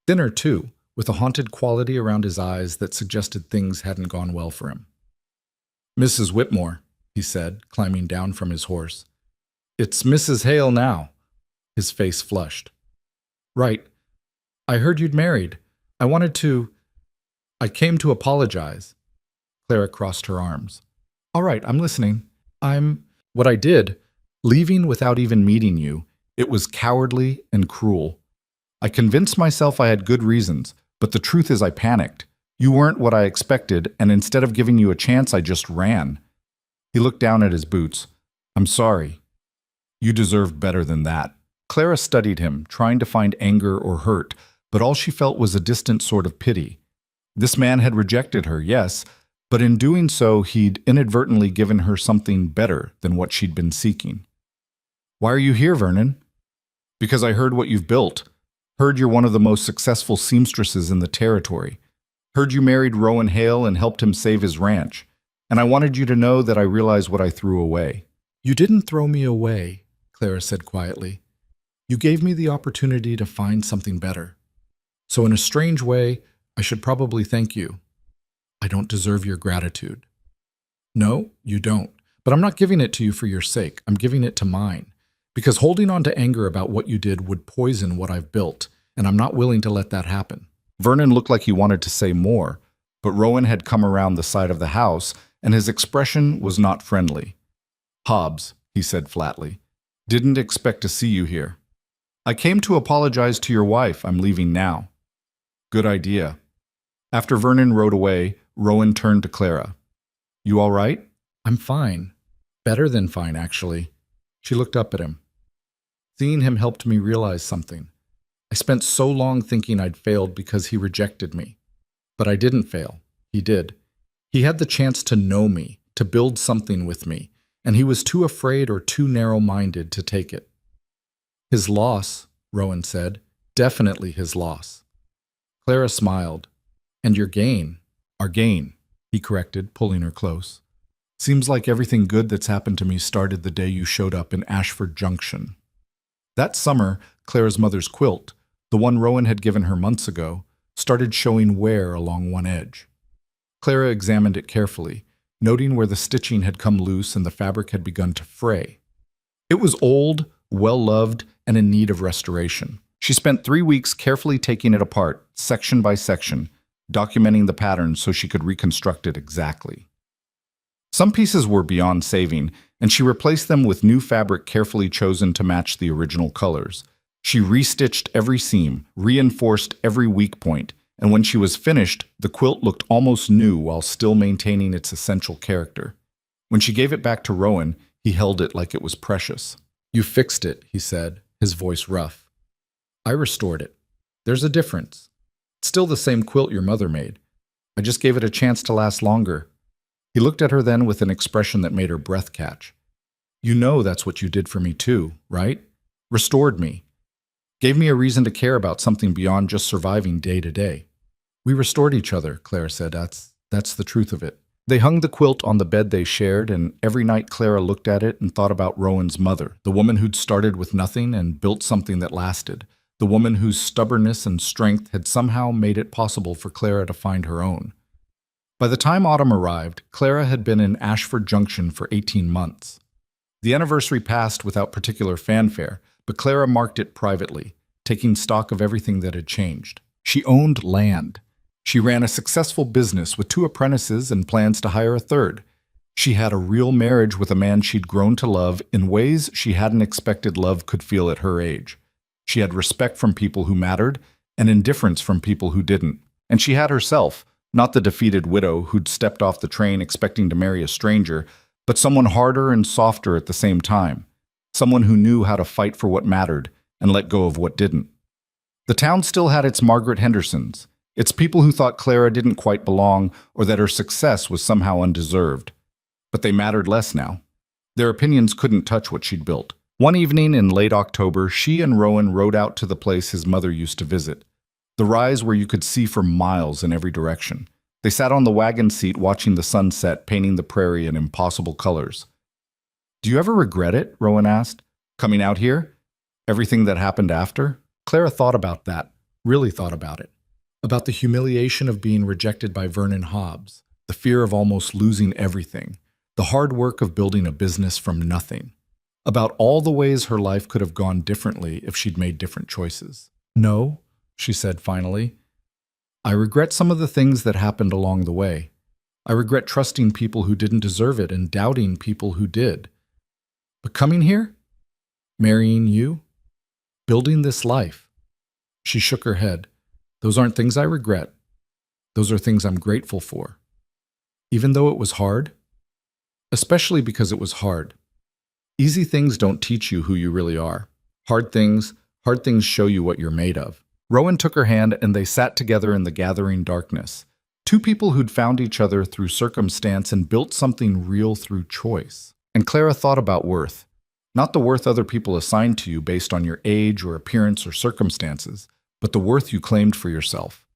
Thinner, too, with a haunted quality around his eyes that suggested things hadn't gone well for him. "Mrs. Whitmore," he said, climbing down from his horse. "It's Mrs. Hale now." His face flushed. "Right. I heard you'd married. I came to apologize." Clara crossed her arms. "All right, I'm listening. What I did, leaving without even meeting you, it was cowardly and cruel. I convinced myself I had good reasons, but the truth is I panicked. You weren't what I expected, and instead of giving you a chance, I just ran." He looked down at his boots. "I'm sorry. You deserved better than that." Clara studied him, trying to find anger or hurt, but all she felt was a distant sort of pity. This man had rejected her, yes, but in doing so, he'd inadvertently given her something better than what she'd been seeking. "Why are you here, Vernon?" "Because I heard what you've built. Heard you're one of the most successful seamstresses in the territory. Heard you married Rowan Hale and helped him save his ranch. And I wanted you to know that I realized what I threw away." "You didn't throw me away," Clara said quietly. "You gave me the opportunity to find something better. So in a strange way, I should probably thank you. I don't deserve your gratitude." "No, you don't. But I'm not giving it to you for your sake. I'm giving it to mine. Because holding on to anger about what you did would poison what I've built, and I'm not willing to let that happen." Vernon looked like he wanted to say more, but Rowan had come around the side of the house, and his expression was not friendly. "Hobbs," he said flatly, "didn't expect to see you here. I came to apologize to your wife. I'm leaving now." "Good idea." After Vernon rode away, Rowan turned to Clara. "You all right?" "I'm fine. Better than fine, actually." She looked up at him. Seeing him helped me realize something. I spent so long thinking I'd failed because he rejected me. But I didn't fail. He did. He had the chance to know me, to build something with me, and he was too afraid or too narrow-minded to take it. "His loss," Rowan said. "Definitely his loss." Clara smiled. "And your gain." "Our gain," he corrected, pulling her close. "Seems like everything good that's happened to me started the day you showed up in Ashford Junction." That summer, Clara's mother's quilt, the one Rowan had given her months ago, started showing wear along one edge. Clara examined it carefully, noting where the stitching had come loose and the fabric had begun to fray. It was old, well-loved, and in need of restoration. She spent 3 weeks carefully taking it apart, section by section, documenting the pattern so she could reconstruct it exactly. Some pieces were beyond saving, and she replaced them with new fabric carefully chosen to match the original colors. She restitched every seam, reinforced every weak point, and when she was finished, the quilt looked almost new while still maintaining its essential character. When she gave it back to Rowan, he held it like it was precious. "You fixed it," he said, his voice rough. "I restored it. There's a difference. It's still the same quilt your mother made. I just gave it a chance to last longer." He looked at her then with an expression that made her breath catch. "You know that's what you did for me too, right? Restored me. Gave me a reason to care about something beyond just surviving day to day." "We restored each other," Claire said. That's the truth of it." They hung the quilt on the bed they shared, and every night Clara looked at it and thought about Rowan's mother, the woman who'd started with nothing and built something that lasted, the woman whose stubbornness and strength had somehow made it possible for Clara to find her own. By the time autumn arrived, Clara had been in Ashford Junction for 18 months. The anniversary passed without particular fanfare, but Clara marked it privately, taking stock of everything that had changed. She owned land. She ran a successful business with 2 apprentices and plans to hire a third. She had a real marriage with a man she'd grown to love in ways she hadn't expected love could feel at her age. She had respect from people who mattered and indifference from people who didn't. And she had herself, not the defeated widow who'd stepped off the train expecting to marry a stranger, but someone harder and softer at the same time, someone who knew how to fight for what mattered and let go of what didn't. The town still had its Margaret Hendersons, its people who thought Clara didn't quite belong or that her success was somehow undeserved. But they mattered less now. Their opinions couldn't touch what she'd built. One evening in late October, she and Rowan rode out to the place his mother used to visit, the rise where you could see for miles in every direction. They sat on the wagon seat watching the sunset painting the prairie in impossible colors. "Do you ever regret it?" Rowan asked. "Coming out here? Everything that happened after?" Clara thought about that, really thought about it. About the humiliation of being rejected by Vernon Hobbs, the fear of almost losing everything, the hard work of building a business from nothing. About all the ways her life could have gone differently if she'd made different choices. "No," she said finally. "I regret some of the things that happened along the way. I regret trusting people who didn't deserve it and doubting people who did. But coming here? Marrying you? Building this life?" She shook her head. "Those aren't things I regret. Those are things I'm grateful for. Even though it was hard, especially because it was hard. Easy things don't teach you who you really are. Hard things show you what you're made of." Rowan took her hand and they sat together in the gathering darkness. 2 people who'd found each other through circumstance and built something real through choice. And Clara thought about worth. Not the worth other people assigned to you based on your age or appearance or circumstances, but the worth you claimed for yourself.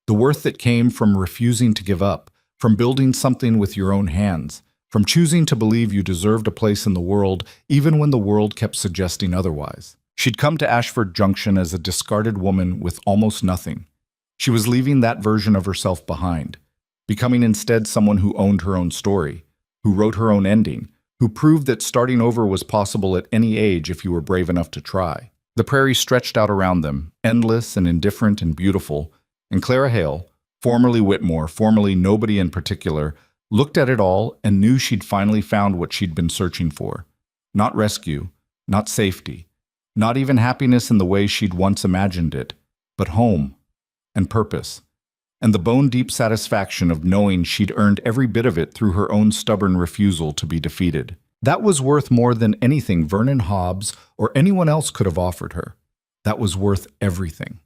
The worth that came from refusing to give up, from building something with your own hands, from choosing to believe you deserved a place in the world even when the world kept suggesting otherwise. She'd come to Ashford Junction as a discarded woman with almost nothing. She was leaving that version of herself behind, becoming instead someone who owned her own story, who wrote her own ending, who proved that starting over was possible at any age if you were brave enough to try. The prairie stretched out around them, endless and indifferent and beautiful, and Clara Hale, formerly Whitmore, formerly nobody in particular, looked at it all and knew she'd finally found what she'd been searching for. Not rescue, not safety, not even happiness in the way she'd once imagined it, but home and purpose, and the bone-deep satisfaction of knowing she'd earned every bit of it through her own stubborn refusal to be defeated. That was worth more than anything Vernon Hobbs or anyone else could have offered her. That was worth everything.